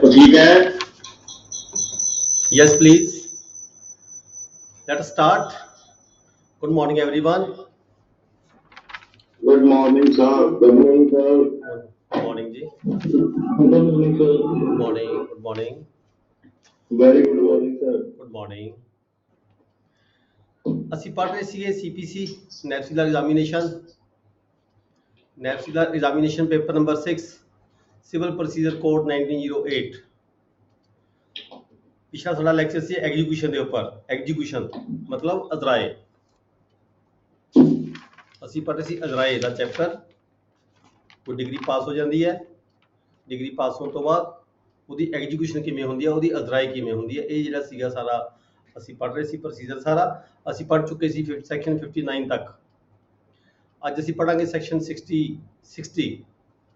ठीक है। Yes, please. Let us start. Good morning, everyone. Good morning sir. Good morning sir. Good morning, जी. Good morning sir. Good morning. Good morning. Very good morning sir. Good morning. ਅਸੀਂ ਪੜ੍ਹ ਰਹੇ ਸੀਗੇ CPC ਨੈਪਸੀਲਰ examination paper number 6 civil procedure code 1908। ਪਿਛਲਾ ਸਾਡਾ lecture ਸੀ execution ਦੇ ਉੱਪਰ। ਐਗਜ਼ੀਕਿਊਸ਼ਨ ਮਤਲਬ ਅਜ਼ਰਾਏ। ਅਸੀਂ ਪੜ੍ਹ ਰਹੇ ਸੀ ਅਜ਼ਰਾਏ ਦਾ ਚੈਪਟਰ। ਕੋਈ ਡਿਗਰੀ ਪਾਸ ਹੋ ਜਾਂਦੀ ਹੈ, ਡਿਗਰੀ ਪਾਸ ਹੋਣ ਤੋਂ ਬਾਅਦ ਉਹਦੀ ਐਗਜ਼ੀਕਿਊਸ਼ਨ ਕਿਵੇਂ ਹੁੰਦੀ ਹੈ, ਉਹਦੀ ਅਜ਼ਰਾਏ ਕਿਵੇਂ ਹੁੰਦੀ ਹੈ, ਇਹ ਜਿਹੜਾ ਸੀਗਾ ਸਾਰਾ ਅਸੀਂ ਪੜ੍ਹ ਰਹੇ ਸੀ ਪ੍ਰੋਸੀਜਰ ਸਾਰਾ। ਅਸੀਂ ਪੜ੍ਹ ਚੁੱਕੇ ਸੀ ਸੈਕਸ਼ਨ 59 ਤੱਕ। ਅੱਜ ਅਸੀਂ ਪੜ੍ਹਾਂਗੇ ਸੈਕਸ਼ਨ 60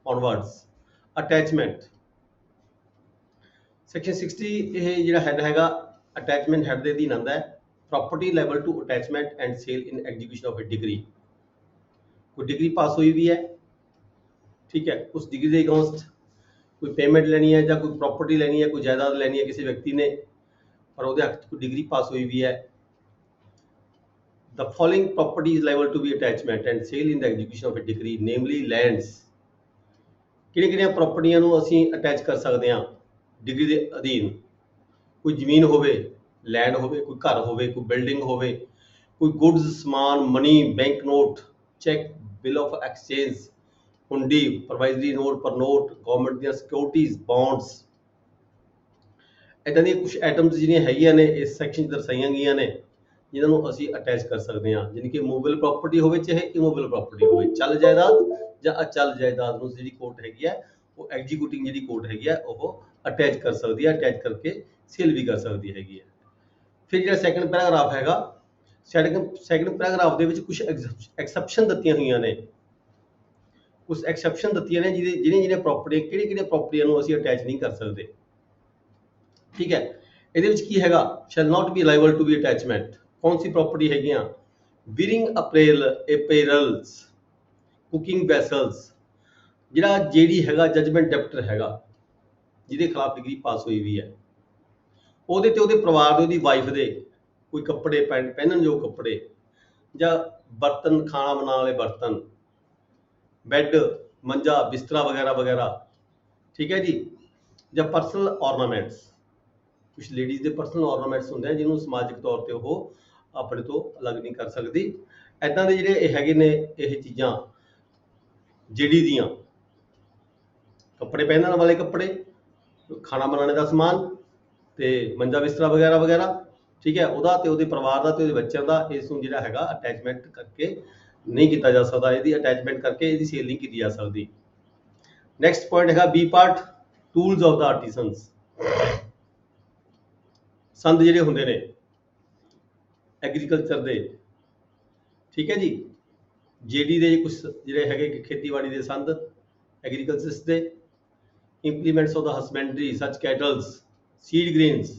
ਔਨਵਰਡਸ। ਅਟੈਚਮੈਂਟ। ਸੈਕਸ਼ਨ 60 ਇਹ ਜਿਹੜਾ ਹੈਡ ਹੈਗਾ ਅਟੈਚਮੈਂਟ ਹੈਡ ਦੇ ਅਧੀਨ ਆਉਂਦਾ ਹੈ। ਪ੍ਰੋਪਰਟੀ ਲੈਵਲ to attachment and sale in execution of a degree. ਕੋਈ ਡਿਗਰੀ ਪਾਸ ਹੋਈ ਵੀ ਹੈ, ਠੀਕ ਹੈ, ਉਸ ਡਿਗਰੀ ਦੇ ਅਗੇਂਸਟ ਕੋਈ ਪੇਮੈਂਟ ਲੈਣੀ ਹੈ ਜਾਂ ਕੋਈ ਪ੍ਰੋਪਰਟੀ ਲੈਣੀ ਹੈ, ਕੋਈ ਜਾਇਦਾਦ ਲੈਣੀ ਹੈ ਕਿਸੇ ਵਿਅਕਤੀ ਨੇ, ਪਰ ਉਹਦੇ ਹੱਥ 'ਚ ਕੋਈ ਡਿਗਰੀ ਪਾਸ ਹੋਈ ਵੀ ਹੈ। The following property is liable to be attachment and sale in the execution of a degree, namely lands. ਕਿਹੜੀਆਂ ਪ੍ਰਾਪਰਟੀਆਂ ਨੂੰ ਅਸੀਂ ਅਟੈਚ ਕਰ ਸਕਦੇ ਹਾਂ ਡਿਗਰੀ ਦੇ ਅਧੀਨ? ਕੋਈ ਜ਼ਮੀਨ ਹੋਵੇ, ਲੈਂਡ ਹੋਵੇ, ਕੋਈ ਘਰ ਹੋਵੇ, ਕੋਈ ਬਿਲਡਿੰਗ ਹੋਵੇ, ਕੋਈ ਗੁੱਡਸ ਸਮਾਨ, money, bank note, cheque, bill of exchange, hundi, promissory note ਪਰ ਨੋਟ, ਗਵਰਨਮੈਂਟ ਦੀਆਂ ਸਿਕਿਉਰਿਟੀਜ਼, ਬੌਂਡਸ। ਇੱਦਾਂ ਦੀਆਂ ਕੁਝ ਆਈਟਮਸ ਜਿਹੜੀਆਂ ਹੈਗੀਆਂ ਨੇ ਇਸ ਸੈਕਸ਼ਨ 'ਚ ਦਰਸਾਈਆਂ ਗਈਆਂ ਨੇ ਜਿਨ੍ਹਾਂ ਨੂੰ ਅਸੀਂ ਅਟੈਚ ਕਰ ਸਕਦੇ ਹਾਂ। ਜਾਣੀ ਕਿ ਮੂਵੇਬਲ ਪ੍ਰਾਪਰਟੀ ਹੋਵੇ ਚਾਹੇ ਇਮੂਵੇਬਲ ਪ੍ਰਾਪਰਟੀ ਹੋਵੇ, ਚੱਲ ਜਾਇਦਾਦ ਜਾਂ ਅਚਲ ਜਾਇਦਾਦ ਨੂੰ ਜਿਹੜੀ ਕੋਰਟ ਹੈਗੀ ਹੈ ਉਹ ਐਗਜ਼ੀਕਿਊਟਿੰਗ ਜਿਹੜੀ ਕੋਰਟ ਹੈਗੀ ਹੈ ਉਹ ਅਟੈਚ ਕਰ ਸਕਦੀ ਹੈ, ਅਟੈਚ ਕਰਕੇ ਸੇਲ ਵੀ ਕਰ ਸਕਦੀ ਹੈਗੀ ਹੈ। ਫਿਰ ਜਿਹੜਾ ਸੈਕੰਡ ਪੈਰਾਗ੍ਰਾਫ ਹੈਗਾ, ਸੈਕੰਡ ਪੈਰਾਗ੍ਰਾਫ ਦੇ ਵਿੱਚ ਕੁਝ ਐਕਸੈਪਸ਼ਨ ਦਿੱਤੀਆਂ ਹੋਈਆਂ ਨੇ। ਕੁਝ ਐਕਸੈਪਸ਼ਨ ਦਿੱਤੀਆਂ ਨੇ ਜਿਹੜੀਆਂ ਪ੍ਰਾਪਰਟੀਆਂ, ਕਿਹੜੀਆਂ ਪ੍ਰਾਪਰਟੀਆਂ ਨੂੰ ਅਸੀਂ ਅਟੈਚ ਨਹੀਂ ਕਰ ਸਕਦੇ। ਠੀਕ ਹੈ, ਇਹਦੇ ਵਿੱਚ ਕੀ ਹੈਗਾ? Shall not be liable to be attachment. ਕੌਣ ਸੀ ਪ੍ਰਾਪਰਟੀ ਹੈਗੀਆਂ? Wearing apparels, cooking vessels. ਜਿਹੜਾ ਜਿਹੜੀ ਹੈਗਾ ਜਜਮੈਂਟ ਡੈਪਟਰ ਹੈਗਾ ਜਿਹਦੇ ਖਿਲਾਫ ਡਿਗਰੀ ਪਾਸ ਹੋਈ ਵੀ ਹੈ, ਉਹਦੇ ਤੇ ਉਹਦੇ ਪਰਿਵਾਰ ਦੇ, ਉਹਦੀ ਵਾਈਫ ਦੇ ਕੋਈ ਕੱਪੜੇ ਪਹਿਨਣਯੋਗ ਕੱਪੜੇ ਜਾਂ ਬਰਤਨ, ਖਾਣਾ ਬਣਾਉਣ ਵਾਲੇ ਬਰਤਨ, ਬੈੱਡ, ਮੰਜਾ, ਬਿਸਤਰਾ ਵਗੈਰਾ ਵਗੈਰਾ, ਠੀਕ ਹੈ ਜੀ। ਜਾਂ ਪਰਸਨਲ ਔਰਨਾਮੈਂਟਸ, ਕੁਝ ਲੇਡੀਜ਼ ਦੇ ਪਰਸਨਲ ਔਰਨਾਮੈਂਟਸ ਹੁੰਦੇ ਆ ਜਿਹਨੂੰ ਸਮਾਜਿਕ ਤੌਰ ਤੇ ਉਹ ਆਪਣੇ ਤੋਂ ਅਲੱਗ ਨਹੀਂ ਕਰ ਸਕਦੀ। ਇੱਦਾਂ ਦੇ ਜਿਹੜੇ ਇਹ ਹੈਗੇ ਨੇ ਇਹ ਚੀਜ਼ਾਂ ਜਿਹੜੀ ਦੀਆਂ, ਕੱਪੜੇ ਪਹਿਨਣ ਵਾਲੇ ਕੱਪੜੇ, ਖਾਣਾ ਬਣਾਉਣੇ ਦਾ ਸਮਾਨ ਤੇ ਮੰਜਾ ਬਿਸਤਰਾ ਵਗੈਰਾ ਵਗੈਰਾ, ਠੀਕ ਹੈ, ਉਹਦਾ ਤੇ ਉਹਦੇ ਪਰਿਵਾਰ ਦਾ ਤੇ ਉਹਦੇ ਬੱਚਿਆਂ ਦਾ ਇਸ ਨੂੰ ਜਿਹੜਾ ਹੈਗਾ ਅਟੈਚਮੈਂਟ ਕਰਕੇ ਨਹੀਂ ਕੀਤਾ ਜਾ ਸਕਦਾ। ਇਹਦੀ ਅਟੈਚਮੈਂਟ ਕਰਕੇ ਇਹਦੀ ਸੇਲ ਨਹੀਂ ਕੀਤੀ ਜਾ ਸਕਦੀ। ਨੈਕਸਟ ਪੁਆਇੰਟ ਹੈਗਾ ਬੀ ਪਾਰਟ, ਟੂਲਸ ਆਫ ਦਾ ਆਰਟੀਸਨਸ। ਸੰਦ ਜਿਹੜੇ ਹੁੰਦੇ ਨੇ ਐਗਰੀਕਲਚਰ ਦੇ, ਠੀਕ ਹੈ ਜੀ, ਜੇਡੀ ਦੇ ਕੁਝ ਜਿਹੜੇ ਹੈਗੇ ਖੇਤੀਬਾੜੀ ਦੇ ਸੰਦ, ਐਗਰੀਕਲਚਰਸ ਦੇ, ਇੰਪਲੀਮੈਂਟਸ ਆਫ ਦਾ ਹਸਬੈਂਡਰੀ ਸੱਚ ਕੈਟਲਸ, ਸੀਡ ਗ੍ਰੇਨਸ,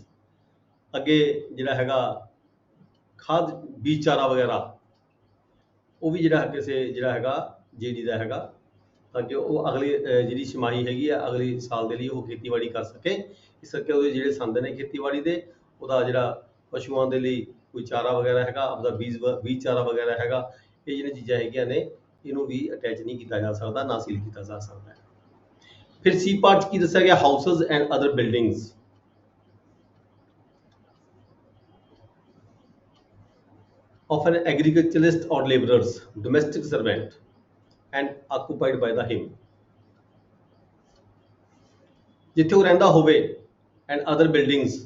ਅੱਗੇ ਜਿਹੜਾ ਹੈਗਾ ਖਾਦ ਬੀਜ ਚਾਰਾ ਵਗੈਰਾ, ਉਹ ਵੀ ਜਿਹੜਾ ਕਿਸੇ ਜਿਹੜਾ ਹੈਗਾ ਜੇਡੀ ਦਾ ਹੈਗਾ, ਤਾਂ ਕਿ ਉਹ ਅਗਲੀ ਜਿਹੜੀ ਛਮਾਹੀ ਹੈਗੀ ਆ ਅਗਲੇ ਸਾਲ ਦੇ ਲਈ ਉਹ ਖੇਤੀਬਾੜੀ ਕਰ ਸਕੇ। ਇਸ ਕਰਕੇ ਉਹਦੇ ਜਿਹੜੇ ਸੰਦ ਨੇ ਖੇਤੀਬਾੜੀ ਦੇ, ਉਹਦਾ ਜਿਹੜਾ ਪਸ਼ੂਆਂ ਦੇ ਲਈ ਕੋਈ ਚਾਰਾ ਵਗੈਰਾ ਹੈਗਾ, ਆਪਦਾ ਬੀਜ ਚਾਰਾ ਵਗੈਰਾ ਹੈਗਾ, ਇਹ ਜਿਹੜੀਆਂ ਚੀਜ਼ਾਂ ਹੈਗੀਆਂ ਨੇ ਇਹਨੂੰ ਵੀ ਅਟੈਚ ਨਹੀਂ ਕੀਤਾ ਜਾ ਸਕਦਾ, ਨਾ ਸੀਲ ਕੀਤਾ ਜਾ ਸਕਦਾ। ਫਿਰ ਸੀ ਪਾਰਟ ਕੀ ਦੱਸਿਆ ਗਿਆ? Houses and other buildings. of an agriculturalist or laborers, domestic servant and occupied by the him। ਜਿੱਥੇ ਉਹ ਰਹਿੰਦਾ ਹੋਵੇ ਐਂਡ ਅਦਰ ਬਿਲਡਿੰਗਸ,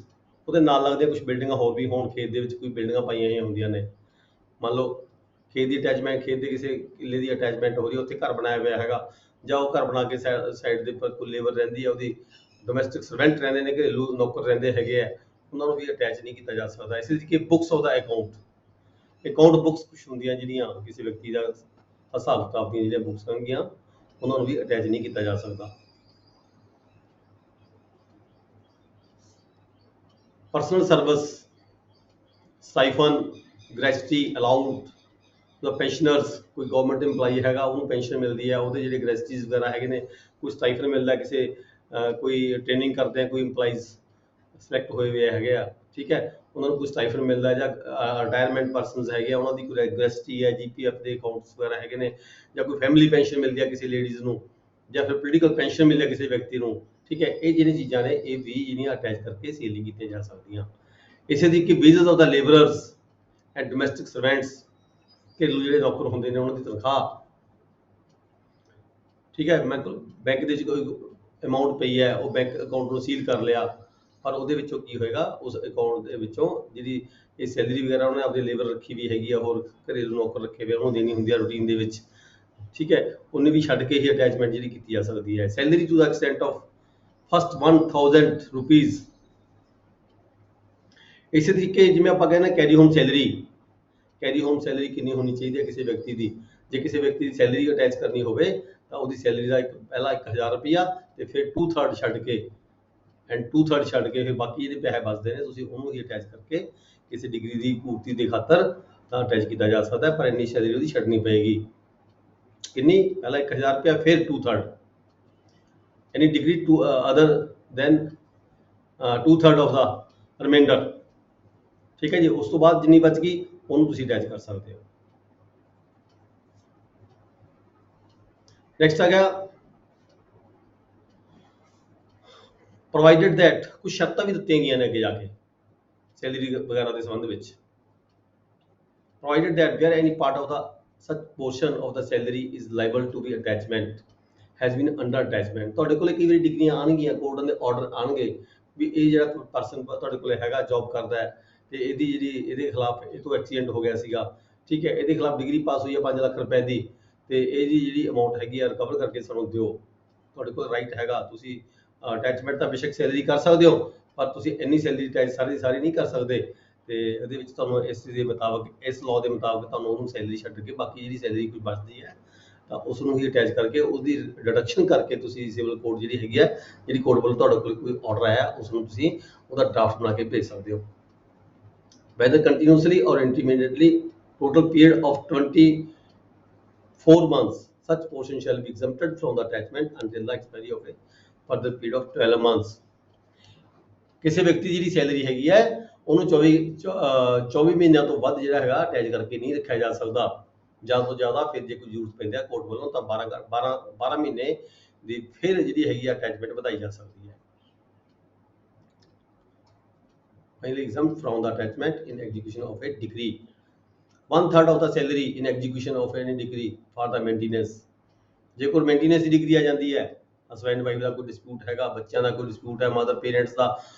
ਉਹਦੇ ਨਾਲ ਲੱਗਦੀਆਂ ਕੁਝ ਬਿਲਡਿੰਗਾਂ ਹੋਰ ਵੀ ਹੋਣ, ਖੇਤ ਦੇ ਵਿੱਚ ਕੋਈ ਬਿਲਡਿੰਗਾਂ ਪਾਈਆਂ ਹੋਈਆਂ ਹੁੰਦੀਆਂ ਨੇ, ਮੰਨ ਲਓ ਖੇਤ ਦੀ ਅਟੈਚਮੈਂਟ, ਖੇਤ ਦੇ ਕਿਸੇ ਕਿੱਲੇ ਦੀ ਅਟੈਚਮੈਂਟ ਹੋ ਰਹੀ, ਉੱਥੇ ਘਰ ਬਣਾਇਆ ਹੋਇਆ ਹੈਗਾ, ਜਾਂ ਉਹ ਘਰ ਬਣਾ ਕੇ ਸਾਈਡ ਦੇ ਉੱਪਰ ਕੋਈ ਲੇਬਰ ਰਹਿੰਦੀ ਹੈ, ਉਹਦੀ ਡੋਮੈਸਟਿਕ ਸਰਵੈਂਟ ਰਹਿੰਦੇ ਨੇ, ਘਰੇਲੂ ਨੌਕਰ ਰਹਿੰਦੇ ਹੈਗੇ ਆ, ਉਹਨਾਂ ਨੂੰ ਵੀ ਅਟੈਚ ਨਹੀਂ ਕੀਤਾ ਜਾ ਸਕਦਾ। ਇਸ ਲਈ ਕਿ books of the account books ਕੁਛ ਹੁੰਦੀਆਂ ਜਿਹੜੀਆਂ ਕਿਸੇ ਵਿਅਕਤੀ ਦਾ ਹਿਸਾਬ ਕਿਤਾਬ ਦੀਆਂ ਜਿਹੜੀਆਂ ਬੁੱਕਸ ਹੋਣਗੀਆਂ ਉਹਨਾਂ ਨੂੰ ਵੀ ਅਟੈਚ ਨਹੀਂ ਕੀਤਾ ਜਾ ਸਕਦਾ। ਪਰਸਨਲ ਸਰਵਿਸ, ਸਟਾਈਫਨ, ਗ੍ਰੈਚੁਟੀ ਅਲਾਊਡ ਦਾ ਪੈਨਸ਼ਨਰਸ, ਕੋਈ ਗਵਰਨਮੈਂਟ EMPLOYEE ਹੈਗਾ ਉਹਨੂੰ ਪੈਨਸ਼ਨ ਮਿਲਦੀ ਹੈ, ਉਹਦੇ ਜਿਹੜੇ ਗ੍ਰੈਚੁਟੀਜ਼ ਵਗੈਰਾ ਹੈਗੇ ਨੇ, ਕੋਈ ਸਟਾਈਫਨ ਮਿਲਦਾ ਕਿਸੇ ਕੋਈ ਟ੍ਰੇਨਿੰਗ ਕਰਦੇ ਆ, ਕੋਈ ਇੰਪਲਾਈਜ਼ ਸਿਲੈਕਟ ਹੋਏ ਹੋਏ ਹੈਗੇ ਆ, ਠੀਕ ਹੈ, ਉਹਨਾਂ ਨੂੰ ਕੋਈ ਸਟਾਈਫਨ ਮਿਲਦਾ ਜਾਂ ਰਿਟਾਇਰਮੈਂਟ ਪਰਸਨਸ ਹੈਗੇ ਆ, ਉਹਨਾਂ ਦੀ ਕੋਈ ਗ੍ਰੈਜੂਏਟੀ ਹੈ, ਜੀਪੀਐਫ ਦੇ ਅਕਾਊਂਟਸ ਵਗੈਰਾ ਹੈਗੇ ਨੇ, ਜਾਂ ਕੋਈ ਫੈਮਿਲੀ ਪੈਨਸ਼ਨ ਮਿਲਦੀ ਹੈ ਕਿਸੇ ਲੇਡੀਜ਼ ਨੂੰ, ਜਾਂ ਫਿਰ ਪੋਲੀਟੀਕਲ ਪੈਨਸ਼ਨ ਮਿਲਦੀ ਹੈ ਕਿਸੇ ਵਿਅਕਤੀ ਨੂੰ, ਠੀਕ ਹੈ, ਇਹ ਜਿਹੜੀਆਂ ਚੀਜ਼ਾਂ ਨੇ ਇਹ ਵੀ ਜਿਹੜੀਆਂ ਅਟੈਚ ਕਰਕੇ ਸੇਲਿੰਗ ਕੀਤੀਆਂ ਜਾ ਸਕਦੀਆਂ। ਇਸੇ ਦੀ ਕਿ wages of the labourers and domestic servants, ਘਰੇਲੂ ਜਿਹੜੇ ਨੌਕਰ ਹੁੰਦੇ ਨੇ ਉਹਨਾਂ ਦੀ ਤਨਖਾਹ, ਠੀਕ ਹੈ, ਮੈਂ ਬੈਂਕ ਦੇ ਵਿੱਚ ਕੋਈ ਅਮਾਊਂਟ ਪਈ ਹੈ, ਉਹ ਬੈਂਕ ਅਕਾਊਂਟ ਨੂੰ ਸੀਲ ਕਰ ਲਿਆ, ਪਰ ਉਹਦੇ ਵਿੱਚੋਂ ਕੀ ਹੋਏਗਾ, ਉਸ ਅਕਾਊਂਟ ਦੇ ਵਿੱਚੋਂ ਜਿਹੜੀ ਇਹ ਸੈਲਰੀ ਵਗੈਰਾ ਉਹਨੇ ਆਪਣੀ ਲੇਬਰ ਰੱਖੀ ਵੀ ਹੈਗੀ ਆ, ਹੋਰ ਘਰੇਲੂ ਨੌਕਰ ਰੱਖੇ ਹੋਏ ਉਹਨੂੰ ਦੇਣੀ ਹੁੰਦੀ ਆ ਰੂਟੀਨ ਦੇ ਵਿੱਚ, ਠੀਕ ਹੈ, ਉਹਨੇ ਵੀ ਛੱਡ ਕੇ ਹੀ ਅਟੈਚਮੈਂਟ ਜਿਹੜੀ ਕੀਤੀ ਜਾ ਸਕਦੀ ਹੈ। Salary to the extent of first 1000 rupees. ਇਸੇ ਤਰੀਕੇ ਜਿਵੇਂ ਆਪਾਂ ਕਹਿੰਦੇ carry home salary, carry home salary ਕਿੰਨੀ ਹੋਣੀ ਚਾਹੀਦੀ ਹੈ ਕਿਸੇ ਵਿਅਕਤੀ ਦੀ? ਜੇ ਕਿਸੇ ਵਿਅਕਤੀ ਦੀ ਸੈਲਰੀ ਅਟੈਚ ਕਰਨੀ ਹੋਵੇ ਤਾਂ ਉਹਦੀ ਸੈਲਰੀ ਦਾ ਪਹਿਲਾ 1000 ਰੁਪਇਆ ਤੇ ਫਿਰ 2/3 ਛੱਡ ਕੇ ਫਿਰ ਬਾਕੀ ਜਿਹੜੇ ਪੈਸੇ ਬਚਦੇ ਨੇ ਤੁਸੀਂ ਉਹਨੂੰ ਹੀ ਅਟੈਚ ਕਰਕੇ ਕਿਸੇ ਡਿਗਰੀ ਦੀ ਪੂਰਤੀ ਦੇ ਖਾਤਰ ਤਾਂ ਅਟੈਚ ਕੀਤਾ ਜਾ ਸਕਦਾ ਹੈ, ਪਰ ਇੰਨੀ ਸੈਲਰੀ ਉਹਦੀ ਛੱਡਣੀ ਪਏਗੀ। ਕਿੰਨੀ? ਪਹਿਲਾ 1000 ਰੁਪਇਆ ਫਿਰ 2/3, any degree to other than 2/3 of the remainder, ਠੀਕ ਹੈ ਜੀ। ਉਸ ਤੋਂ ਬਾਅਦ ਜਿੰਨੀ ਬਚ ਗਈ ਉਹਨੂੰ ਤੁਸੀਂ ਅਟੈਚ ਕਰ ਸਕਦੇ ਹੋ। ਨੈਕਸਟ ਆ ਗਿਆ ਪ੍ਰੋਵਾਈਡਡ ਦੈਟ, ਕੁਝ ਸ਼ਰਤਾਂ ਵੀ ਦਿੱਤੀਆਂ ਗਈਆਂ ਨੇ ਅੱਗੇ ਜਾ ਕੇ ਸੈਲਰੀ ਵਗੈਰਾ ਦੇ ਸੰਬੰਧ ਵਿੱਚ। Provided that where any part of the such portion of the salary is liable to be attachment has been under attachment। ਤੁਹਾਡੇ ਕੋਲੇ ਕਈ ਵਾਰੀ ਡਿਗਰੀਆਂ ਆਣਗੀਆਂ, ਕੋਰਟ ਦੇ ਆਰਡਰ ਆਣਗੇ ਵੀ ਇਹ ਜਿਹੜਾ ਪਰਸਨ ਤੁਹਾਡੇ ਕੋਲੇ ਹੈਗਾ ਜੌਬ ਕਰਦਾ ਹੈ ਤੇ ਇਹਦੀ ਜਿਹੜੀ ਇਹਦੇ ਖਿਲਾਫ ਇਹ ਤੋਂ ਐਕਸੀਡੈਂਟ ਹੋ ਗਿਆ ਸੀਗਾ, ਠੀਕ ਹੈ, ਇਹਦੇ ਖਿਲਾਫ ਡਿਗਰੀ ਪਾਸ ਹੋਈ ਹੈ 5 ਲੱਖ ਰੁਪਏ ਦੀ ਤੇ ਇਹਦੀ ਜਿਹੜੀ ਅਮਾਊਂਟ ਹੈਗੀ ਆ ਰਿਕਵਰ ਕਰਕੇ ਸਾਨੂੰ ਦਿਓ। ਤੁਹਾਡੇ ਕੋਲ ਰਾਈਟ ਹੈਗਾ, ਤੁਸੀਂ ਅਟੈਚਮੈਂਟ ਤਾਂ ਬੇਸ਼ੱਕ ਸੈਲਰੀ ਕਰ ਸਕਦੇ ਹੋ, ਪਰ ਤੁਸੀਂ ਇੰਨੀ ਸੈਲਰੀ ਅਟੈਚ ਸਾਰੀ ਨਹੀਂ ਕਰ ਸਕਦੇ ਤੇ ਇਹਦੇ ਵਿੱਚ ਤੁਹਾਨੂੰ ਇਸ ਦੇ ਮੁਤਾਬਕ, ਇਸ ਲਾਅ ਦੇ ਮੁਤਾਬਕ ਤੁਹਾਨੂੰ ਉਹਨੂੰ ਸੈਲਰੀ ਛੱਡ ਕੇ ਬਾਕੀ ਜਿਹੜੀ ਸੈਲਰੀ ਕੋਈ ਬਚਦੀ ਹੈ ਤਾਂ ਉਸ ਨੂੰ ਹੀ ਅਟੈਚ ਕਰਕੇ ਉਹਦੀ ਡਿਡਕਸ਼ਨ ਕਰਕੇ ਤੁਸੀਂ ਸਿਵਲ ਕੋਰਟ ਜਿਹੜੀ ਹੈਗੀ ਹੈ, ਜਿਹੜੀ ਕੋਰਟ ਵੱਲੋਂ ਤੁਹਾਡੇ ਕੋਲ ਕੋਈ ਆਰਡਰ ਆਇਆ ਉਸ ਨੂੰ ਤੁਸੀਂ ਉਹਦਾ ਡਰਾਫਟ ਬਣਾ ਕੇ ਭੇਜ ਸਕਦੇ ਹੋ। whether continuously or intermittently total period of 24 months such portion shall be exempted from the attachment until the expiry of a further period of 12 months। ਕਿਸੇ ਵਿਅਕਤੀ ਜਿਹੜੀ ਸੈਲਰੀ ਹੈਗੀ ਹੈ ਉਹਨੂੰ 24 ਮਹੀਨਿਆਂ ਤੋਂ ਵੱਧ ਜਿਹੜਾ ਹੈਗਾ ਅਟੈਚ ਕਰਕੇ ਨਹੀਂ ਰੱਖਿਆ ਜਾ ਸਕਦਾ। ਜ਼ਿਆਦਾ ਤੋਂ ਜ਼ਿਆਦਾ ਫਿਰ ਜੇ ਕੋਈ ਜ਼ਰੂਰਤ ਪੈਂਦਾ ਕੋਰਟ ਵੱਲੋਂ ਤਾਂ 12 ਮਹੀਨੇ ਦੀ ਫਿਰ ਜਿਹੜੀ ਹੈਗੀ ਅਟੈਚਮੈਂਟ ਵਧਾਈ ਜਾ ਸਕਦੀ ਹੈ। Finally exempt from the attachment in execution of a degree 1/3 of the salary in execution of any degree for the maintenance। ਜੇ ਕੋਈ ਮੇਨਟੇਨੈਂਸ ਦੀ ਡਿਗਰੀ ਆ ਜਾਂਦੀ ਹੈ, ਹਸਬੈਂਡ ਵਾਈਫ ਦਾ ਕੋਈ ਡਿਸਪਿਊਟ ਹੈਗਾ, ਬੱਚਿਆਂ ਦਾ ਕੋਈ ਡਿਸਪਿਊਟ ਹੈ, ਮਦਰ ਪੇਰੈਂਟਸ ਦਾ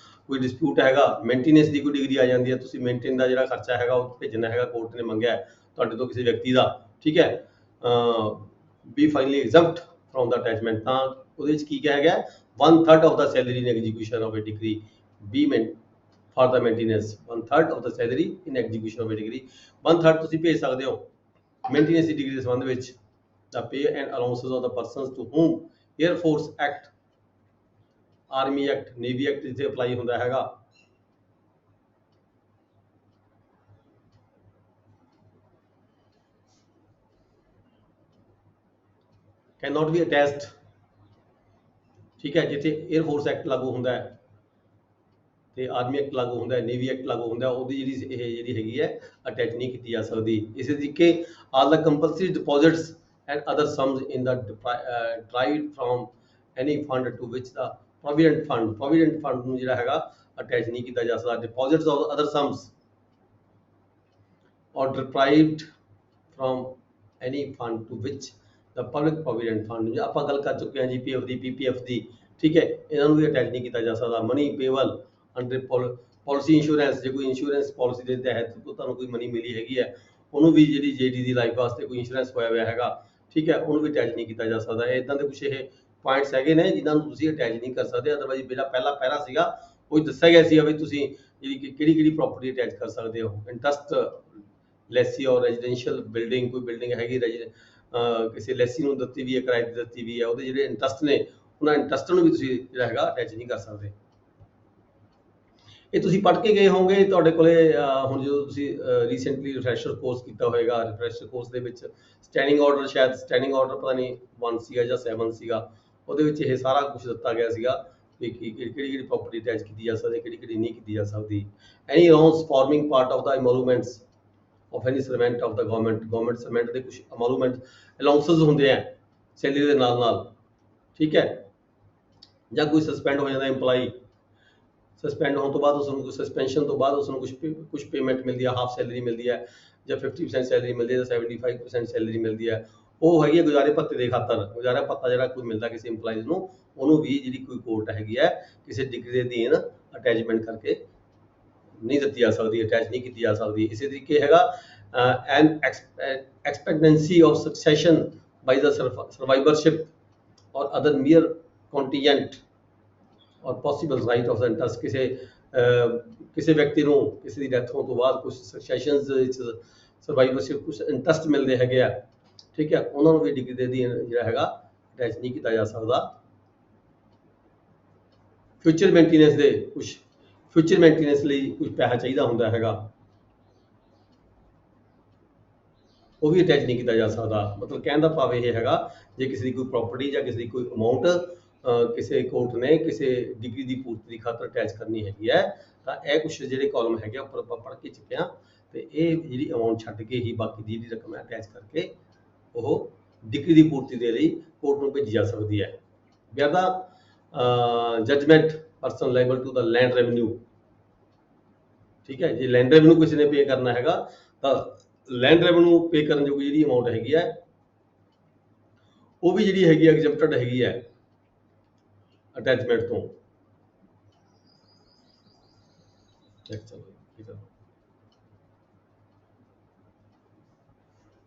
ਕੋਈ ਡਿਸਪਿਊਟ ਹੈਗਾ, ਮੇਨਟੇਨੈਂਸ ਦੀ ਕੋਈ ਡਿਗਰੀ ਆ ਜਾਂਦੀ ਹੈ, ਤੁਸੀਂ ਮੇਨਟੇਨ ਦਾ ਜਿਹੜਾ ਖਰਚਾ ਹੈਗਾ ਉਹ ਭੇਜਣਾ ਹੈਗਾ, ਕੋਰਟ ਨੇ ਮੰਗਿਆ ਤੁਹਾਡੇ ਤੋਂ ਕਿਸੇ ਵਿਅਕਤੀ ਦਾ, ਠੀਕ ਹੈ, ਵੀ finally exempt from the attachment, ਤਾਂ ਉਹਦੇ ਵਿੱਚ ਕੀ ਕਿਹਾ ਗਿਆ 1/3 of the salary in execution of a degree be for the maintenance 1/3 of the salary in execution of a degree 1/3 ਤੁਸੀਂ ਭੇਜ ਸਕਦੇ ਹੋ ਮੇਨਟੇਨੈਂਸ ਦੀ ਡਿਗਰੀ ਦੇ ਸੰਬੰਧ ਵਿੱਚ। the pay and allowances of the persons to whom Air Force Act, Army Act, Navy Act ਜਿੱਥੇ apply ਹੁੰਦਾ ਹੈਗਾ, cannot be attached, ਠੀਕ ਹੈ, ਜਿੱਥੇ 에ਅਰ ਫੋਰਸ ਐਕਟ ਲਾਗੂ ਹੁੰਦਾ ਹੈ ਤੇ ਆਰਮੀ ਐਕਟ ਲਾਗੂ ਹੁੰਦਾ ਹੈ, ਨੇਵੀ ਐਕਟ ਲਾਗੂ ਹੁੰਦਾ ਹੈ, ਉਹਦੀ ਜਿਹੜੀ ਹੈਗੀ ਹੈ ਅਟੈਚ ਨਹੀਂ ਕੀਤੀ ਜਾ ਸਕਦੀ। ਇਸੇ ਤਰੀਕੇ all the compulsory deposits and other sums in the derived from any fund to which the provident fund ਨੂੰ ਜਿਹੜਾ ਹੈਗਾ ਅਟੈਚ ਨਹੀਂ ਕੀਤਾ ਜਾ ਸਕਦਾ। ਡਿਪੋਜ਼ਿਟਸ of other sums or deprived from any fund to which the public provident fund, ਆਪਾਂ ਗੱਲ ਕਰ ਚੁੱਕੇ ਹਾਂ ਜੀਪੀਐਫ ਦੀ, ਪੀਪੀਐਫ ਦੀ, ਠੀਕ ਹੈ, ਇਹਨਾਂ ਨੂੰ ਵੀ ਅਟੈਚ ਨਹੀਂ ਕੀਤਾ ਜਾ ਸਕਦਾ। Money payable under policy insurance, ਜੇ ਕੋਈ ਇੰਸ਼ੋਰੈਂਸ ਪਾਲਿਸੀ ਦੇ ਤਹਿਤ ਤੁਹਾਨੂੰ ਕੋਈ ਮਨੀ ਮਿਲੀ ਹੈਗੀ ਹੈ ਉਹਨੂੰ ਵੀ ਜਿਹੜੀ ਜੇਡੀ ਦੀ ਲਾਈਫ ਵਾਸਤੇ ਕੋਈ ਇੰਸ਼ੋਰੈਂਸ ਹੋਇਆ ਹੋਇਆ ਹੈਗਾ, ਠੀਕ ਹੈ, ਉਹਨੂੰ ਵੀ ਅਟੈਚ ਨਹੀਂ ਕੀਤਾ ਜਾ ਸਕਦਾ। ਇੱਦਾਂ ਦੇ ਕੁਛ ਇਹ ਪੁਆਇੰਟਸ ਹੈਗੇ ਨੇ ਜਿਨ੍ਹਾਂ ਨੂੰ ਤੁਸੀਂ ਅਟੈਚ ਨਹੀਂ ਕਰ ਸਕਦੇ। ਅਦਰਵਾਈਜ਼ ਜਿਹੜਾ ਪਹਿਲਾ ਪੈਰਾ ਸੀਗਾ ਉਹ ਦੱਸਿਆ ਗਿਆ ਸੀ ਵੀ ਤੁਸੀਂ ਜਿਹੜੀ ਕਿਹੜੀ ਪ੍ਰੋਪਰਟੀ ਅਟੈਚ ਕਰ ਸਕਦੇ ਹੋ। ਇੰਟਰਸਟ ਲੈਸੀ ਔਰ ਰੈਜ਼ੀਡੈਂਸ਼ੀਅਲ ਬਿਲਡਿੰਗ, ਕੋਈ ਬਿਲਡਿੰਗ ਹੈਗੀ ਕਿਸੇ ਲੈਸੀ ਨੂੰ ਦਿੱਤੀ ਵੀ ਹੈ, ਕਿਰਾਏ ਤੇ ਦਿੱਤੀ ਵੀ ਹੈ, ਉਹਦੇ ਜਿਹੜੇ ਇੰਟਰਸਟ ਨੇ ਉਹਨਾਂ ਇੰਟਰਸਟ ਨੂੰ ਵੀ ਤੁਸੀਂ ਜਿਹੜਾ ਹੈਗਾ ਅਟੈਚ ਨਹੀਂ ਕਰ ਸਕਦੇ। ਇਹ ਤੁਸੀਂ ਪੜ੍ਹ ਕੇ ਗਏ ਹੋਵੋਗੇ ਤੁਹਾਡੇ ਕੋਲੇ ਹੁਣ ਜਦੋਂ ਤੁਸੀਂ ਰੀਸੈਂਟਲੀ ਰਿਫਰੈਸ਼ਰ ਕੋਰਸ ਕੀਤਾ ਹੋਏਗਾ, ਰਿਫਰੈਸ਼ਰ ਕੋਰਸ ਦੇ ਵਿੱਚ ਸਟੈਂਡਿੰਗ ਆਰਡਰ, ਸ਼ਾਇਦ ਸਟੈਂਡਿੰਗ ਆਰਡਰ ਪਤਾ ਨਹੀਂ 1 ਸੀਗਾ ਜਾਂ 7 ਸੀਗਾ, ਉਹਦੇ ਵਿੱਚ ਇਹ ਸਾਰਾ ਕੁਝ ਦਿੱਤਾ ਗਿਆ ਸੀਗਾ ਵੀ ਕਿਹੜੀ ਪ੍ਰੋਪਰਟੀ ਅਟੈਚ ਕੀਤੀ ਜਾ ਸਕਦੀ, ਕਿਹੜੀ ਨਹੀਂ ਕੀਤੀ ਜਾ ਸਕਦੀ। Any allowance forming part of the emoluments of any servant of the government servant ਦੇ ਕੁਝ ਅਮਾਲੂਮੈਂਟ ਅਲਾਉਂਸਸ ਹੁੰਦੇ ਆ ਸੈਲਰੀ ਦੇ ਨਾਲ, ਠੀਕ ਹੈ। ਜਾਂ ਕੋਈ ਸਸਪੈਂਡ ਹੋ ਜਾਂਦਾ EMPLOYE, ਸਸਪੈਂਡ ਹੋਣ ਤੋਂ ਬਾਅਦ ਉਸ ਨੂੰ ਸਸਪੈਂਸ਼ਨ ਤੋਂ ਬਾਅਦ ਉਸ ਨੂੰ ਕੁਝ ਪੇਮੈਂਟ ਮਿਲਦੀ ਹੈ, ਹਾਫ ਸੈਲਰੀ ਮਿਲਦੀ ਹੈ ਜਾਂ 50% ਸੈਲਰੀ ਮਿਲਦੀ ਹੈ ਜਾਂ 75% ਸੈਲਰੀ ਮਿਲਦੀ ਹੈ। ਉਹ ਹੈਗੀ ਹੈ ਗੁਜ਼ਾਰੇ ਭੱਤੇ ਦੇ ਖਾਤਰ। ਗੁਜ਼ਾਰਾ ਭੱਤਾ ਜਿਹੜਾ ਕੋਈ ਮਿਲਦਾ ਕਿਸੇ EMPLOYEਜ਼ ਨੂੰ, ਉਹਨੂੰ ਵੀ ਜਿਹੜੀ ਕੋਈ ਕੋਰਟ ਹੈਗੀ ਹੈ ਕਿਸੇ ਡਿਗਰੀ ਦੇ ਅਧੀਨ ਅਟੈਚਮੈਂਟ ਕਰਕੇ ਨਹੀਂ ਦਿੱਤੀ ਜਾ ਸਕਦੀ, ਅਟੈਚ ਨਹੀਂ ਕੀਤੀ ਜਾ ਸਕਦੀ। ਇਸੇ ਤਰੀਕੇ ਹੈਗਾ ਐਨ ਐਕਸਪੈਕਟੈਂਸੀ ਆਫ ਸਕਸੈਸ਼ਨ ਬਾਈ ਦਾ ਸਰਵਾਈਵਰਸ਼ਿਪ ਔਰ ਅਦਰ ਮੀਅਰ ਕੰਟੀਜੈਂਟ ਔਰ possible right of the interest. ਕਿਸੇ ਵਿਅਕਤੀ ਨੂੰ ਕਿਸੇ ਦੀ ਡੈਥ ਹੋਣ ਤੋਂ ਬਾਅਦ ਕੁਝ ਸਕਸੈਸ਼ਨਸ ਵਿੱਚ ਸਰਵਾਈਵਰਸ਼ਿਪ ਕੁਝ ਇੰਟਰਸਟ ਮਿਲਦੇ ਹੈਗੇ ਆ, ਠੀਕ ਹੈ, ਉਹਨਾਂ ਨੂੰ ਵੀ ਡਿਗਰੀ ਦੇ ਅਧੀਨ ਜਿਹੜਾ ਹੈਗਾ ਅਟੈਚ ਨਹੀਂ ਕੀਤਾ ਜਾ ਸਕਦਾ। ਫਿਊਚਰ ਮੇਨਟੇਨੈਂਸ ਲਈ ਕੁਝ ਪੈਸਾ ਚਾਹੀਦਾ ਹੁੰਦਾ ਹੈਗਾ, ਉਹ ਵੀ ਅਟੈਚ ਨਹੀਂ ਕੀਤਾ ਜਾ ਸਕਦਾ। ਮਤਲਬ ਕਹਿਣ ਦਾ ਭਾਵ ਇਹ ਹੈਗਾ ਜੇ ਕਿਸੇ ਦੀ ਕੋਈ ਪ੍ਰਾਪਰਟੀ ਜਾਂ ਕਿਸੇ ਦੀ ਕੋਈ ਅਮਾਉਂਟ ਕਿਸੇ ਕੋਰਟ ਨੇ ਕਿਸੇ ਡਿਗਰੀ ਦੀ ਪੂਰਤੀ ਦੀ ਖਾਤਰ ਅਟੈਚ ਕਰਨੀ ਹੈਗੀ ਹੈ ਤਾਂ ਇਹ ਕੁਝ ਜਿਹੜੇ ਕਾਲਮ ਹੈਗੇ ਉੱਪਰ ਆਪਾਂ ਪੜ੍ਹ ਕੇ ਚੁੱਕੇ ਹਾਂ, ਤੇ ਇਹ ਜਿਹੜੀ ਅਮਾਉਂਟ ਛੱਡ ਕੇ ਹੀ ਬਾਕੀ ਦੀ ਜਿਹੜੀ ਰਕਮ ਹੈ ਅਟੈਚ ਕਰਕੇ ਉਹ ਡਿਗਰੀ ਦੀ ਪੂਰਤੀ ਦੇ ਲਈ ਕੋਰਟ ਨੂੰ ਭੇਜੀ ਜਾ ਸਕਦੀ ਹੈ। ਬਿਆਦਾ judgment person liable to the land revenue, ਠੀਕ ਹੈ। ਜੇ ਲੈਂਡ ਰੈਵਨਿਊ ਕਿਸੇ ਨੇ ਪੇ ਕਰਨਾ ਹੈਗਾ ਤਾਂ ਲੈਂਡ ਰੈਵਨਿਊ ਪੇ ਕਰਨ ਜੋਗੀ ਜਿਹੜੀ ਅਮਾਉਂਟ ਹੈਗੀ ਹੈ ਉਹ ਵੀ ਜਿਹੜੀ ਹੈਗੀ ਐਗਜ਼ੈਂਪਟਡ ਹੈਗੀ ਹੈ ਅਟੈਚਮੈਂਟ ਤੋਂ।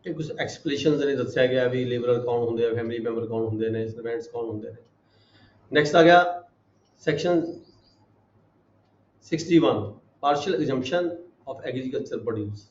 ਇਹ ਕੁਝ ਐਕਸਪਲੇਸ਼ਨਸ ਨੇ ਦੱਸਿਆ ਗਿਆ ਵੀ ਲੇਬਰਰ ਕੌਣ ਹੁੰਦੇ ਆ, ਫੈਮਿਲੀ ਮੈਂਬਰ ਕੌਣ ਹੁੰਦੇ ਨੇ, ਸਰਵੈਂਟਸ ਕੌਣ ਹੁੰਦੇ ਨੇ। ਨੈਕਸਟ ਆ ਗਿਆ section 61 partial exemption of agriculture produce.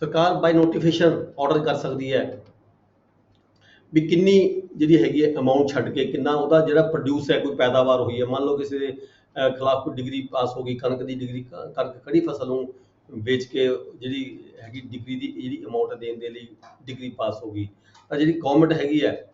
ਸਰਕਾਰ ਬਾਈ ਨੋਟੀਫਿਕੇਸ਼ਨ ਆਰਡਰ ਕਰ ਸਕਦੀ ਹੈ ਵੀ ਕਿੰਨੀ ਜਿਹੜੀ ਹੈਗੀ ਹੈ ਅਮਾਉਂਟ ਛੱਡ ਕੇ ਕਿੰਨਾ ਉਹਦਾ ਜਿਹੜਾ ਪ੍ਰੋਡਿਊਸ ਹੈ, ਕੋਈ ਪੈਦਾਵਾਰ ਹੋਈ ਹੈ। ਮੰਨ ਲਓ ਕਿਸੇ ਦੇ ਖਿਲਾਫ ਕੋਈ ਡਿਗਰੀ ਪਾਸ ਹੋ ਗਈ, ਕਣਕ ਦੀ ਡਿਗਰੀ, ਕਣਕ ਖੜੀ ਫਸਲ ਨੂੰ ਵੇਚ ਕੇ ਜਿਹੜੀ ਹੈਗੀ ਡਿਗਰੀ ਦੀ ਜਿਹੜੀ ਅਮਾਉਂਟ ਦੇਣ ਦੇ ਲਈ ਡਿਗਰੀ ਪਾਸ ਹੋ ਗਈ, ਤਾਂ ਜਿਹੜੀ ਗਵਰਨਮੈਂਟ ਹੈਗੀ ਹੈ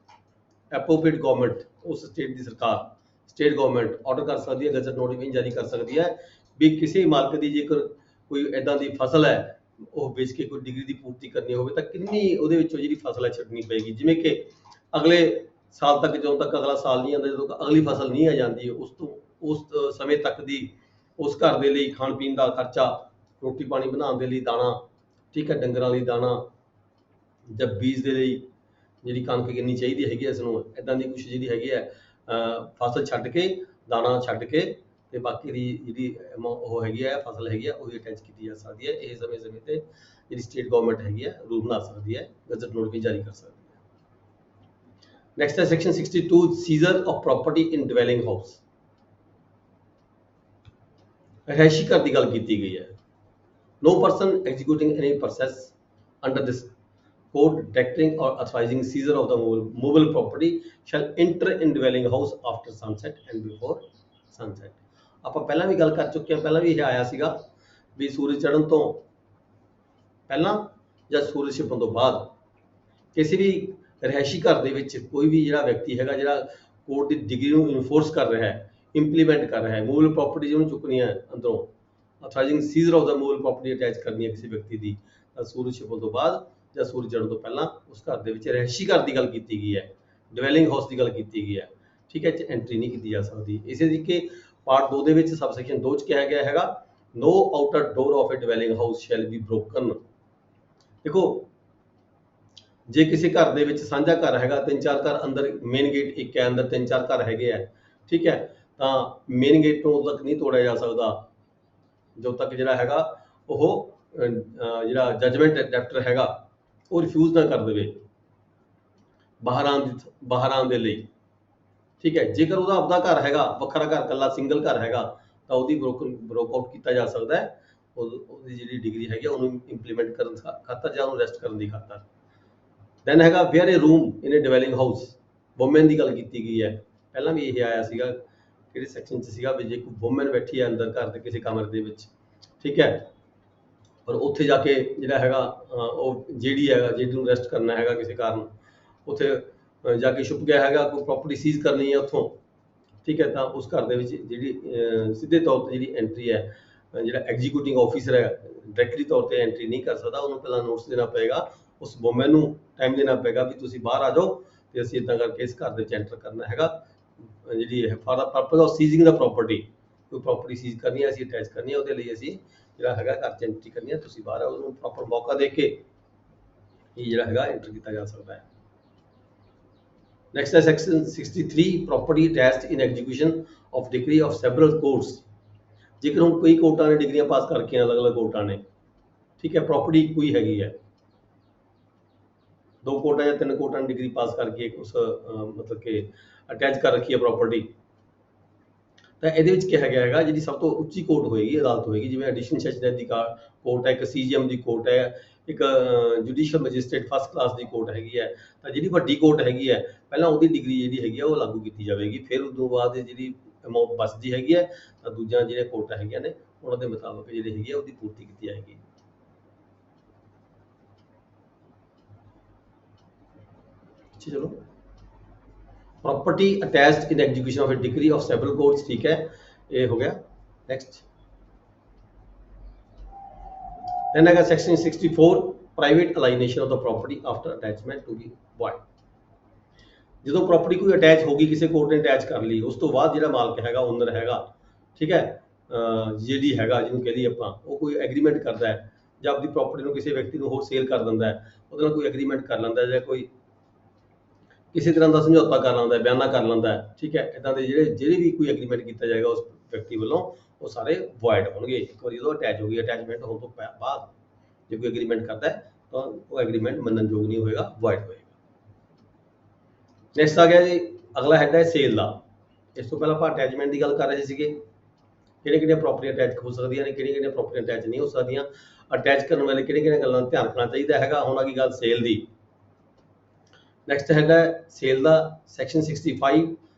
ਐਪਰੋਪ੍ਰੀਏਟ ਗਵਰਨਮੈਂਟ, ਉਸ ਸਟੇਟ ਦੀ ਸਰਕਾਰ, ਸਟੇਟ ਗਵਰਨਮੈਂਟ ਆਰਡਰ ਕਰ ਸਕਦੀ ਹੈ, ਗਜ਼ਟ ਨੋਟੀਫਿਕੇਸ਼ਨ ਜਾਰੀ ਕਰ ਸਕਦੀ ਹੈ ਵੀ ਕਿਸੇ ਮਾਲਕ ਦੀ ਜੇਕਰ ਕੋਈ ਇੱਦਾਂ ਦੀ ਫਸਲ ਹੈ ਉਹ ਵੇਚ ਕੇ ਕੋਈ ਡਿਗਰੀ ਦੀ ਪੂਰਤੀ ਕਰਨੀ ਹੋਵੇ ਤਾਂ ਕਿੰਨੀ ਉਹਦੇ ਵਿੱਚੋਂ ਜਿਹੜੀ ਫਸਲ ਹੈ ਛੱਡਣੀ ਪਏਗੀ। ਜਿਵੇਂ ਕਿ ਅਗਲੇ ਸਾਲ ਤੱਕ, ਜਦੋਂ ਤੱਕ ਅਗਲਾ ਸਾਲ ਨਹੀਂ ਆਉਂਦਾ, ਜਦੋਂ ਅਗਲੀ ਫਸਲ ਨਹੀਂ ਆ ਜਾਂਦੀ, ਉਸ ਸਮੇਂ ਤੱਕ ਦੀ ਉਸ ਘਰ ਦੇ ਲਈ ਖਾਣ ਪੀਣ ਦਾ ਖਰਚਾ, ਰੋਟੀ ਪਾਣੀ ਬਣਾਉਣ ਦੇ ਲਈ ਦਾਣਾ, ਠੀਕ ਹੈ, ਡੰਗਰਾਂ ਲਈ ਦਾਣਾ ਜਾਂ ਬੀਜ ਦੇ ਲਈ ਜਿਹੜੀ ਕਣਕ ਕਿੰਨੀ ਚਾਹੀਦੀ ਹੈਗੀ ਇਸ ਨੂੰ, ਇੱਦਾਂ ਦੀ ਕੁਛ ਜਿਹੜੀ ਹੈਗੀ ਹੈ ਫਸਲ ਛੱਡ ਕੇ, ਦਾਣਾ ਛੱਡ ਕੇ ਤੇ ਬਾਕੀ ਦੀ ਜਿਹੜੀ ਉਹ ਹੈਗੀ ਹੈ ਫਸਲ ਹੈਗੀ ਆ ਉਹ ਵੀ ਅਟੈਚ ਕੀਤੀ ਜਾ ਸਕਦੀ ਹੈ। ਇਹ ਸਮੇਂ ਤੇ ਜਿਹੜੀ ਸਟੇਟ ਗਵਰਨਮੈਂਟ ਹੈਗੀ ਹੈ ਰੂਲ ਬਣਾ ਸਕਦੀ ਹੈ, ਗਜ਼ਟ ਨੋਟੀਫਿਕੇਸ਼ਨ ਜਾਰੀ ਕਰ ਸਕਦੀ ਹੈ। ਨੈਕਸਟ ਹੈ section 62 seizure of property in dwelling house. ਰਿਹਾਇਸ਼ੀ ਘਰ ਦੀ ਗੱਲ ਕੀਤੀ ਗਈ ਹੈ। No person executing any process under this code directing or authorizing seizure of the movable property shall enter in dwelling house after sunset and before sunset। ਆਪਾਂ ਪਹਿਲਾਂ ਵੀ ਗੱਲ ਕਰ ਚੁੱਕੇ ਹਾਂ, ਪਹਿਲਾਂ ਵੀ ਇਹ ਆਇਆ ਸੀਗਾ ਵੀ ਸੂਰਜ ਚੜ੍ਹਨ ਤੋਂ ਪਹਿਲਾਂ ਜਾਂ ਸੂਰਜ ਛਿਪਣ ਤੋਂ ਬਾਅਦ ਕਿਸੇ ਵੀ ਰਿਹਾਇਸ਼ੀ ਘਰ ਦੇ ਵਿੱਚ ਕੋਈ ਵੀ ਜਿਹੜਾ ਵਿਅਕਤੀ ਹੈਗਾ ਜਿਹੜਾ ਕੋਰਟ ਦੀ ਡਿਗਰੀ ਨੂੰ ਇਨਫੋਰਸ ਕਰ ਰਿਹਾ ਹੈ, ਇੰਪਲੀਮੈਂਟ ਕਰ ਰਿਹਾ ਹੈ, ਮੂਵਲ ਪ੍ਰੋਪਰਟੀ ਜਿਹਨੂੰ ਚੁੱਕਣੀ ਹੈ ਅੰਦਰੋਂ, authorising seizure of the movable property attach ਕਰਨੀ ਹੈ ਕਿਸੇ ਵਿਅਕਤੀ ਦੀ, ਤਾਂ ਸੂਰਜ ਛਿਪਣ ਤੋਂ ਬਾਅਦ ਜਾਂ ਸੂਰਜ ਚੜ੍ਹਨ ਤੋਂ ਪਹਿਲਾਂ ਉਸ ਘਰ ਦੇ ਵਿੱਚ ਰਿਹਾਇਸ਼ੀ ਘਰ ਦੀ ਗੱਲ ਕੀਤੀ ਗਈ ਹੈ, ਡਵੈਲਿੰਗ ਹਾਊਸ ਦੀ ਗੱਲ ਕੀਤੀ ਗਈ ਹੈ, ਠੀਕ ਹੈ, ਐਂਟਰੀ ਨਹੀਂ ਕੀਤੀ ਜਾ ਸਕਦੀ। ਇਸੇ ਤਰੀਕੇ ਪਾਰਟ 2 ਦੇ ਵਿੱਚ ਸਬ ਸੈਕਸ਼ਨ 2 ਚ ਕਿਹਾ ਗਿਆ ਹੈਗਾ no outer door of a dwelling house shall be broken। ਦੇਖੋ ਜੇ ਕਿਸੇ ਘਰ ਦੇ ਵਿੱਚ ਸਾਂਝਾ ਘਰ ਹੈਗਾ, 3-4 ਘਰ ਅੰਦਰ, ਮੇਨ ਗੇਟ ਇੱਕ ਹੈ, ਅੰਦਰ 3-4 ਘਰ ਹੈਗੇ ਆ, ਠੀਕ ਹੈ, ਤਾਂ ਮੇਨ ਗੇਟ ਨੂੰ ਉਦੋਂ ਤੱਕ ਨਹੀਂ ਤੋੜਿਆ ਜਾ ਸਕਦਾ ਜਦੋਂ ਤੱਕ ਜਿਹੜਾ ਹੈਗਾ ਉਹ ਜਿਹੜਾ ਜਜਮੈਂਟ ਡੈਫਟਰ ਹੈਗਾ ਉਹ ਰਿਫਿਊਜ਼ ਨਾ ਕਰ ਦੇਵੇ ਬਾਹਰ ਆਉਣ ਦੇ ਲਈ, ਠੀਕ ਹੈ। ਜੇਕਰ ਉਹਦਾ ਆਪਦਾ ਘਰ ਹੈਗਾ, ਵੱਖਰਾ ਘਰ, ਇਕੱਲਾ ਸਿੰਗਲ ਘਰ ਹੈਗਾ, ਤਾਂ ਉਹਦੀ ਬ੍ਰੋਕ ਆਊਟ ਕੀਤਾ ਜਾ ਸਕਦਾ ਹੈ ਉਹਦੀ ਜਿਹੜੀ ਡਿਗਰੀ ਹੈਗੀ ਆ ਉਹਨੂੰ ਇੰਪਲੀਮੈਂਟ ਕਰਨ ਖਾਤਰ ਜਾਂ ਉਹਨੂੰ ਰੈਸਟ ਕਰਨ ਦੀ ਖਾਤਰ। ਦੈਨ ਹੈਗਾ ਵੇਅਰ ਏ ਰੂਮ ਇਨ ਏ ਡਿਵੈਲਿੰਗ ਹਾਊਸ, ਵੂਮੈਨ ਦੀ ਗੱਲ ਕੀਤੀ ਗਈ ਹੈ। ਪਹਿਲਾਂ ਵੀ ਇਹ ਆਇਆ ਸੀਗਾ ਕਿਹੜੇ ਸੈਕਸ਼ਨ 'ਚ ਸੀਗਾ ਵੀ ਜੇ ਕੋਈ ਵੂਮੈਨ ਬੈਠੀ ਹੈ ਅੰਦਰ ਘਰ ਦੇ ਕਿਸੇ ਕਮਰੇ ਦੇ ਵਿੱਚ, ਠੀਕ ਹੈ, ਔਰ ਉੱਥੇ ਜਾ ਕੇ ਜਿਹੜਾ ਹੈਗਾ ਉਹ ਜਿਹੜੀ ਹੈਗਾ ਜਿਹੜੀ ਨੂੰ ਰੈਸਟ ਕਰਨਾ ਹੈਗਾ ਕਿਸੇ ਕਾਰਨ, ਉੱਥੇ ਜਾ ਕੇ ਛੁਪ ਗਿਆ ਹੈਗਾ, ਕੋਈ ਪ੍ਰੋਪਰਟੀ ਸੀਜ਼ ਕਰਨੀ ਹੈ ਉੱਥੋਂ, ਠੀਕ ਹੈ, ਤਾਂ ਉਸ ਘਰ ਦੇ ਵਿੱਚ ਜਿਹੜੀ ਸਿੱਧੇ ਤੌਰ ਤੇ ਜਿਹੜੀ ਐਂਟਰੀ ਹੈ ਜਿਹੜਾ ਐਗਜ਼ੀਕਿਊਟਿੰਗ ਆਫੀਸਰ ਹੈ ਡਾਇਰੈਕਟਲੀ ਤੌਰ ਤੇ ਐਂਟਰੀ ਨਹੀਂ ਕਰ ਸਕਦਾ, ਉਹਨੂੰ ਪਹਿਲਾਂ ਨੋਟਿਸ ਦੇਣਾ ਪਏਗਾ, ਉਸ ਵੂਮੈਨ ਨੂੰ ਟਾਈਮ ਦੇਣਾ ਪਏਗਾ ਵੀ ਤੁਸੀਂ ਬਾਹਰ ਆ ਜਾਓ ਤੇ ਅਸੀਂ ਇਦਾਂ ਕਰਕੇ ਇਸ ਘਰ ਦੇ ਵਿੱਚ ਐਂਟਰ ਕਰਨਾ ਹੈਗਾ, ਜਿਹੜੀ for the purpose of seizing the property, ਕੋਈ ਪ੍ਰੋਪਰਟੀ ਸੀਜ਼ ਕਰਨੀ ਹੈ, ਅਸੀਂ ਅਟੈਚ ਕਰਨੀ ਹੈ, ਉਹਦੇ ਲਈ ਅਸੀਂ ਜਿਹੜਾ ਹੈਗਾ ਘਰ 'ਚ ਐਂਟਰੀ ਕਰਨੀ ਹੈ, ਤੁਸੀਂ ਬਾਹਰ ਆਓ, ਉਹਨੂੰ ਪ੍ਰੋਪਰ ਮੌਕਾ ਦੇ ਕੇ ਇਹ ਜਿਹੜਾ ਹੈਗਾ ਐਂਟਰ ਕੀਤਾ ਜਾ ਸਕਦਾ ਹੈ। Next है section 63 property attached in execution of degree of several courts। ਜੇਕਰ ਹੁਣ ਕਈ ਕੋਰਟਾਂ ਨੇ ਡਿਗਰੀਆਂ ਪਾਸ ਕਰਕੇ ਅਲੱਗ-ਅਲੱਗ ਕੋਰਟਾਂ ਨੇ, ਠੀਕ ਹੈ, ਪ੍ਰੋਪਰਟੀ ਕੋਈ ਹੈਗੀ ਹੈ, 2 ਕੋਰਟਾਂ ਜਾਂ 3 ਕੋਰਟਾਂ ਨੇ ਡਿਗਰੀ ਪਾਸ ਕਰਕੇ ਉਸ ਮਤਲਬ ਕਿ ਅਟੈਚ ਕਰ ਰੱਖੀ ਹੈ ਪ੍ਰੋਪਰਟੀ, ਤਾਂ ਇਹਦੇ ਵਿੱਚ ਕਿਹਾ ਗਿਆ ਹੈਗਾ ਜਿਹੜੀ ਸਭ ਤੋਂ ਉੱਚੀ ਕੋਰਟ ਹੋਏਗੀ, ਅਦਾਲਤ ਹੋਏਗੀ, ਜਿਵੇਂ ਐਡੀਸ਼ਨਲ ਸੈਸ਼ਨ ਦੀ ਕੋਰਟ ਹੈ, ਇੱਕ ਸੀਜੀਐਮ ਦੀ ਕੋਰਟ ਹੈ, ਇੱਕ ਜੁਡੀਸ਼ੀਅਲ ਮੈਜਿਸਟ੍ਰੇਟ ਫਸਟ ਕਲਾਸ ਦੀ ਕੋਰਟ ਹੈਗੀ ਹੈ, ਤਾਂ ਜਿਹੜੀ ਵੱਡੀ ਕੋਰਟ ਹੈਗੀ ਹੈ ਪਹਿਲਾਂ ਉਹਦੀ ਡਿਗਰੀ ਜਿਹੜੀ ਹੈਗੀ ਆ ਉਹ ਲਾਗੂ ਕੀਤੀ ਜਾਵੇਗੀ, ਫਿਰ ਉਸ ਤੋਂ ਬਾਅਦ ਜਿਹੜੀ ਅਮਾਊਂਟ ਬਚਦੀ ਹੈਗੀ ਹੈ ਤਾਂ ਦੂਜੀਆਂ ਜਿਹੜੀਆਂ ਕੋਰਟਾਂ ਹੈਗੀਆਂ ਨੇ ਉਹਨਾਂ ਦੇ ਮੁਤਾਬਕ ਜਿਹੜੀ ਹੈਗੀ ਆ ਉਹਦੀ ਪੂਰਤੀ ਕੀਤੀ ਜਾਏਗੀ। ਚਲੋ property attached in execution of a degree of several courts, ठीक है, ये हो गया। नेक्स्ट देन है section 64 private alienation of the property after attachment to be void. ਜਦੋਂ ਪ੍ਰੋਪਰਟੀ ਕੋਈ ਅਟੈਚ ਹੋ ਗਈ, ਕਿਸੇ ਕੋਰਟ ਨੇ ਅਟੈਚ ਕਰ ਲਈ, ਉਸ ਤੋਂ ਬਾਅਦ ਜਿਹੜਾ ਮਾਲਕ ਹੈਗਾ, ਓਨਰ ਹੈਗਾ, ਠੀਕ ਹੈ, ਜਿਹੜੀ ਹੈਗਾ ਜਿਹਨੂੰ ਕਹਿ ਲਈਏ ਆਪਾਂ, ਉਹ ਕੋਈ ਐਗਰੀਮੈਂਟ ਕਰਦਾ ਹੈ ਜਾਂ ਆਪਣੀ ਪ੍ਰੋਪਰਟੀ ਨੂੰ ਕਿਸੇ ਵਿਅਕਤੀ ਨੂੰ ਹੋਰ ਸੇਲ ਕਰ ਦਿੰਦਾ ਹੈ, ਉਹਦੇ ਨਾਲ ਕੋਈ ਐਗਰੀਮੈਂਟ ਕਰ ਲੈਂਦਾ ਜਾਂ ਕੋਈ ਕਿਸੇ ਤਰ੍ਹਾਂ ਦਾ ਸਮਝੌਤਾ ਕਰ ਲੈਂਦਾ, ਬਿਆਨਾ ਕਰ ਲੈਂਦਾ ਹੈ, ਠੀਕ ਹੈ, ਇਦਾਂ ਦੇ ਜਿਹੜੇ ਵੀ ਕੋਈ ਐਗਰੀਮੈਂਟ ਕੀਤਾ ਜਾਏਗਾ ਉਸ ਵਿਅਕਤੀ ਵੱਲੋਂ ਉਹ ਸਾਰੇ ਵੋਇਡ ਹੋਣਗੇ ਇੱਕ ਵਾਰੀ ਜਦੋਂ ਅਟੈਚ ਹੋ ਗਈ। ਅਟੈਚਮੈਂਟ ਹੋਣ ਤੋਂ ਬਾਅਦ ਜੇ ਕੋਈ ਐਗਰੀਮੈਂਟ ਕਰਦਾ ਹੈ ਤਾਂ ਉਹ ਐਗਰੀਮੈਂਟ ਮੰਨਣਯੋਗ ਨਹੀਂ ਹੋਏਗਾ, ਵੋਇਡ ਹੋਏਗਾ। ਨੈਕਸਟ ਆ ਗਿਆ ਜੀ, ਅਗਲਾ ਹੈਡ ਹੈ ਸੇਲ ਦਾ। ਇਸ ਤੋਂ ਪਹਿਲਾਂ ਆਪਾਂ ਅਟੈਚਮੈਂਟ ਦੀ ਗੱਲ ਕਰ ਰਹੇ ਸੀਗੇ, ਕਿਹੜੀਆਂ ਪ੍ਰੋਪਰਟੀ ਅਟੈਚ ਹੋ ਸਕਦੀਆਂ ਨੇ, ਕਿਹੜੀਆਂ ਪ੍ਰੋਪਰਟੀ ਅਟੈਚ ਨਹੀਂ ਹੋ ਸਕਦੀਆਂ, ਅਟੈਚ ਕਰਨ ਵੇਲੇ ਕਿਹੜੀਆਂ ਗੱਲਾਂ ਦਾ ਧਿਆਨ ਰੱਖਣਾ ਚਾਹੀਦਾ ਹੈਗਾ। ਹੁਣ ਆ ਗਈ ਗੱਲ ਸੇਲ ਦੀ। ਨੈਕਸਟ ਹੈਗਾ ਸੇਲ ਦਾ ਸੈਕਸ਼ਨ 65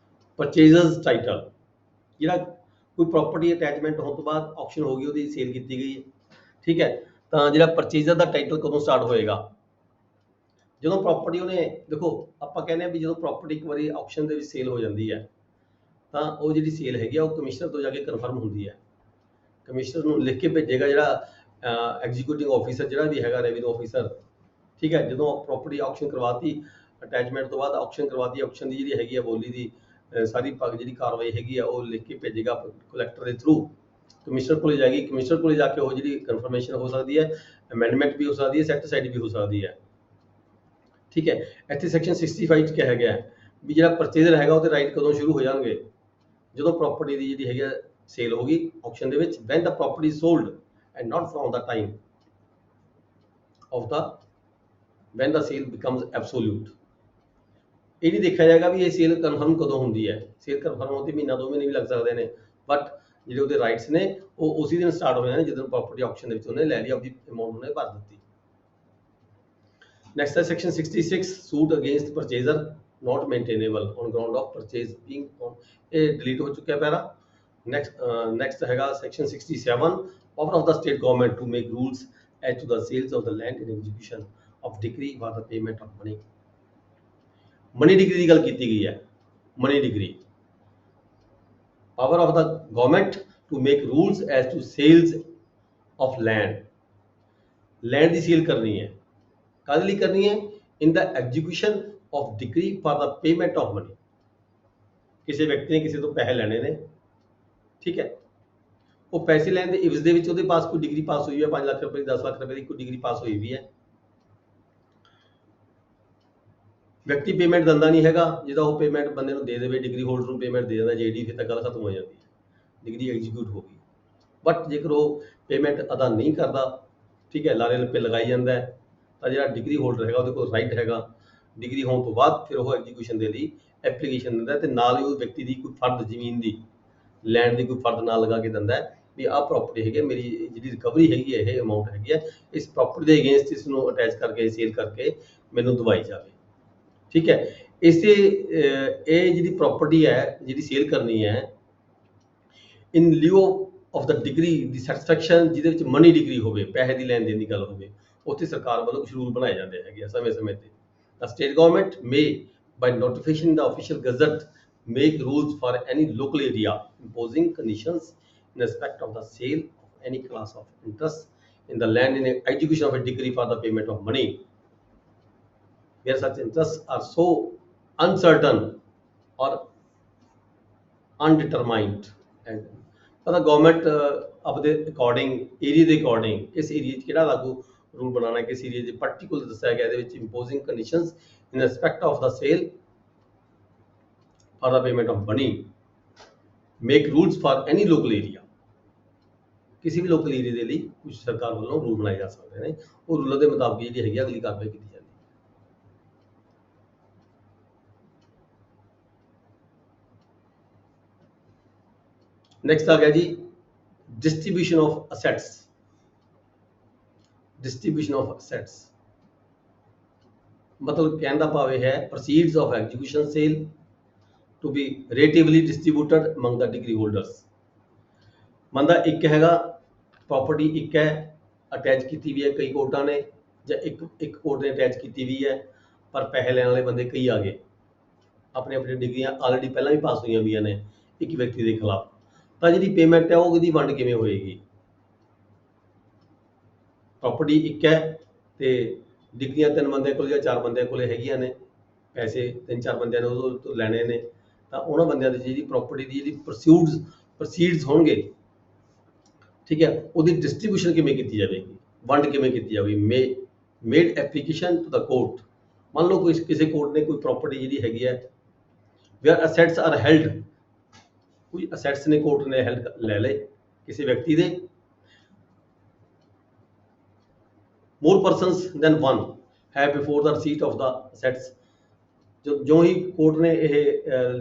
ਪਰਚੇਜ਼ਰਸ ਟਾਈਟਲ। ਜਿਹੜਾ ਕੋਈ ਪ੍ਰੋਪਰਟੀ ਅਟੈਚਮੈਂਟ ਹੋਣ ਤੋਂ ਬਾਅਦ ਆਕਸ਼ਨ ਹੋ ਗਈ, ਉਹਦੀ ਸੇਲ ਕੀਤੀ ਗਈ, ਠੀਕ ਹੈ, ਤਾਂ ਜਿਹੜਾ ਪਰਚੇਜ਼ਰ ਦਾ ਟਾਈਟਲ ਕਦੋਂ ਸਟਾਰਟ ਹੋਏਗਾ? ਜਦੋਂ ਪ੍ਰੋਪਰਟੀ ਉਹਨੇ, ਦੇਖੋ ਆਪਾਂ ਕਹਿੰਦੇ ਆ ਵੀ ਜਦੋਂ ਪ੍ਰੋਪਰਟੀ ਇੱਕ ਵਾਰੀ ਆਕਸ਼ਨ ਦੇ ਵਿੱਚ ਸੇਲ ਹੋ ਜਾਂਦੀ ਹੈ ਤਾਂ ਉਹ ਜਿਹੜੀ ਸੇਲ ਹੈਗੀ ਆ ਉਹ ਕਮਿਸ਼ਨਰ ਤੋਂ ਜਾ ਕੇ ਕਨਫਰਮ ਹੁੰਦੀ ਹੈ। ਕਮਿਸ਼ਨਰ ਨੂੰ ਲਿਖ ਕੇ ਭੇਜੇਗਾ ਜਿਹੜਾ ਐਗਜ਼ੀਕਿਊਟਿਵ ਆਫੀਸਰ ਜਿਹੜਾ ਵੀ ਹੈਗਾ, ਰੈਵਨਿਊ ਆਫੀਸਰ, ਠੀਕ ਹੈ। ਜਦੋਂ ਪ੍ਰੋਪਰਟੀ ਆਕਸ਼ਨ ਕਰਵਾਤੀ, ਅਟੈਚਮੈਂਟ ਤੋਂ ਬਾਅਦ ਆਕਸ਼ਨ ਕਰਵਾਤੀ, ਆਕਸ਼ਨ ਦੀ ਜਿਹੜੀ ਹੈਗੀ ਆ ਬੋਲੀ ਦੀ ਸਾਰੀ ਜਿਹੜੀ ਕਾਰਵਾਈ ਹੈਗੀ ਆ ਉਹ ਲਿਖ ਕੇ ਭੇਜੇਗਾ ਕਲੈਕਟਰ ਦੇ ਥਰੂ, ਕਮਿਸ਼ਨਰ ਕੋਲੇ ਜਾਏਗੀ। ਕਮਿਸ਼ਨਰ ਕੋਲੇ ਜਾ ਕੇ ਉਹ ਜਿਹੜੀ ਕਨਫਰਮੇਸ਼ਨ ਹੋ ਸਕਦੀ ਹੈ, ਅਮੈਂਡਮੈਂਟ ਵੀ ਹੋ ਸਕਦੀ ਹੈ, ਸੈਟੀਸਫਾਈਡ ਵੀ ਹੋ ਸਕਦੀ ਹੈ, ਠੀਕ ਹੈ। ਇੱਥੇ ਸੈਕਸ਼ਨ 65 'ਚ ਕਿਹਾ ਗਿਆ ਵੀ ਜਿਹੜਾ ਪਰਚੇਜ਼ਰ ਹੈਗਾ ਉਹਦੇ ਰਾਈਟ ਕਦੋਂ ਸ਼ੁਰੂ ਹੋ ਜਾਣਗੇ? ਜਦੋਂ ਪ੍ਰੋਪਰਟੀ ਦੀ ਜਿਹੜੀ ਹੈਗੀ ਸੇਲ ਹੋ ਗਈ ਆਕਸ਼ਨ ਦੇ ਵਿੱਚ, when the property is sold and not from the time of the when the sale becomes absolute। ਇਹ ਨਹੀਂ ਦੇਖਿਆ ਜਾਏਗਾ ਵੀ ਇਹ ਸੇਲ ਕਨਫਰਮ ਕਦੋਂ ਹੁੰਦੀ ਹੈ। ਸੇਲ ਕਨਫਰਮ ਹੋਣ ਤੇ ਮਹੀਨਾ 2 ਮਹੀਨੇ ਵੀ ਲੱਗ ਸਕਦੇ ਨੇ, ਬਟ ਜਿਹੜੇ ਉਹਦੇ ਰਾਈਟਸ ਨੇ ਉਹ ਉਸੇ ਦਿਨ ਸਟਾਰਟ ਹੋ ਜਾਣੇ ਜਦੋਂ ਪ੍ਰੋਪਰਟੀ ਆਕਸ਼ਨ ਦੇ ਵਿੱਚ ਉਹਨੇ ਲੈ ਲਈ, ਆਪਣੀ ਅਮਾਊਂਟ ਉਹਨੇ ਭਰ ਦਿੱਤੀ। Next है section 66 suit against purchaser not maintainable on ground of purchase being on, ये delete हो चुका है पैरा। Next हैगा section 67 power of the state government to make rules as to the sales of the land in execution of decree for the payment of money। money degree की गल की गई है। money degree power of the government to make rules as to sales of land। land की sale करनी है, ਕਾਹਦੇ ਲਈ ਕਰਨੀ ਹੈ? In the execution of decree for the payment of money. ਕਿਸੇ ਵਿਅਕਤੀ ਨੇ ਕਿਸੇ ਤੋਂ ਪੈਸੇ ਲੈਣੇ ਨੇ, ਠੀਕ ਹੈ, ਉਹ ਪੈਸੇ ਲੈਣ ਦੇ ਇਵਜ਼ ਦੇ ਵਿੱਚ ਉਹਦੇ ਪਾਸ ਕੋਈ ਡਿਗਰੀ ਪਾਸ ਹੋਈ ਹੈ, 5 ਲੱਖ ਰੁਪਏ ਦੀ, 10 ਲੱਖ ਰੁਪਏ ਦੀ ਕੋਈ ਡਿਗਰੀ ਪਾਸ ਹੋਈ ਵੀ ਹੈ। ਵਿਅਕਤੀ ਪੇਮੈਂਟ ਦਿੰਦਾ ਨਹੀਂ ਹੈਗਾ, ਜਿਹਦਾ ਉਹ ਪੇਮੈਂਟ ਬੰਦੇ ਨੂੰ ਦੇ ਦੇਵੇ, ਡਿਗਰੀ ਹੋਲਡਰ ਨੂੰ ਪੇਮੈਂਟ ਦੇ ਦਿੰਦਾ ਜੇਡੀ, ਫਿਰ ਤਾਂ ਗੱਲ ਖਤਮ ਹੋ ਜਾਂਦੀ ਹੈ, ਡਿਗਰੀ ਐਗਜ਼ੀਕਿਊਟ ਹੋ ਗਈ। ਬਟ ਜੇਕਰ ਉਹ ਪੇਮੈਂਟ ਅਦਾ ਨਹੀਂ ਕਰਦਾ, ਠੀਕ ਹੈ, ਲਾਰੇ ਲੱਪੇ ਲਗਾਈ ਜਾਂਦਾ ਹੈ, ਤਾਂ ਜਿਹੜਾ ਡਿਗਰੀ ਹੋਲਡਰ ਹੈਗਾ ਉਹਦੇ ਕੋਲ ਰਾਈਟ ਹੈਗਾ ਡਿਗਰੀ ਹੋਣ ਤੋਂ ਬਾਅਦ ਫਿਰ ਉਹ ਐਗਜ਼ੀਕਿਊਸ਼ਨ ਦੇ ਲਈ ਐਪਲੀਕੇਸ਼ਨ ਦਿੰਦਾ ਤੇ ਨਾਲ ਹੀ ਉਹ ਵਿਅਕਤੀ ਦੀ ਕੋਈ ਫਰਦ ਜ਼ਮੀਨ ਦੀ, ਲੈਂਡ ਦੀ ਕੋਈ ਫਰਦ ਨਾਲ ਲਗਾ ਕੇ ਦਿੰਦਾ ਹੈ ਵੀ ਆਹ ਪ੍ਰੋਪਰਟੀ ਹੈਗੀ ਹੈ, ਮੇਰੀ ਜਿਹੜੀ ਰਿਕਵਰੀ ਹੈਗੀ ਹੈ ਇਹ ਅਮਾਉਂਟ ਹੈਗੀ ਹੈ, ਇਸ ਪ੍ਰੋਪਰਟੀ ਦੇ ਅਗੇਂਸਟ ਇਸ ਨੂੰ ਅਟੈਚ ਕਰਕੇ ਸੇਲ ਕਰਕੇ ਮੈਨੂੰ ਦਵਾਈ ਜਾਵੇ। ਠੀਕ ਹੈ, ਇਸੇ ਇਹ ਜਿਹੜੀ ਪ੍ਰੋਪਰਟੀ ਹੈ ਜਿਹੜੀ ਸੇਲ ਕਰਨੀ ਹੈ, ਇਨ ਲਿਓ of the degree the satisfaction, ਜਿਹਦੇ ਵਿੱਚ ਮਨੀ ਡਿਗਰੀ ਹੋਵੇ, ਪੈਸੇ ਦੀ ਲੈਣ ਦੇਣ ਦੀ ਗੱਲ ਹੋਵੇ, ਉੱਥੇ ਸਰਕਾਰ ਵੱਲੋਂ ਕੁਝ ਰੂਲ ਬਣਾਏ ਜਾਂਦੇ ਹੈਗੇ ਆ ਸਮੇਂ-ਸਮੇਂ ਤੇ। The state government may, by notification in the official gazette, make rules for any local area, imposing conditions in respect of the sale of any class of interest in the land in execution of a decree for the payment of money, where such interests are so uncertain or undetermined and ਤਾਂ government ਆਪਦੇ according, area ਦੇ according, ਇਸ area 'ਚ ਕਿਹੜਾ ਲਾਗੂ rule ਬਣਾਉਣਾ, ਕਿਸ area 'ਚ ਪਾਰਟੀਕੂਲਰ ਦੱਸਿਆ ਗਿਆ, ਇਹਦੇ ਵਿੱਚ imposing conditions in respect of the sale for the payment of money, make rules for any local area. किसी भी लोकल एरिया ਦੇ ਲਈ ਕੁਝ ਸਰਕਾਰ ਵੱਲੋਂ ਰੂਲ ਬਣਾਏ ਜਾ ਸਕਦੇ ਨੇ, ਉਹ ਰੂਲਾਂ ਦੇ ਮੁਤਾਬਕ ਜਿਹੜੀ ਹੈਗੀ ਅਗਲੀ ਕਾਰਵਾਈ ਕੀਤੀ ਜਾਂਦੀ ਹੈ। ਨੈਕਸਟ ਆ ਗਿਆ ਜੀ distribution of assets. Distribution of assets ਮਤਲਬ ਕਹਿਣ ਦਾ ਭਾਵ ਇਹ ਹੈ proceeds of execution sale to be relatively distributed among the degree holders। ਮੰਨਦਾ ਇੱਕ ਹੈਗਾ ਪ੍ਰੋਪਰਟੀ, ਇੱਕ ਹੈ ਅਟੈਚ ਕੀਤੀ ਵੀ ਹੈ ਕਈ ਕੋਰਟਾਂ ਨੇ, ਜਾਂ ਇੱਕ ਕੋਰਟ ਨੇ ਅਟੈਚ ਕੀਤੀ ਵੀ ਹੈ, ਪਰ ਪੈਸੇ ਲੈਣ ਵਾਲੇ ਬੰਦੇ ਕਈ ਆ ਗਏ, ਆਪਣੇ ਆਪਣੇ ਡਿਗਰੀਆਂ ਆਲਰੇਡੀ ਪਹਿਲਾਂ ਵੀ ਪਾਸ ਹੋਈਆਂ ਵੀਆਂ ਨੇ ਇੱਕ ਵਿਅਕਤੀ ਦੇ ਖਿਲਾਫ, ਤਾਂ ਜਿਹੜੀ ਪੇਮੈਂਟ ਹੈ ਉਹ ਉਹਦੀ ਵੰਡ ਕਿਵੇਂ ਹੋਏਗੀ? ਪ੍ਰੋਪਰਟੀ ਇੱਕ ਹੈ ਤੇ ਡਿਗਰੀਆਂ 3 ਬੰਦਿਆਂ ਕੋਲ ਜਾਂ 4 ਬੰਦਿਆਂ ਕੋਲ ਹੈਗੀਆਂ ਨੇ, ਪੈਸੇ 3-4 ਬੰਦਿਆਂ ਨੇ ਉਹਦੇ ਤੋਂ ਲੈਣੇ ਨੇ, ਤਾਂ ਉਹਨਾਂ ਬੰਦਿਆਂ ਦੀ ਜਿਹੜੀ ਪ੍ਰੋਪਰਟੀ ਦੀ ਜਿਹੜੀ ਪ੍ਰੋਸੀਡਸ ਹੋਣਗੇ, ਠੀਕ ਹੈ, ਉਹਦੀ ਡਿਸਟ੍ਰੀਬਿਊਸ਼ਨ ਕਿਵੇਂ ਕੀਤੀ ਜਾਵੇਗੀ, ਵੰਡ ਕਿਵੇਂ ਕੀਤੀ ਜਾਵੇਗੀ? Made application to the court. ਮੰਨ ਲਓ ਕੋਈ ਕਿਸੇ ਕੋਰਟ ਨੇ ਕੋਈ ਪ੍ਰੋਪਰਟੀ ਜਿਹੜੀ ਹੈਗੀ ਹੈ ਵੇਅਰ ਅਸੈਟਸ ਆਰ ਹੈਲਡ, ਕੋਈ ਅਸੈਟਸ ਨੇ ਕੋਰਟ ਨੇ ਹੈਲਡ ਲੈ ਲਏ ਕਿਸੇ ਵਿਅਕਤੀ ਦੇ, more persons than one have before the receipt of the assets। ਜੋ ਹੀ ਕੋਰਟ ਨੇ ਇਹ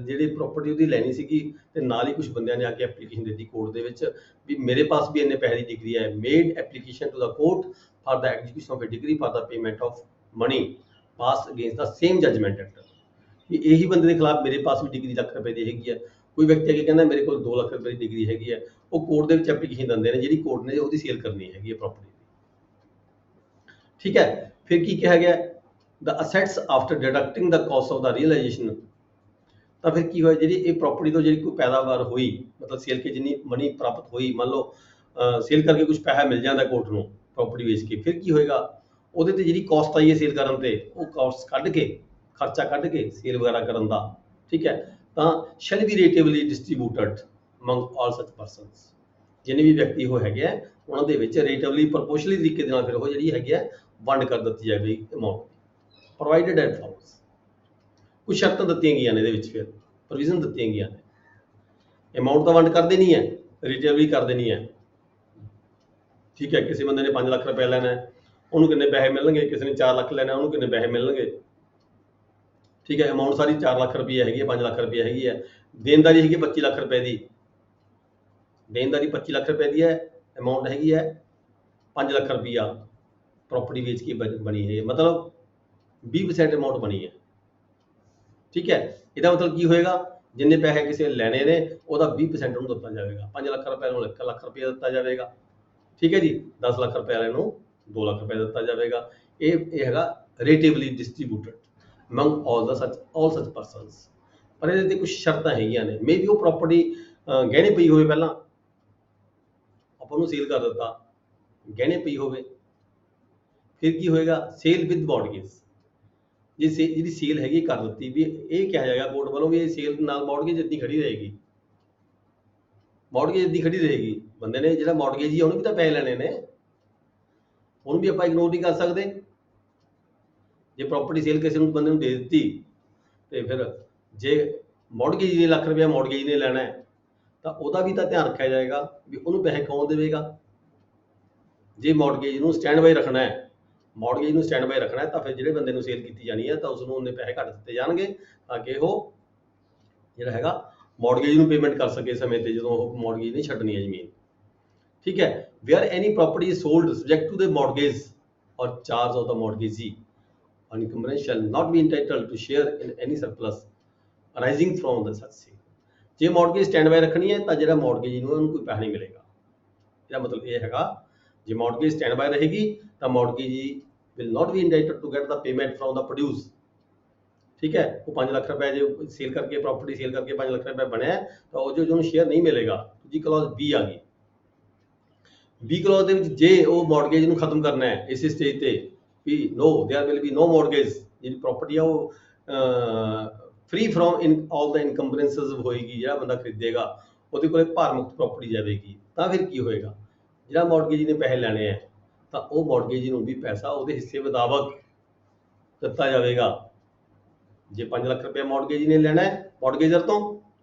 ਜਿਹੜੀ ਪ੍ਰੋਪਰਟੀ ਉਹਦੀ ਲੈਣੀ ਸੀਗੀ, ਤੇ ਨਾਲ ਹੀ ਕੁਝ ਬੰਦਿਆਂ ਨੇ ਆ ਕੇ ਐਪਲੀਕੇਸ਼ਨ ਦਿੱਤੀ ਕੋਰਟ ਦੇ ਵਿੱਚ ਵੀ ਮੇਰੇ ਪਾਸ ਵੀ ਇੰਨੇ ਪੈਸੇ ਦੀ ਡਿਗਰੀ ਹੈ, made application to the court for the execution of a degree for the payment of money pass against the same judgment act. ਵੀ ਇਹੀ ਬੰਦੇ ਦੇ ਖਿਲਾਫ ਮੇਰੇ ਪਾਸ ਵੀ ਡਿਗਰੀ ਲੱਖ ਰੁਪਏ ਦੀ ਹੈਗੀ ਹੈ, ਕੋਈ ਵਿਅਕਤੀ ਅੱਗੇ ਕਹਿੰਦਾ ਮੇਰੇ ਕੋਲ 2 ਲੱਖ ਰੁਪਏ ਦੀ ਡਿਗਰੀ ਹੈਗੀ ਹੈ, ਉਹ ਕੋਰਟ ਦੇ ਵਿੱਚ ਐਪਲੀਕੇਸ਼ਨ ਦਿੰਦੇ ਨੇ ਜਿਹੜੀ ਕੋਰਟ ਨੇ ਉਹਦੀ ਸੇਲ ਕਰਨੀ ਹੈਗੀ ਹੈ ਪ੍ਰੋਪਰਟੀ। ਠੀਕ ਹੈ, ਫਿਰ ਕੀ ਕਿਹਾ ਗਿਆ? the assets after deducting the cost of the realization। ਤਾਂ ਫਿਰ ਕੀ ਹੋਇਆ, ਜਿਹੜੀ ਇਹ ਪ੍ਰੋਪਰਟੀ ਤੋਂ ਜਿਹੜੀ ਕੋਈ ਪੈਦਾਵਾਰ ਹੋਈ, ਮਤਲਬ ਸੇਲ ਕੇ ਜਿੰਨੀ ਮਨੀ ਪ੍ਰਾਪਤ ਹੋਈ, ਮੰਨ ਲਓ ਸੇਲ ਕਰਕੇ ਕੁਝ ਪੈਸਾ ਮਿਲ ਜਾਂਦਾ ਕੋਰਟ ਨੂੰ ਪ੍ਰੋਪਰਟੀ ਵੇਚ ਕੇ, ਫਿਰ ਕੀ ਹੋਏਗਾ? ਉਹਦੇ ਤੇ ਜਿਹੜੀ ਕਾਸਟ ਆਈ ਹੈ ਸੇਲ ਕਰਨ ਤੇ, ਉਹ ਕਾਸਟ ਕੱਢ ਕੇ, ਖਰਚਾ ਕੱਢ ਕੇ ਸੇਲ ਵਗੈਰਾ ਕਰਨ ਦਾ, ਠੀਕ ਹੈ, ਤਾਂ shall be rateably distributed among all such persons. ਜਿੰਨੇ ਵੀ ਵਿਅਕਤੀ ਉਹ ਹੈਗੇ ਆ ਉਹਨਾਂ ਦੇ ਵਿੱਚ ਰੇਟਿਵਲੀ ਪ੍ਰਪੋਰਸ਼ਨਲੀ ਤਰੀਕੇ ਦੇ ਨਾਲ ਫਿਰ ਉਹ ਜਿਹੜੀ ਹੈਗੀ ਹੈ ਵੰਡ ਕਰ ਦਿੱਤੀ ਜਾਵੇਗੀ ਅਮਾਉਂਟ, ਪ੍ਰੋਵਾਈਡਡ ਐਟ ਫਾਲੋਜ਼। ਕੁਝ ਸ਼ਰਤਾਂ ਦਿੱਤੀਆਂ ਗਈਆਂ ਨੇ ਇਹਦੇ ਵਿੱਚ, ਫਿਰ ਪ੍ਰੋਵੀਜ਼ਨ ਦਿੱਤੀਆਂ ਗਈਆਂ ਨੇ। ਅਮਾਉਂਟ ਤਾਂ ਵੰਡ ਕਰ ਦੇਣੀ ਹੈ, ਰਿਟੇਲ ਵੀ ਕਰ ਦੇਣੀ ਹੈ, ਠੀਕ ਹੈ। ਕਿਸੇ ਬੰਦੇ ਨੇ 5 ਲੱਖ ਰੁਪਏ ਲੈਣਾ ਹੈ, ਉਹਨੂੰ ਕਿੰਨੇ ਪੈਸੇ ਮਿਲਣਗੇ? ਕਿਸੇ ਨੇ 4 ਲੱਖ ਲੈਣਾ, ਉਹਨੂੰ ਕਿੰਨੇ ਪੈਸੇ ਮਿਲਣਗੇ? ਠੀਕ ਹੈ, ਅਮਾਉਂਟ ਸਾਰੀ 4 ਲੱਖ ਰੁਪਏ ਹੈਗੀ ਹੈ, 5 ਲੱਖ ਰੁਪਏ ਹੈਗੀ ਹੈ। ਦੇਣਦਾਰੀ ਹੈਗੀ 25 ਲੱਖ ਰੁਪਏ ਦੀ, ਦੇਣਦਾਰੀ 25 ਲੱਖ ਰੁਪਏ ਦੀ ਹੈ, ਅਮਾਉਂਟ ਹੈਗੀ ਹੈ 5 ਲੱਖ ਰੁਪਈਆ ਪ੍ਰੋਪਰਟੀ ਵੇਚ ਕੇ ਬਣੀ ਹੈ, ਮਤਲਬ 20% ਅਮਾਉਂਟ ਬਣੀ ਹੈ। ਠੀਕ ਹੈ, ਇਹਦਾ ਮਤਲਬ ਕੀ ਹੋਏਗਾ? ਜਿੰਨੇ ਪੈਸੇ ਕਿਸੇ ਲੈਣੇ ਨੇ ਉਹਦਾ 20% ਉਹਨੂੰ ਦਿੱਤਾ ਜਾਵੇਗਾ। 5 ਲੱਖ ਰੁਪਏ ਨੂੰ 1 ਲੱਖ ਰੁਪਏ ਦਿੱਤਾ ਜਾਵੇਗਾ, ਠੀਕ ਹੈ ਜੀ। 10 ਲੱਖ ਰੁਪਏ ਵਾਲੇ ਨੂੰ 2 ਲੱਖ ਰੁਪਏ ਦਿੱਤਾ ਜਾਵੇਗਾ। ਇਹ ਹੈਗਾ ਰੇਟਿਵਲੀ distributed among all such persons. ਪਰ ਇਹਦੇ ਤੇ ਕੁਝ ਸ਼ਰਤਾਂ ਹੈਗੀਆਂ ਨੇ। ਮੇ ਵੀ ਉਹ ਪ੍ਰੋਪਰਟੀ ਗਹਿਣੇ ਪਈ ਹੋਵੇ, ਪਹਿਲਾਂ ਆਪਾਂ ਉਹਨੂੰ ਸੇਲ ਕਰ ਦਿੱਤਾ, ਗਹਿਣੇ ਪਈ ਹੋਵੇ, ਫਿਰ ਕੀ ਹੋਏਗਾ? Sale with mortgage. ਜੇ ਜਿਹੜੀ ਸੇਲ ਹੈਗੀ ਕਰ ਦਿੱਤੀ, ਵੀ ਇਹ ਕਿਹਾ ਜਾਏਗਾ ਕੋਰਟ ਵੱਲੋਂ ਵੀ ਇਹ ਸੇਲ ਨਾਲ ਮੌਰਗੇਜ ਇੱਦਾਂ ਖੜੀ ਰਹੇਗੀ, ਮੌਰਗੇਜ ਇੱਦਾਂ ਖੜੀ ਰਹੇਗੀ। ਬੰਦੇ ਨੇ ਜਿਹੜਾ ਮੌਰਗੇਜ ਹੀ ਉਹਨੂੰ ਵੀ ਤਾਂ ਪੈਸੇ ਲੈਣੇ ਨੇ, ਉਹਨੂੰ ਵੀ ਆਪਾਂ ਇਗਨੋਰ ਨਹੀਂ ਕਰ ਸਕਦੇ। ਜੇ ਪ੍ਰੋਪਰਟੀ ਸੇਲ ਕਿਸੇ ਨੂੰ ਬੰਦੇ ਨੂੰ ਦੇ ਦਿੱਤੀ, ਤੇ ਫਿਰ ਜੇ ਮੌਰਗੇਜ ਨੇ ਲੱਖ ਰੁਪਇਆ ਮੌਰਗੇਜ ਨੇ ਲੈਣਾ ਹੈ, ਤਾਂ ਉਹਦਾ ਵੀ ਤਾਂ ਧਿਆਨ ਰੱਖਿਆ ਜਾਏਗਾ ਵੀ ਉਹਨੂੰ ਪੈਸੇ ਕੌਣ ਦੇਵੇਗਾ। ਜੇ ਮੌਰਗੇਜ ਨੂੰ ਸਟੈਂਡ ਬਾਈ ਰੱਖਣਾ ਹੈ, ਮੌਰਗੇਜ ਨੂੰ ਸਟੈਂਡ ਬਾਈ ਰੱਖਣਾ ਹੈ, ਤਾਂ ਫਿਰ ਜਿਹੜੇ ਬੰਦੇ ਨੂੰ ਸੇਲ ਕੀਤੀ ਜਾਣੀ ਹੈ ਤਾਂ ਉਸ ਨੂੰ ਉਹਨੇ ਪੈਸੇ ਘੱਟ ਦਿੱਤੇ ਜਾਣਗੇ, ਤਾਂ ਕਿ ਉਹ ਜਿਹੜਾ ਹੈਗਾ ਮੌਰਗੇਜ ਨੂੰ ਪੇਮੈਂਟ ਕਰ ਸਕੇ ਸਮੇਂ ਤੇ, ਜਦੋਂ ਉਹ ਮੌਰਗੇਜ ਨਹੀਂ ਛੱਡਣੀ ਹੈ ਜ਼ਮੀਨ। ठीक है। Where any property is sold subject to the mortgage or charge of the mortgagee, encumbrance shall not be entitled to share in any surplus arising from the such sale। ਜੇ ਮੌਰਗੇਜ ਸਟੈਂਡ ਬਾਈ ਰੱਖਣੀ ਹੈ ਤਾਂ ਜਿਹੜਾ ਮੌਰਗੇਜੀ ਨੂੰ ਉਹਨੂੰ ਕੋਈ ਪੈਸਾ ਨਹੀਂ ਮਿਲੇਗਾ। ਇਹਦਾ ਮਤਲਬ ਇਹ ਹੈਗਾ ਜੇ ਮੌਰਗੇਜ ਸਟੈਂਡ ਬਾਈ ਰਹੇਗੀ ਤਾਂ ਮੌਰਗੇਜੀ will not be entitled to get the payment from the produce। ठीक है, वो 5 ਲੱਖ ਰੁਪਏ ਜੇ ਸੇਲ ਕਰਕੇ ਪ੍ਰੋਪਰਟੀ ਸੇਲ ਕਰਕੇ 5 ਲੱਖ ਰੁਪਏ ਬਣਿਆ ਤਾਂ ਉਹ ਜੋ ਉਹਨੂੰ ਸ਼ੇਅਰ ਨਹੀਂ ਮਿਲੇਗਾ। ਦੂਜੀ ਕਲੌਜ਼ B ਆ ਗਈ। B ਕਲੌਜ਼ ਦੇ ਵਿੱਚ ਜੇ ਉਹ ਮੌਰਗੇਜ ਨੂੰ ਖਤਮ ਕਰਨਾ ਹੈ ਇਸੇ ਸਟੇਜ ਤੇ ਵੀ no there will be no mortgage, ਜਿਹੜੀ ਪ੍ਰੋਪਰਟੀ ਆ ਉਹ ਫ੍ਰੀ ਫਰੋਮ ਇਨ ਆਲ ਦਾ ਇਨਕੰਬਰੈਂਸਸ ਹੋਏਗੀ, ਜਿਹੜਾ ਬੰਦਾ ਖਰੀਦੇਗਾ ਉਹਦੇ ਕੋਲੇ ਭਾਰ ਮੁਕਤ ਪ੍ਰੋਪਰਟੀ ਜਾਵੇਗੀ। ਤਾਂ ਫਿਰ ਕੀ ਹੋਏਗਾ, ਜਿਹੜਾ ਮੌਰਗੇਜੀ ਨੇ ਪੈਸੇ ਲੈਣੇ ਆ ਤਾਂ ਉਹ ਮੌਰਗੇਜੀ ਨੂੰ ਵੀ ਪੈਸਾ ਉਹਦੇ ਹਿੱਸੇ ਮੁਤਾਬਕ ਦਿੱਤਾ ਜਾਵੇਗਾ। ਜੇ 5 ਲੱਖ ਰੁਪਏ ਮੌਰਗੇਜੀ ਨੇ ਲੈਣਾ ਹੈ ਮੌਰਗੇਜਰ ਤੋਂ,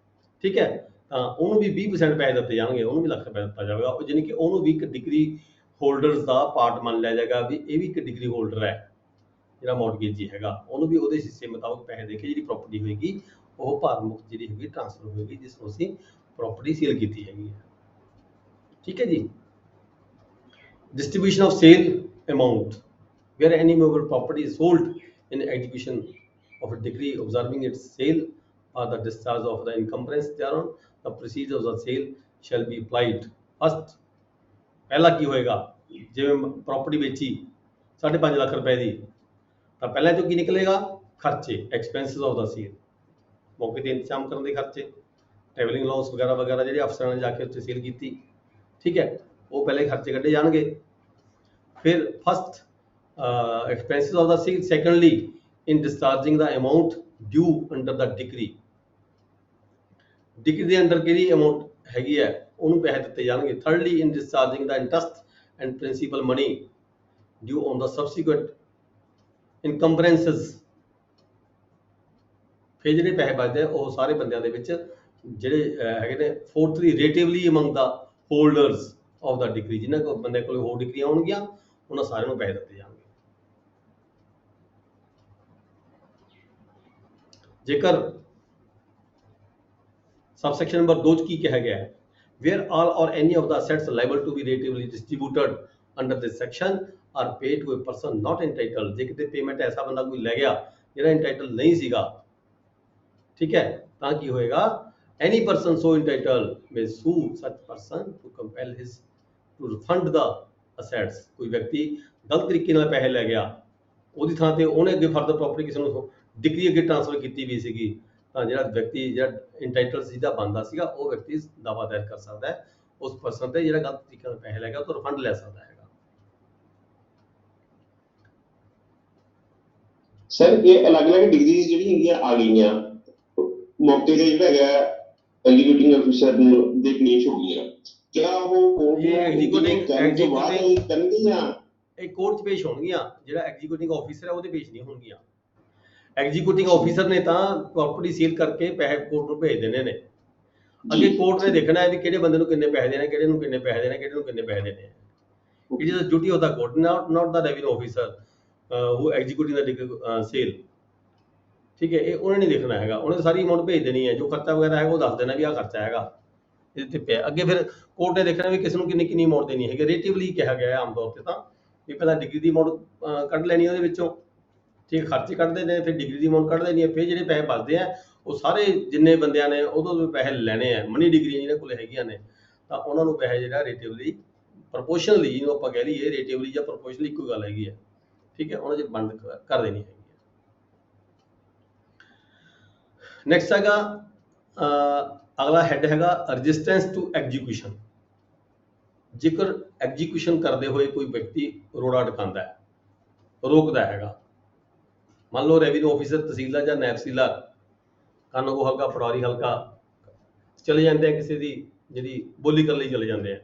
ਠੀਕ ਹੈ, ਤਾਂ ਉਹਨੂੰ ਵੀ 20% ਪੈਸੇ ਦਿੱਤੇ ਜਾਣਗੇ, ਉਹਨੂੰ ਵੀ ਲੱਖ ਰੁਪਏ ਦਿੱਤਾ ਜਾਵੇਗਾ। ਉਹ ਜਾਨੀ ਕਿ ਉਹਨੂੰ ਵੀ ਇੱਕ ਡਿਗਰੀ ਹੋਲਡਰਸ ਦਾ ਪਾਰਟ ਮੰਨ ਲਿਆ ਜਾਏਗਾ ਵੀ ਇਹ ਵੀ ਇੱਕ ਡਿਗਰੀ ਹੋਲਡਰ ਹੈ ਜਿਹੜਾ ਮੌਰਗੇਜੀ ਹੈਗਾ, ਉਹਨੂੰ ਵੀ ਉਹਦੇ ਹਿੱਸੇ ਮੁਤਾਬਕ ਪੈਸੇ ਦੇ ਕੇ ਜਿਹੜੀ ਪ੍ਰੋਪਰਟੀ ਹੋਏਗੀ ਉਹ ਭਾਰ ਮੁਕਤ ਜਿਹੜੀ ਹੋਏਗੀ ਟ੍ਰਾਂਸਫਰ ਹੋਏਗੀ, ਜਿਸ ਨੂੰ ਅਸੀਂ ਪ੍ਰੋਪਰਟੀ ਸੇਲ ਕੀਤੀ ਹੈਗੀ ਹੈ। ਠੀਕ ਹੈ ਜੀ। Distribution of sale amount, where any movable property is sold in execution of a decree observing its sale or the discharge of the encumbrance thereon, the proceeds of the sale shall be applied। First, ਪਹਿਲਾ ਕੀ ਹੋਏਗਾ, ਜਿਵੇਂ property ਵੇਚੀ 5.5 ਲੱਖ ਰੁਪਏ ਦੀ ਤਾਂ ਪਹਿਲਾਂ ਤੋਂ ਕੀ ਨਿਕਲੇਗਾ, ਖਰਚੇ ਐਕਸਪੈਂਸਿਸ ਆਫ ਦਾ ਸੇਲ, ਮੌਕੇ ਤੇ ਇੰਤਜ਼ਾਮ ਕਰਨ ਦੇ ਖਰਚੇ, ਟਰੈਵਲਿੰਗ ਅਲਾਉਂਸ ਵਗੈਰਾ ਵਗੈਰਾ ਜਿਹੜੇ ਅਫਸਰਾਂ ਨੇ ਜਾ ਕੇ ਉੱਥੇ ਸੇਲ ਕੀਤੀ, ਠੀਕ ਹੈ, ਉਹ ਪਹਿਲੇ ਖਰਚੇ ਕੱਢੇ ਜਾਣਗੇ। फिर first expenses of the sale, secondly in discharging the amount due under the decree, decree ਦੇ ਅੰਡਰ ਕਿਹੜੀ ਅਮਾਉਂਟ ਹੈਗੀ ਹੈ ਉਹਨੂੰ ਪੈਸੇ ਦਿੱਤੇ ਜਾਣਗੇ। Thirdly in discharging the interest and principal money due on the subsequent encumbrances, ਫਿਰ ਜਿਹੜੇ ਪੈਸੇ ਬਚਦੇ ਆ ਉਹ ਸਾਰੇ ਬੰਦਿਆਂ ਦੇ ਵਿੱਚ ਜਿਹੜੇ ਹੈਗੇ ਨੇ। Fourthly rateably among the holders of the degree, ਜਿਨ੍ਹਾਂ ਕੋਲ ਬੰਦੇ ਕੋਲ ਹੋਰ ਡਿਗਰੀਆਂ ਹੋਣਗੀਆਂ ਉਹਨਾਂ ਸਾਰਿਆਂ ਨੂੰ ਪੈਸੇ ਦਿੱਤੇ ਜਾਣਗੇ। ਜੇਕਰ ਸਬਸੈਕਸ਼ਨ ਨੰਬਰ 2 ਚ ਕੀ ਕਿਹਾ ਗਿਆ ਹੈ, where all or any of the assets liable to be rateably distributed under this section are paid to a person not entitled, ਜੇ ਕਿਤੇ ਪੇਮੈਂਟ ਐਸਾ ਬੰਦਾ ਕੋਈ ਲੈ ਗਿਆ ਜਿਹੜਾ ਇੰਟਾਈਟਲ ਨਹੀਂ ਸੀਗਾ, ਠੀਕ ਹੈ, ਤਾਂ ਕੀ ਹੋਏਗਾ, ਐਨੀ person so entitled may sue such person to compel his to refund the assets. ਕੋਈ ਵਿਅਕਤੀ ਗਲਤ ਤਰੀਕੇ ਨਾਲ ਪੈਸੇ ਲੈ ਗਿਆ, ਉਹਦੀ ਥਾਂ ਤੇ ਉਹਨੇ ਅੱਗੇ ਫਰਦਰ ਪ੍ਰੋਪਰਟੀ ਕਿਸੇ ਨੂੰ ਡਿਗਰੀ ਅੱਗੇ ਟ੍ਰਾਂਸਫਰ ਕੀਤੀ ਵੀ ਸੀਗੀ, ਤਾਂ ਜਿਹੜਾ ਵਿਅਕਤੀ ਜਿਹੜਾ ਇੰਟਾਈਟਲ ਜਿਹਦਾ ਬਣਦਾ ਸੀਗਾ ਉਹ ਵਿਅਕਤੀ ਦਾਅਵਾ ਦਾਇਰ ਕਰ ਸਕਦਾ ਹੈ ਉਸ ਪਰਸਨ ਤੇ ਜਿਹੜਾ ਗਲਤ ਤਰੀਕੇ ਨਾਲ ਪੈਸੇ ਲੈ ਗਿਆ ਉਹ ਤੋਂ ਰਿਫੰਡ ਲੈ ਸਕਦਾ ਹੈਗਾ। ਸਰ ਇਹ ਅਲੱਗ-ਅਲੱਗ ਡਿਗਰੀਜ਼ ਜਿਹੜੀਆਂ ਹੈਗੀਆਂ ਆ ਗਈਆਂ ਮੌਕੇ ਤੇ ਜਿਹੜਾ ਹੈਗਾ ਐਗਜ਼ੀਕਿਊਟਿੰਗ ਅਫੀਸਰ ਨੂੰ ਦੇ ਪੇਸ਼ ਹੋ ਗਈਆਂ, ਕਿਆ ਉਹ ਕੋਰਟ ਇਹ ਐਗਜ਼ੀਕਿਊਟਿੰਗ ਕਰਨਗੇ ਜਾਂ ਇਹ ਕੋਰਟ 'ਚ ਪੇਸ਼ ਹੋਣਗੀਆਂ, ਜਿਹੜਾ ਐਗਜ਼ੀਕਿਊਟਿੰਗ ਆਫੀਸਰ ਹੈ ਉਹਦੇ ਪੇਸ਼ ਨਹੀਂ ਹੋਣਗੀਆਂ। ਐਗਜ਼ੀਕਿਊਟਿੰਗ ਆਫੀਸਰ ਨੇ ਤਾਂ ਪ੍ਰੋਪਰਟੀ ਸੀਲ ਕਰਕੇ ਪੈਸੇ ਕੋਰਟ ਨੂੰ ਭੇਜ ਦੇਣੇ ਨੇ, ਅੱਗੇ ਕੋਰਟ ਨੇ ਦੇਖਣਾ ਹੈ ਵੀ ਕਿਹੜੇ ਬੰਦੇ ਨੂੰ ਕਿੰਨੇ ਪੈਸੇ ਦੇਣੇ, ਕਿਹੜੇ ਨੂੰ ਕਿੰਨੇ ਪੈਸੇ ਦੇਣੇ, ਕਿਹੜੇ ਨੂੰ ਕਿੰਨੇ ਪੈਸੇ ਦੇਣੇ। It is the duty of the court, not the revenue officer who executing the sale। ਠੀਕ ਹੈ, ਇਹ ਉਹਨੇ ਨਹੀਂ ਦੇਖਣਾ ਹੈਗਾ, ਉਹਨੇ ਸਾਰੀ ਅਮਾਉਂਟ ਭੇਜ ਦੇਣੀ ਹੈ, ਜੋ ਖਰਚਾ ਵਗੈਰਾ ਹੈਗਾ ਉਹ ਦੱਸ ਦੇਣਾ ਵੀ ਆਹ ਖਰਚਾ ਹੈਗਾ ਇਹਦੇ ਤੇ ਪਿਆ। ਅੱਗੇ ਫਿਰ ਕੋਰਟ ਨੇ ਦੇਖਣਾ ਵੀ ਕਿਸ ਨੂੰ ਕਿੰਨੀ ਕਿੰਨੀ ਅਮਾਉਂਟ ਦੇਣੀ ਹੈਗੀ। ਰੇਟਿਵਲੀ ਕਿਹਾ ਗਿਆ ਹੈ ਆਮ ਤੌਰ ਤੇ ਤਾਂ ਵੀ ਪਹਿਲਾਂ ਡਿਗਰੀ ਦੀ ਅਮਾਉਂਟ ਕੱਢ ਲੈਣੀ ਉਹਦੇ ਵਿੱਚੋਂ, ਠੀਕ, ਖਰਚੇ ਕੱਢਦੇ ਨੇ, ਫਿਰ ਡਿਗਰੀ ਦੀ ਅਮਾਉਂਟ ਕੱਢ ਲੈਣੀ ਹੈ, ਫਿਰ ਜਿਹੜੇ ਪੈਸੇ ਬਚਦੇ ਆ ਉਹ ਸਾਰੇ ਜਿੰਨੇ ਬੰਦਿਆਂ ਨੇ ਉਦੋਂ ਪੈਸੇ ਲੈਣੇ ਆ, ਮਨੀ ਡਿਗਰੀਆਂ ਜਿਹਨਾਂ ਕੋਲ ਹੈਗੀਆਂ ਨੇ ਤਾਂ ਉਹਨਾਂ ਨੂੰ ਪੈਸੇ ਜਿਹੜਾ ਰੇਟਿਵਲੀ ਪ੍ਰਪੋਰਸ਼ਨਲੀ, ਜਿਹਨੂੰ ਆਪਾਂ ਕਹਿ ਲਈਏ ਰੇਟਿਵਲੀ ਜਾਂ ਪ੍ਰਪੋਰਸ਼ਨਲੀ ਇੱਕੋ ਗੱਲ ਹੈਗੀ ਹੈ, ਠੀਕ ਹੈ, ਉਹਨਾਂ 'ਚ ਬੰਦ ਕਰ ਦੇਣੀ ਹੈਗੀ ਹੈ। ਨੈਕਸਟ ਹੈਗਾ ਅਗਲਾ ਹੈਡ ਹੈਗਾ ਰਜਿਸਟੈਂਸ ਟੂ ਐਗਜ਼ੀਕਿਊਸ਼ਨ। ਜੇਕਰ ਐਗਜ਼ੀਕਿਊਸ਼ਨ ਕਰਦੇ ਹੋਏ ਕੋਈ ਵਿਅਕਤੀ ਰੋੜਾ ਅਟਕਾਉਂਦਾ ਹੈ, ਰੋਕਦਾ ਹੈਗਾ, ਮੰਨ ਲਓ ਰੈਵਨਿਊ ਆਫੀਸਰ, ਤਹਿਸੀਲਦਾਰ ਜਾਂ ਨਾਇਬ ਤਹਿਸੀਲਦਾਰ ਕਾਨੂੰਗੋ ਹਲਕਾ, ਪਟਵਾਰੀ ਹਲਕਾ ਚਲੇ ਜਾਂਦੇ ਆ ਕਿਸੇ ਦੀ ਜਿਹੜੀ ਬੋਲੀ ਕਰਨ ਲਈ ਚਲੇ ਜਾਂਦੇ ਆ,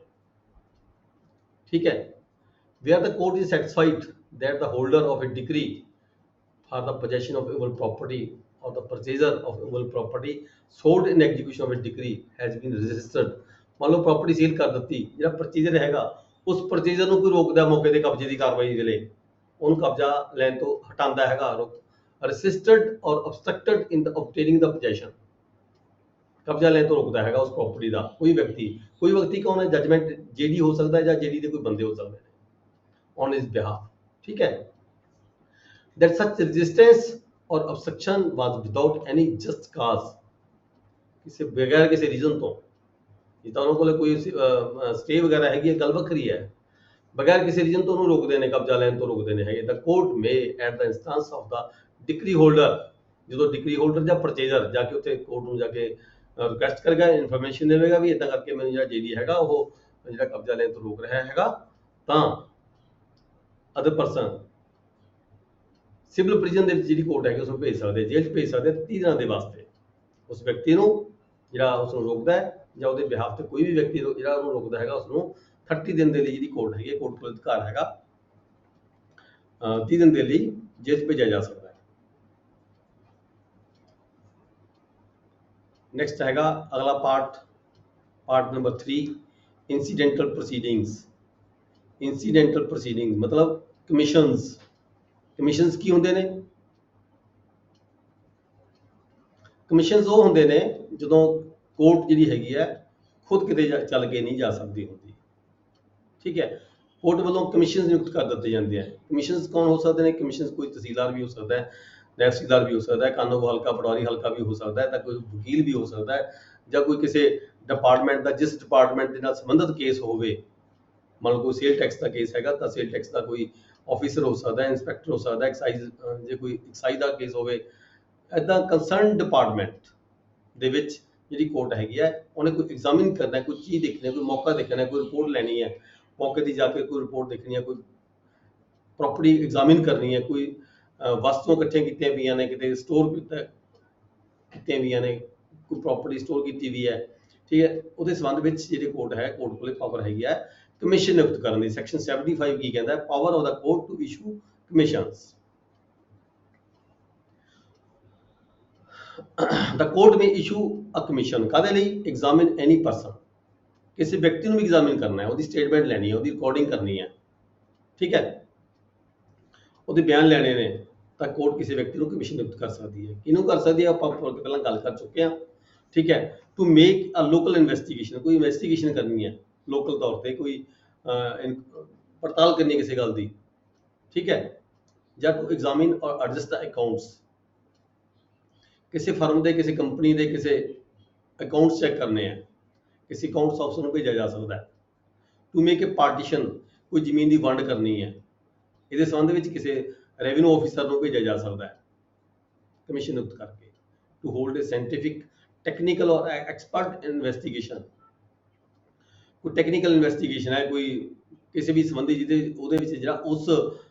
ਠੀਕ ਹੈ, where the court is satisfied that the holder of a decree for the possession of movable property or the purchaser of movable property sold in execution of a decree has been registered। ਮੰਨ ਲਓ property sale ਕਰ ਦਿੱਤੀ, ਜਿਹੜਾ purchaser ਹੈਗਾ ਉਸ purchaser ਨੂੰ ਕੋਈ ਰੋਕਦਾ ਮੌਕੇ ਤੇ ਕਬਜ਼ੇ ਦੀ ਕਾਰਵਾਈ ਵੇਲੇ, ਉਹਨੂੰ ਕਬਜ਼ਾ ਲੈਣ ਤੋਂ ਹਟਾਉਂਦਾ ਹੈਗਾ, ਰਜਿਸਟਰਡ ਔਰ obstructed in the obtaining the possession। ਕਬਜ਼ਾ ਲੈਣ ਤੋਂ ਰੋਕਦਾ ਹੈਗਾ ਉਸ ਪ੍ਰਾਪਰਟੀ ਦਾ ਕੋਈ ਵਿਅਕਤੀ ਕੌਣ ਹੈ? ਜਜਮੈਂਟ ਜੇਡੀ ਹੋ ਸਕਦਾ ਹੈ ਜਾਂ ਜੇਡੀ ਦੇ ਕੋਈ ਬੰਦੇ ਹੋ ਸਕਦੇ ਨੇ ਔਨ ਹਿਸ ਬਿਹਾਫ। ਠੀਕ ਹੈ, that such resistance or obstruction was without any just cause, ਕਿਸੇ ਬਗੈਰ ਕਿਸੇ ਰੀਜ਼ਨ ਤੋਂ। ਜਿੱਦਾਂ ਉਹਨਾਂ ਕੋਲ ਕੋਈ ਸਟੇ ਵਗੈਰਾ ਹੈਗੀ ਹੈ, ਗੱਲ ਵੱਖਰੀ ਹੈ, ਬਗੈਰ ਕਿਸੇ ਰੀਜ਼ਨ ਤੋਂ ਉਹਨੂੰ ਰੋਕਦੇ ਨੇ, ਕਬਜ਼ਾ ਲੈਣ ਤੋਂ ਰੋਕਦੇ ਨੇ ਹੈਗੇ। ਤਾਂ court may at the instance of the decree holder, ਜਦੋਂ ਡਿਕਰੀ ਹੋਲਡਰ ਜਾਂ ਪਰਚੇਜ਼ਰ ਜਾ ਕੇ ਉੱਥੇ ਕੋਰਟ ਨੂੰ ਜਾ ਕੇ ਰਿਕੁਐਸਟ ਕਰੇਗਾ, ਇਨਫੋਰਮੇਸ਼ਨ ਦੇਵੇਗਾ ਵੀ ਇਦਾਂ ਕਰਕੇ ਮੈਨੂੰ ਜਿਹੜਾ ਜੇਡੀ ਹੈਗਾ ਉਹ ਜਿਹੜਾ ਕਬਜ਼ਾ ਲੈਣ ਤੋਂ ਰੋਕ ਰਿਹਾ ਹੈਗਾ, ਤਾਂ ਅਦਰ ਪਰਸਨ ਸਿਵਲ ਪ੍ਰਿਜ਼ਨ ਦੇ ਵਿੱਚ ਜਿਹੜੀ ਕੋਰਟ ਹੈਗੀ ਉਸ ਨੂੰ ਭੇਜ ਸਕਦੇ, ਜੇਲ੍ਹ 'ਚ ਭੇਜ ਸਕਦੇ 30 ਦਿਨਾਂ ਦੇ ਵਾਸਤੇ ਉਸ ਵਿਅਕਤੀ ਨੂੰ ਜਿਹੜਾ ਉਸ ਨੂੰ ਰੋਕਦਾ ਹੈ, ਜਾਂ ਉਹਦੇ ਬਿਹਾਫ ਤੇ ਕੋਈ ਵੀ ਵਿਅਕਤੀ ਜਿਹੜਾ ਉਹਨੂੰ ਰੋਕਦਾ ਹੈਗਾ ਉਸ ਨੂੰ 30 ਦਿਨ ਦੇ ਲਈ ਜਿਹੜੀ ਕੋਰਟ ਹੈਗੀ, ਕੋਰਟ ਕੋਲ ਅਧਿਕਾਰ ਹੈਗਾ 30 ਦਿਨ ਦੇ ਲਈ ਜੇਲ੍ਹ 'ਚ ਭੇਜਿਆ ਜਾ ਸਕਦਾ ਹੈ। ਨੈਕਸਟ ਹੈਗਾ ਅਗਲਾ ਪਾਰਟ ਨੰਬਰ 3, ਇਨਸੀਡੈਂਟਲ ਪ੍ਰੋਸੀਡਿੰਗਸ। ਇਨਸੀਡੈਂਟਲ ਪ੍ਰੋਸੀਡਿੰਗਸ ਮਤਲਬ ਕਮਿਸ਼ਨਸ ਕੀ ਹੁੰਦੇ ਨੇ? ਕਮਿਸ਼ਨਸ ਉਹ ਹੁੰਦੇ ਨੇ ਜਦੋਂ ਕੋਰਟ ਜਿਹੜੀ ਹੈਗੀ ਹੈ ਖੁਦ ਕਿਤੇ ਚੱਲ ਕੇ ਨਹੀਂ ਜਾ ਸਕਦੀ ਹੁੰਦੀ। ਠੀਕ ਹੈ, ਕੋਰਟ ਵੱਲੋਂ ਕਮਿਸ਼ਨਸ ਨਿਯੁਕਤ ਕਰ ਦਿੱਤੇ ਜਾਂਦੇ ਆ। ਕਮਿਸ਼ਨਸ ਕੌਣ ਹੋ ਸਕਦੇ ਨੇ? ਕਮਿਸ਼ਨਸ ਕੋਈ ਤਹਿਸੀਲਦਾਰ ਵੀ ਹੋ ਸਕਦਾ ਹੈ, ਤਹਿਸੀਲਦਾਰ ਵੀ ਹੋ ਸਕਦਾ ਹੈ, ਕਾਨੂੰਗੋ ਹਲਕਾ, ਪਟਵਾਰੀ ਹਲਕਾ ਵੀ ਹੋ ਸਕਦਾ ਹੈ, ਤਾਂ ਕੋਈ ਵਕੀਲ ਵੀ ਹੋ ਸਕਦਾ ਹੈ, ਜਾਂ ਕੋਈ ਕਿਸੇ ਡਿਪਾਰਟਮੈਂਟ ਦਾ, ਜਿਸ ਡਿਪਾਰਟਮੈਂਟ ਦੇ ਨਾਲ ਸੰਬੰਧਿਤ ਕੇਸ ਹੋਵੇ। ਮੰਨ ਲਓ ਕੋਈ ਸੇਲ ਟੈਕਸ ਦਾ ਕੇਸ ਹੈਗਾ ਤਾਂ ਸੇਲ ਟੈਕਸ ਦਾ ਕੋਈ ਆਫੀਸਰ ਹੋ ਸਕਦਾ ਹੈ, ਇੰਸਪੈਕਟਰ ਹੋ ਸਕਦਾ ਹੈ, ਐਕਸਾਈਜ਼ ਜੇ ਕੋਈ ਐਕਸਾਈਜ਼ ਦਾ ਕੇਸ ਹੋਵੇ। ਇੱਦਾਂ ਕੰਸਰਨ ਡਿਪਾਰਟਮੈਂਟ ਦੇ ਵਿੱਚ ਜਿਹੜੀ ਕੋਰਟ ਹੈਗੀ ਹੈ ਉਹਨੇ ਕੋਈ ਐਗਜ਼ਾਮਿਨ ਕਰਨਾ, ਕੋਈ ਚੀਜ਼ ਦੇਖਣੀ ਹੈ, ਕੋਈ ਮੌਕਾ ਦੇਖਣਾ, ਕੋਈ ਰਿਪੋਰਟ ਲੈਣੀ ਹੈ, ਮੌਕੇ ਦੀ ਜਾ ਕੇ ਕੋਈ ਰਿਪੋਰਟ ਦੇਖਣੀ ਹੈ, ਕੋਈ ਪ੍ਰੋਪਰਟੀ ਐਗਜ਼ਾਮਿਨ ਕਰਨੀ ਹੈ, ਕੋਈ ਵਸਤੂਆਂ ਇਕੱਠੀਆਂ ਕੀਤੀਆਂ ਪਈਆਂ ਨੇ, ਕਿਤੇ ਸਟੋਰ ਕੀਤੀਆਂ ਪਈਆਂ ਨੇ, ਕੋਈ ਪ੍ਰੋਪਰਟੀ ਸਟੋਰ ਕੀਤੀ ਵੀ ਹੈ। ਠੀਕ ਹੈ, ਉਹਦੇ ਸੰਬੰਧ ਵਿੱਚ ਜਿਹੜੀ ਕੋਰਟ ਹੈ, ਕੋਰਟ ਕੋਲੇ ਪਾਵਰ ਹੈਗੀ ਹੈ ਕਮਿਸ਼ਨ ਨਿਯੁਕਤ ਕਰਨ ਦੀ। ਸੈਕਸ਼ਨ 75 ਕੀ ਕਹਿੰਦਾ? Power of the court to issue commissions. The court may issue a commission ਕਾਹਦੇ ਲਈ? examine any person, ਕਿਸੇ ਵਿਅਕਤੀ ਨੂੰ ਵੀ ਐਗਜ਼ਾਮਿਨ ਕਰਨਾ ਹੈ, ਉਹਦੀ ਸਟੇਟਮੈਂਟ ਲੈਣੀ ਹੈ, ਉਹਦੀ ਰਿਕਾਰਡਿੰਗ ਕਰਨੀ ਹੈ। ਠੀਕ ਹੈ, ਉਹਦੇ ਬਿਆਨ ਲੈਣੇ ਨੇ, ਤਾਂ ਕੋਰਟ ਕਿਸੇ ਵਿਅਕਤੀ ਨੂੰ ਕਮਿਸ਼ਨ ਨਿਯੁਕਤ ਕਰ ਸਕਦੀ ਹੈ। ਕਿਹਨੂੰ ਕਰ ਸਕਦੀ ਹੈ? ਆਪਾਂ ਪਹਿਲਾਂ ਗੱਲ ਕਰ ਚੁੱਕੇ ਹਾਂ। ਠੀਕ ਹੈ, to make a local investigation, ਕੋਈ ਇਨਵੈਸਟੀਗੇਸ਼ਨ ਕਰਨੀ ਹੈ ਲੋਕਲ ਤੌਰ ਤੇ, ਕੋਈ ਪੜਤਾਲ ਕਰਨੀ ਕਿਸੇ ਗੱਲ ਦੀ। ਠੀਕ ਹੈ, ਜਾਂ ਟੂ ਐਗਜ਼ਾਮਿਨ ਔਰ ਐਡਜਸਟ ਦਾ ਅਕਾਊਂਟਸ, ਕਿਸੇ ਫਰਮ ਦੇ, ਕਿਸੇ ਕੰਪਨੀ ਦੇ ਕਿਸੇ ਅਕਾਊਂਟਸ ਚੈੱਕ ਕਰਨੇ ਆ, ਕਿਸੇ ਅਕਾਊਂਟਸ ਅਫਸਰ ਨੂੰ ਭੇਜਿਆ ਜਾ ਸਕਦਾ ਹੈ। ਟੂ ਮੇਕ ਅ ਪਾਰਟੀਸ਼ਨ, ਕੋਈ ਜ਼ਮੀਨ ਦੀ ਵੰਡ ਕਰਨੀ ਹੈ, ਇਹਦੇ ਸੰਬੰਧ ਵਿੱਚ ਕਿਸੇ ਰੈਵਨਿਊ ਆਫਿਸਰ ਨੂੰ ਭੇਜਿਆ ਜਾ ਸਕਦਾ ਹੈ ਕਮਿਸ਼ਨ ਨਿਯੁਕਤ ਕਰਕੇ। To hold a scientific, technical or expert investigation, ਕੋਈ ਟੈਕਨੀਕਲ ਇਨਵੈਸਟੀਗੇਸ਼ਨ ਹੈ, ਕੋਈ ਕਿਸੇ ਵੀ ਸੰਬੰਧੀ ਜਿਹਦੇ ਉਹਦੇ ਵਿੱਚ ਜਿਹੜਾ ਉਸ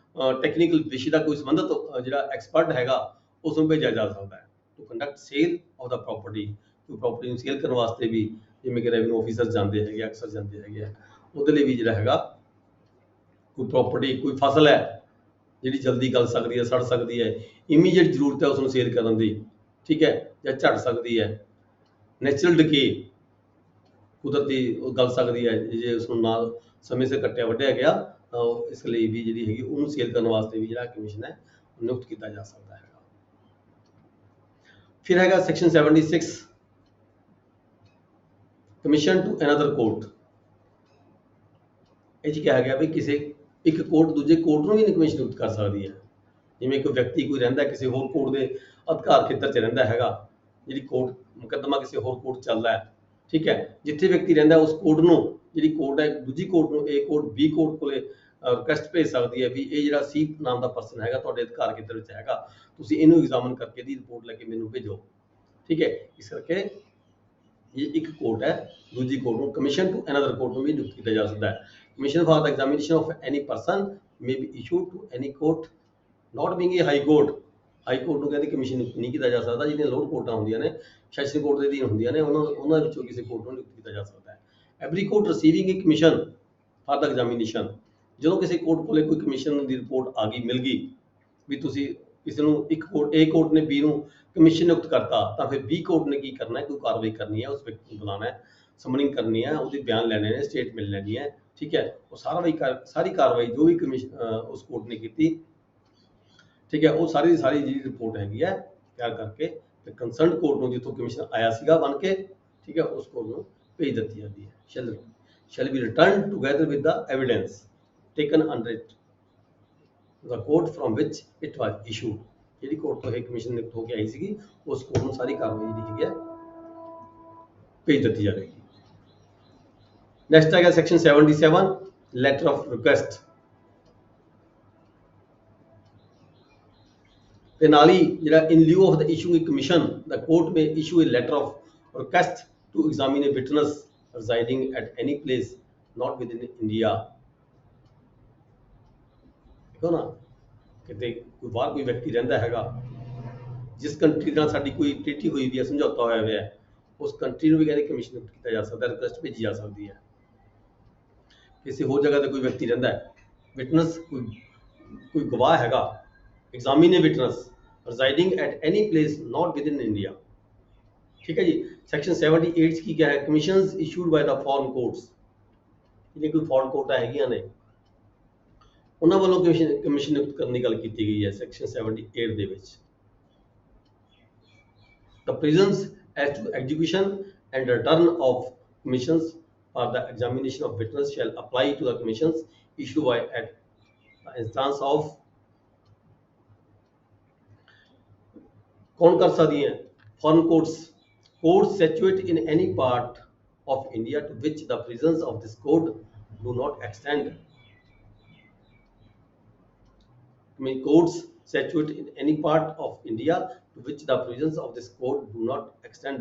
ਟੈਕਨੀਕਲ ਵਿਸ਼ੇ ਦਾ ਕੋਈ ਸੰਬੰਧਿਤ ਜਿਹੜਾ ਐਕਸਪਰਟ ਹੈਗਾ ਉਸ ਨੂੰ ਭੇਜਿਆ ਜਾ ਸਕਦਾ ਹੈ। To conduct sale of the property, ਕੋਈ ਪ੍ਰਾਪਰਟੀ ਨੂੰ ਸੇਲ ਕਰਨ ਵਾਸਤੇ ਵੀ ਜਿਵੇਂ ਕਿ ਰੈਵਨਿਊ ਆਫਿਸਰ ਜਾਂਦੇ ਹੈਗੇ, ਅਕਸਰ ਜਾਂਦੇ ਹੈਗੇ ਆ, ਉਹਦੇ ਲਈ ਵੀ ਜਿਹੜਾ ਹੈਗਾ ਕੋਈ ਪ੍ਰਾਪਰਟੀ, ਕੋਈ ਫਸਲ ਹੈ ਜਿਹੜੀ ਜਲਦੀ ਗਲ ਸਕਦੀ ਹੈ, ਸੜ ਸਕਦੀ ਹੈ, ਇਮੀਡੀਏਟ ਜ਼ਰੂਰਤ ਹੈ ਉਸ ਨੂੰ ਸੇਲ ਕਰਨ ਦੀ। ਠੀਕ ਹੈ, ਜਾਂ ਝੜ ਸਕਦੀ ਹੈ, ਨੈਚੁਰਲ ਡਿਕੇ, ਕੁਦਰਤੀ ਉਹ ਗਲ ਸਕਦੀ ਹੈ ਜੇ ਉਸ ਨੂੰ ਨਾਲ ਸਮੇਂ ਸਿਰ ਕੱਟਿਆ ਵੱਢਿਆ ਗਿਆ, ਤਾਂ ਇਸ ਲਈ ਵੀ ਜਿਹੜੀ ਹੈਗੀ ਉਹਨੂੰ ਸੇਲ ਕਰਨ ਵਾਸਤੇ ਵੀ ਜਿਹੜਾ ਕਮਿਸ਼ਨ ਹੈ ਨਿਯੁਕਤ ਕੀਤਾ ਜਾ ਸਕਦਾ ਹੈਗਾ। ਫਿਰ ਹੈਗਾ section 76, commission to another court. ਇਹ 'ਚ ਕਿਹਾ ਗਿਆ ਵੀ ਕਿਸੇ ਇੱਕ ਕੋਰਟ ਦੂਜੇ ਕੋਰਟ ਨੂੰ ਵੀ ਕਮਿਸ਼ਨ ਨਿਯੁਕਤ ਕਰ ਸਕਦੀ ਹੈ। ਜਿਵੇਂ ਕੋਈ ਵਿਅਕਤੀ ਕੋਈ ਰਹਿੰਦਾ ਕਿਸੇ ਹੋਰ ਕੋਰਟ ਦੇ ਅਧਿਕਾਰ ਖੇਤਰ 'ਚ ਰਹਿੰਦਾ ਹੈਗਾ, ਜਿਹੜੀ ਕੋਰਟ ਮੁਕੱਦਮਾ ਕਿਸੇ ਹੋਰ ਕੋਰਟ ਚੱਲਦਾ ਹੈ। ਠੀਕ ਹੈ, ਜਿੱਥੇ ਵਿਅਕਤੀ ਰਹਿੰਦਾ ਉਸ ਕੋਰਟ ਨੂੰ, ਜਿਹੜੀ ਕੋਰਟ ਹੈ ਦੂਜੀ ਕੋਰਟ ਨੂੰ, A ਕੋਰਟ B ਕੋਰਟ ਕੋਲੇ ਰਿਕੁਐਸਟ ਭੇਜ ਸਕਦੀ ਹੈ ਵੀ ਇਹ ਜਿਹੜਾ C ਨਾਮ ਦਾ ਪਰਸਨ ਹੈਗਾ ਤੁਹਾਡੇ ਅਧਿਕਾਰ ਖੇਤਰ ਵਿੱਚ ਹੈਗਾ, ਤੁਸੀਂ ਇਹਨੂੰ ਐਗਜ਼ਾਮਿਨ ਕਰਕੇ ਇਹਦੀ ਰਿਪੋਰਟ ਲੈ ਕੇ ਮੈਨੂੰ ਭੇਜੋ। ਠੀਕ ਹੈ, ਇਸ ਕਰਕੇ ਇਹ ਇੱਕ ਕੋਰਟ ਹੈ ਦੂਜੀ ਕੋਰਟ ਨੂੰ, ਕਮਿਸ਼ਨ ਟੂ ਅਨਦਰ ਕੋਰਟ ਨੂੰ ਵੀ ਨਿਯੁਕਤ ਕੀਤਾ ਜਾ ਸਕਦਾ ਹੈ। Commission for the examination of any person may be issued to any court not being a High Court. High Court ਨੂੰ ਕਹਿੰਦੇ ਕਮਿਸ਼ਨ ਨਿਯੁਕਤ ਨਹੀਂ ਕੀਤਾ ਜਾ ਸਕਦਾ, ਜਿਹੜੀਆਂ ਲੋਅਰ ਕੋਰਟਾਂ ਹੁੰਦੀਆਂ ਨੇ, ਸੈਸ਼ਨ ਕੋਰਟ ਦੇ ਅਧੀਨ ਹੁੰਦੀਆਂ ਨੇ, ਉਹਨਾਂ ਵਿੱਚੋਂ ਕਿਸੇ ਕੋਰਟ ਨੂੰ ਨਿਯੁਕਤ ਕੀਤਾ ਜਾ ਸਕਦਾ ਹੈ। Every court receiving A commission for the examination, ਜਦੋਂ ਕਿਸੇ ਕੋਰਟ ਕੋਲੇ ਕੋਈ ਕਮਿਸ਼ਨ ਦੀ ਰਿਪੋਰਟ ਆ ਗਈ, ਮਿਲ ਗਈ ਵੀ ਤੁਸੀਂ ਕਿਸੇ ਨੂੰ, ਇੱਕ ਕੋਰਟ A ਕੋਰਟ ਨੇ B ਨੂੰ ਕਮਿਸ਼ਨ ਨਿਯੁਕਤ ਕਰਤਾ, ਤਾਂ ਫਿਰ B ਕੋਰਟ ਨੇ ਕੀ ਕਰਨਾ ਹੈ, ਕੋਈ ਕਾਰਵਾਈ ਕਰਨੀ ਹੈ, ਉਸ ਵਿਅਕਤੀ ਨੂੰ ਬੁਲਾਉਣਾ ਹੈ, ਸਮਨਿੰਗ ਕਰਨੀ ਹੈ, ਉਹਦੇ ਬਿਆਨ ਲੈਣੇ ਨੇ, ਸਟੇਟਮੈਂਟ ਲੈਣੀ ਹੈ। ਠੀਕ ਹੈ, ਉਹ ਸਾਰੀ ਕਾਰਵਾਈ ਜੋ ਵੀ ਕਮਿਸ਼ਨ ਉਸ ਕੋਰਟ ਨੇ ਕੀਤੀ, ਠੀਕ ਹੈ, ਉਹ ਸਾਰੀ ਦੀ ਸਾਰੀ ਜਿਹੜੀ ਰਿਪੋਰਟ ਹੈਗੀ ਹੈ ਤਿਆਰ ਕਰਕੇ ਕੰਸਰਨਡ ਕੋਰਟ ਨੂੰ, ਜਿੱਥੋਂ ਕਮਿਸ਼ਨ ਆਇਆ ਸੀਗਾ ਬਣ ਕੇ, ठीक है, उस कोर्ट ਨੂੰ ਭੇਜ ਦਿੱਤੀ ਜਾਂਦੀ ਹੈ। shall be returned together with the evidence taken under it the court from which it was issued। ਜਿਹੜੀ ਕੋਰਟ ਤੋਂ ਇਹ ਕਮਿਸ਼ਨ ਨਿਯੁਕਤ ਹੋ ਕੇ ਆਈ ਸੀਗੀ ਉਸ ਕੋਰਟ ਨੂੰ ਸਾਰੀ ਕਾਰਵਾਈ ਜਿਹੜੀ ਹੈਗੀ ਹੈ ਭੇਜ ਦਿੱਤੀ ਜਾਵੇਗੀ। ਨੈਕਸਟ ਹੈਗਾ ਸੈਕਸ਼ਨ 77 ਲੈਟਰ ਆਫ ਰਿਕੁਐਸਟ। ਤੇ ਨਾਲ ਹੀ ਜਿਹੜਾ in lieu of the issuing a commission the court may issue a letter of request to examine a witness residing at any place not within India। ਦੇਖੋ ਨਾ ਕਿਤੇ ਕੋਈ ਬਾਹਰ ਕੋਈ ਵਿਅਕਤੀ ਰਹਿੰਦਾ ਹੈਗਾ ਜਿਸ ਕੰਟਰੀ ਨਾਲ ਸਾਡੀ ਕੋਈ ਟ੍ਰੀਟੀ ਹੋਈ ਵੀ ਹੈ ਸਮਝੌਤਾ ਹੋਇਆ ਹੋਇਆ ਹੈ ਉਸ ਕੰਟਰੀ ਨੂੰ ਵੀ ਕਹਿੰਦੇ ਕਮਿਸ਼ਨ ਕੀਤਾ ਜਾ ਸਕਦਾ ਰਿਕੁਐਸਟ ਭੇਜੀ ਜਾ ਸਕਦੀ ਹੈ। ਕਿਸੇ ਹੋਰ ਜਗ੍ਹਾ ਤੇ ਕੋਈ ਵਿਅਕਤੀ ਰਹਿੰਦਾ ਹੈ ਵਿਟਨੈਸ ਕੋਈ ਗਵਾਹ ਹੈਗਾ examine a witness residing at any place not within India। ठीक है जी। सेक्शन 78 की क्या है commissions issued by the foreign courts। ਜਿਹਨੇ ਕੋਈ ਫੋਰਨ ਕੋਰਟਾਂ ਹੈਗੀਆਂ ਨੇ ਉਹਨਾਂ ਵੱਲੋਂ ਕਮਿਸ਼ਨ ਨਿਯੁਕਤ ਕਰਨ ਦੀ ਗੱਲ ਕੀਤੀ ਗਈ ਹੈ ਸੈਕਸ਼ਨ 78 ਦੇ ਵਿੱਚ। The provisions as to execution and return of commissions for the examination of witness shall apply to the commissions issued by at the instance of कौन कर सकती हैं foreign courts situate in any part of India to which the provisions of this code do not extend। I mean courts situate in any part of India to which the provisions of this code do not extend।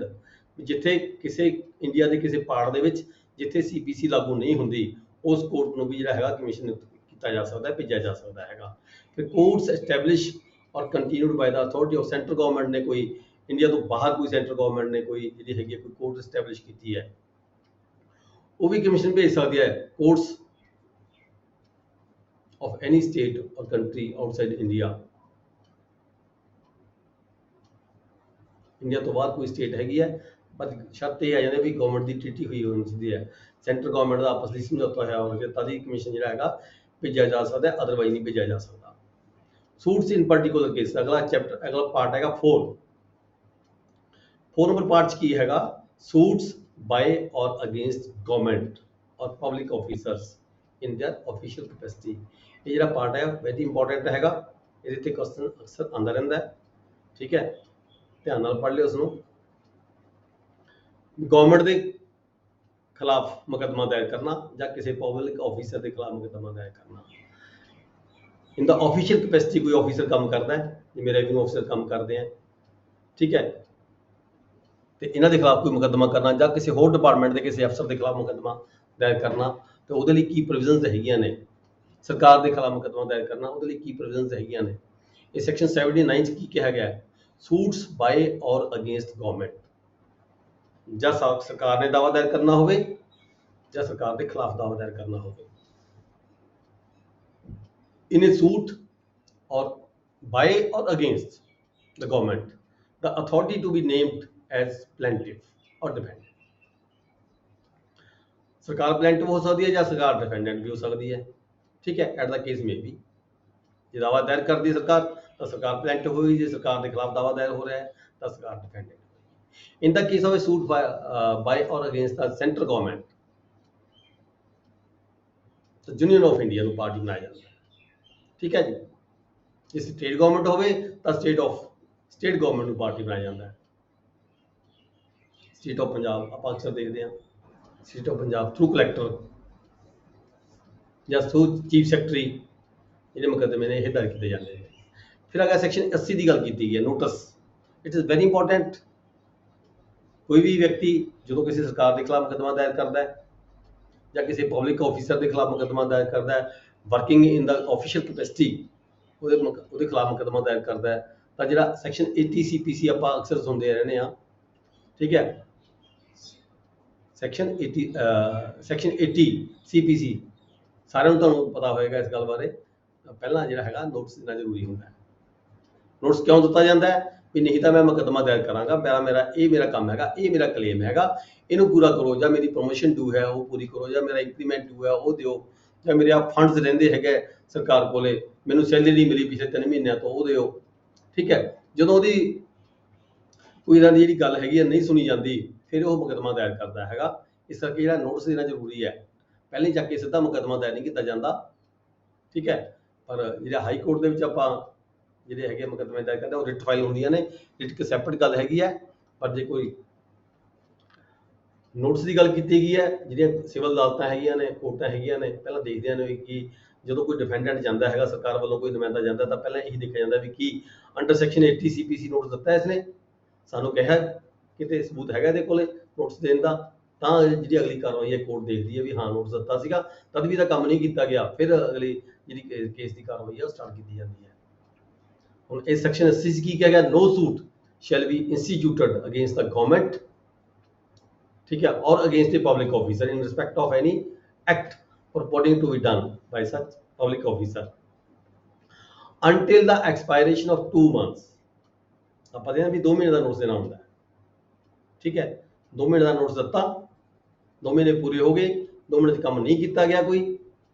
ਜਿੱਥੇ ਕਿਸੇ India ਦੇ ਕਿਸੇ part ਦੇ ਵਿੱਚ ਜਿੱਥੇ CPC ਲਾਗੂ ਨਹੀਂ ਹੁੰਦੀ ਉਸ ਕੋਰਟ ਨੂੰ ਵੀ ਜਿਹੜਾ ਹੈਗਾ ਕਮਿਸ਼ਨ ਕੀਤਾ ਜਾ ਸਕਦਾ ਹੈ ਭੇਜਿਆ ਜਾ ਸਕਦਾ ਹੈਗਾ। ਫਿਰ ਕੋਰਟਸ ਐਸਟੈਬਲਿਸ਼ और continued by the authority of central government ने कोई इंडिया तो बाहर कोई सेंट्रल गवर्नमेंट ने कोई जी है कोई कोर्ट एस्टैबलिश की है वो भी कमीशन भेज सकती है कोर्ट्स ऑफ एनी स्टेट और कंट्री आउटसाइड इंडिया। इंडिया तो बाहर कोई स्टेट हैगी है पर शर्त यह आ जाती भी गवर्नमेंट की ट्रीटी हुई होनी चाहिए है सेंट्रल गवर्नमेंट का आपस में समझौता है और तभी कमीशन जो है भेजा जा सकता है अदरवाइज नहीं भेजा जा सकता। सूट्स इन पर्टिकुलर केस अगला चैप्टर अगला पार्ट हैगा 4 नंबर पार्ट की हैगा सूट्स बाय और अगेंस्ट गवर्नमेंट और public officers in their official capacity. ये जरा पार्ट है वेरी इंपॉर्टेंट हैगा ਇਹਦੇ ਤੇ क्वेश्चन अक्सर आंदा रहंदा है ठीक है ध्यान नाल पढ़ लियो उसनू। गवर्नमेंट ਦੇ खिलाफ मुकदमा दायर करना ਜਾਂ ਕਿਸੇ पब्लिक ऑफिसर ਦੇ खिलाफ मुकदमा दायर करना। इन द ऑफिशियल कैपेसिटी कोई ऑफिसर काम करता है जिवें रेवेन्यू ऑफिसर काम करते हैं ठीक है तो इन्हों के खिलाफ कोई मुकदमा करना या किसी होर डिपार्टमेंट के किसी अफसर के खिलाफ मुकदमा दायर करना तो वो की प्रोविजनस हैगियां ने सरकार के खिलाफ मुकदमा दायर करना वो की प्रोविजनस हैगियां ने। ये सैक्शन 79 की कहा गया है सूट्स बाय और अगेंस्ट गवर्नमेंट या सरकार ने दावा दायर करना हो या सरकार के खिलाफ दावा दायर करना हो। In a suit or by or against the government, the authority to be named as plaintiff or defendant। सरकार plaintiff हो सकती है या सरकार defendant भी हो सकती है ठीक है। एट द केस में भी जो दावा दायर कर दी सरकार तो सरकार plaintiff हुई जो सरकार के खिलाफ दावा दायर हो रहा है तो सरकार defendant। In the case of a suit by or against the central government तो यूनियन ऑफ इंडिया को पार्टी बनाया जाता है ठीक है जी। जे स्टेट गवर्नमेंट हो तो स्टेट गवर्नमेंट को पार्टी बनाया जाता है। स्टेट ऑफ पंजाब आप अक्सर देखते हैं state of Punjab through collector या थ्रू चीफ सैकटरी जो मुकदमे ने यह दर्ज किए जाते हैं। फिर अगर सैक्शन 80 की गल की गई है notice it is very important. कोई भी व्यक्ति जो किसी सरकार के खिलाफ मुकदमा दायर करता है या किसी पब्लिक ऑफिसर के खिलाफ मुकदमा दायर करता है working in the official capacity ਉਹਦੇ ਖਿਲਾਫ ਮੁਕਦਮਾ ਦਾਇਰ ਕਰਦਾ ਹੈ ਤਾਂ ਜਿਹੜਾ ਸੈਕਸ਼ਨ 80 CPC ਆਪਾਂ ਅਕਸਰ ਸੁਣਦੇ ਰਹਿੰਦੇ ਆ ਠੀਕ ਹੈ। ਸੈਕਸ਼ਨ 80 CPC ਸਾਰਿਆਂ ਨੂੰ ਤੁਹਾਨੂੰ ਪਤਾ ਹੋਏਗਾ ਇਸ ਗੱਲ ਬਾਰੇ। ਪਹਿਲਾਂ ਜਿਹੜਾ ਹੈਗਾ ਨੋਟਿਸ ਦੇਣਾ ਜ਼ਰੂਰੀ ਹੁੰਦਾ ਹੈ। ਨੋਟਿਸ ਕਿਉਂ ਦਿੱਤਾ ਜਾਂਦਾ ਹੈ ਵੀ ਨਹੀਂ ਤਾਂ ਮੈਂ ਮੁਕਦਮਾ ਦਾਇਰ ਕਰਾਂਗਾ ਮੇਰਾ ਕੰਮ ਹੈਗਾ ਇਹ ਮੇਰਾ ਕਲੇਮ ਹੈਗਾ ਇਹਨੂੰ ਪੂਰਾ ਕਰੋ ਜਾਂ ਮੇਰੀ ਪ੍ਰੋਮੋਸ਼ਨ ਡਿਊ ਹੈ ਉਹ ਪੂਰੀ ਕਰੋ ਜਾਂ ਮੇਰਾ ਇੰਕਰੀਮੈਂਟ ਡਿਊ ਹੈ ਉਹ ਦਿਓ ਜਾਂ ਮੇਰੇ ਆ ਫੰਡਸ ਰਹਿੰਦੇ ਹੈਗੇ ਸਰਕਾਰ ਕੋਲੇ ਮੈਨੂੰ ਸੈਲਰੀ ਨਹੀਂ ਮਿਲੀ ਪਿਛਲੇ 3 ਮਹੀਨਿਆਂ ਤੋਂ ਉਹ ਦਿਓ ਠੀਕ ਹੈ। ਜਦੋਂ ਉਹਦੀ ਕੋਈ ਇਦਾਂ ਦੀ ਜਿਹੜੀ ਗੱਲ ਹੈਗੀ ਹੈ ਨਹੀਂ ਸੁਣੀ ਜਾਂਦੀ ਫਿਰ ਉਹ ਮੁਕੱਦਮਾ ਦਾਇਰ ਕਰਦਾ ਹੈਗਾ। ਇਸ ਕਰਕੇ ਜਿਹੜਾ ਨੋਟਿਸ ਦੇਣਾ ਜ਼ਰੂਰੀ ਹੈ, ਪਹਿਲਾਂ ਹੀ ਜਾ ਕੇ ਸਿੱਧਾ ਮੁਕੱਦਮਾ ਦਾਇਰ ਨਹੀਂ ਕੀਤਾ ਜਾਂਦਾ, ਠੀਕ ਹੈ। ਪਰ ਜਿਹੜਾ ਹਾਈ ਕੋਰਟ ਦੇ ਵਿੱਚ ਆਪਾਂ ਜਿਹੜੇ ਹੈਗੇ ਮੁਕੱਦਮੇ ਦਾਇਰ ਕਰਦੇ ਉਹ ਰਿਟ ਫਾਈਲ ਹੁੰਦੀਆਂ ਨੇ। ਰਿਟ ਇੱਕ ਸੈਪਰੇਟ ਗੱਲ ਹੈਗੀ ਹੈ, ਪਰ ਜੇ ਕੋਈ ਨੋਟਿਸ ਦੀ ਗੱਲ ਕੀਤੀ ਗਈ ਹੈ, ਜਿਹੜੀਆਂ ਸਿਵਲ ਅਦਾਲਤਾਂ ਹੈਗੀਆਂ ਨੇ, ਕੋਰਟਾਂ ਹੈਗੀਆਂ ਨੇ, ਪਹਿਲਾਂ ਦੇਖਦੇ ਨੇ ਕਿ ਜਦੋਂ ਕੋਈ ਡਿਫੈਂਡੈਂਟ ਜਾਂਦਾ ਹੈਗਾ, ਸਰਕਾਰ ਵੱਲੋਂ ਕੋਈ ਨੁਮਾਇੰਦਾ ਜਾਂਦਾ, ਤਾਂ ਪਹਿਲਾਂ ਇਹੀ ਦੇਖਿਆ ਜਾਂਦਾ ਵੀ ਕੀ ਅੰਡਰ ਸੈਕਸ਼ਨ 80 CPC ਨੋਟਿਸ ਦਿੱਤਾ ਇਸਨੇ, ਸਾਨੂੰ ਕਿਹਾ ਕਿਤੇ ਸਬੂਤ ਹੈਗਾ ਇਹਦੇ ਕੋਲੇ ਨੋਟਿਸ ਦੇਣ ਦਾ, ਤਾਂ ਜਿਹੜੀ ਅਗਲੀ ਕਾਰਵਾਈ ਹੈ ਕੋਰਟ ਦੇਖਦੀ ਹੈ ਵੀ ਹਾਂ ਨੋਟਿਸ ਦਿੱਤਾ ਸੀਗਾ, ਤਦ ਵੀ ਇਹਦਾ ਕੰਮ ਨਹੀਂ ਕੀਤਾ ਗਿਆ, ਫਿਰ ਅਗਲੀ ਜਿਹੜੀ ਕੇਸ ਦੀ ਕਾਰਵਾਈ ਹੈ ਉਹ ਸਟਾਰਟ ਕੀਤੀ ਜਾਂਦੀ ਹੈ। ਹੁਣ ਇਸ ਸੈਕਸ਼ਨ 80 'ਚ ਕੀ ਕਿਹਾ ਗਿਆ? No suit shall be instituted against the government, ठीक है, और against a public officer in respect of any act purporting to be done by such public officer until the expiration of 2 months। ਆਪਾਂ ਦੇਖਦੇ ਹਾਂ ਵੀ 2 ਮਹੀਨੇ ਦਾ ਨੋਟਿਸ ਦੇਣਾ ਹੁੰਦਾ ਹੈ, ਠੀਕ ਹੈ। 2 ਮਹੀਨੇ ਦਾ ਨੋਟਿਸ ਦਿੱਤਾ, 2 ਮਹੀਨੇ ਪੂਰੇ ਹੋ ਗਏ, 2 ਮਹੀਨੇ 'ਚ ਕੰਮ ਨਹੀਂ ਕੀਤਾ ਗਿਆ ਕੋਈ,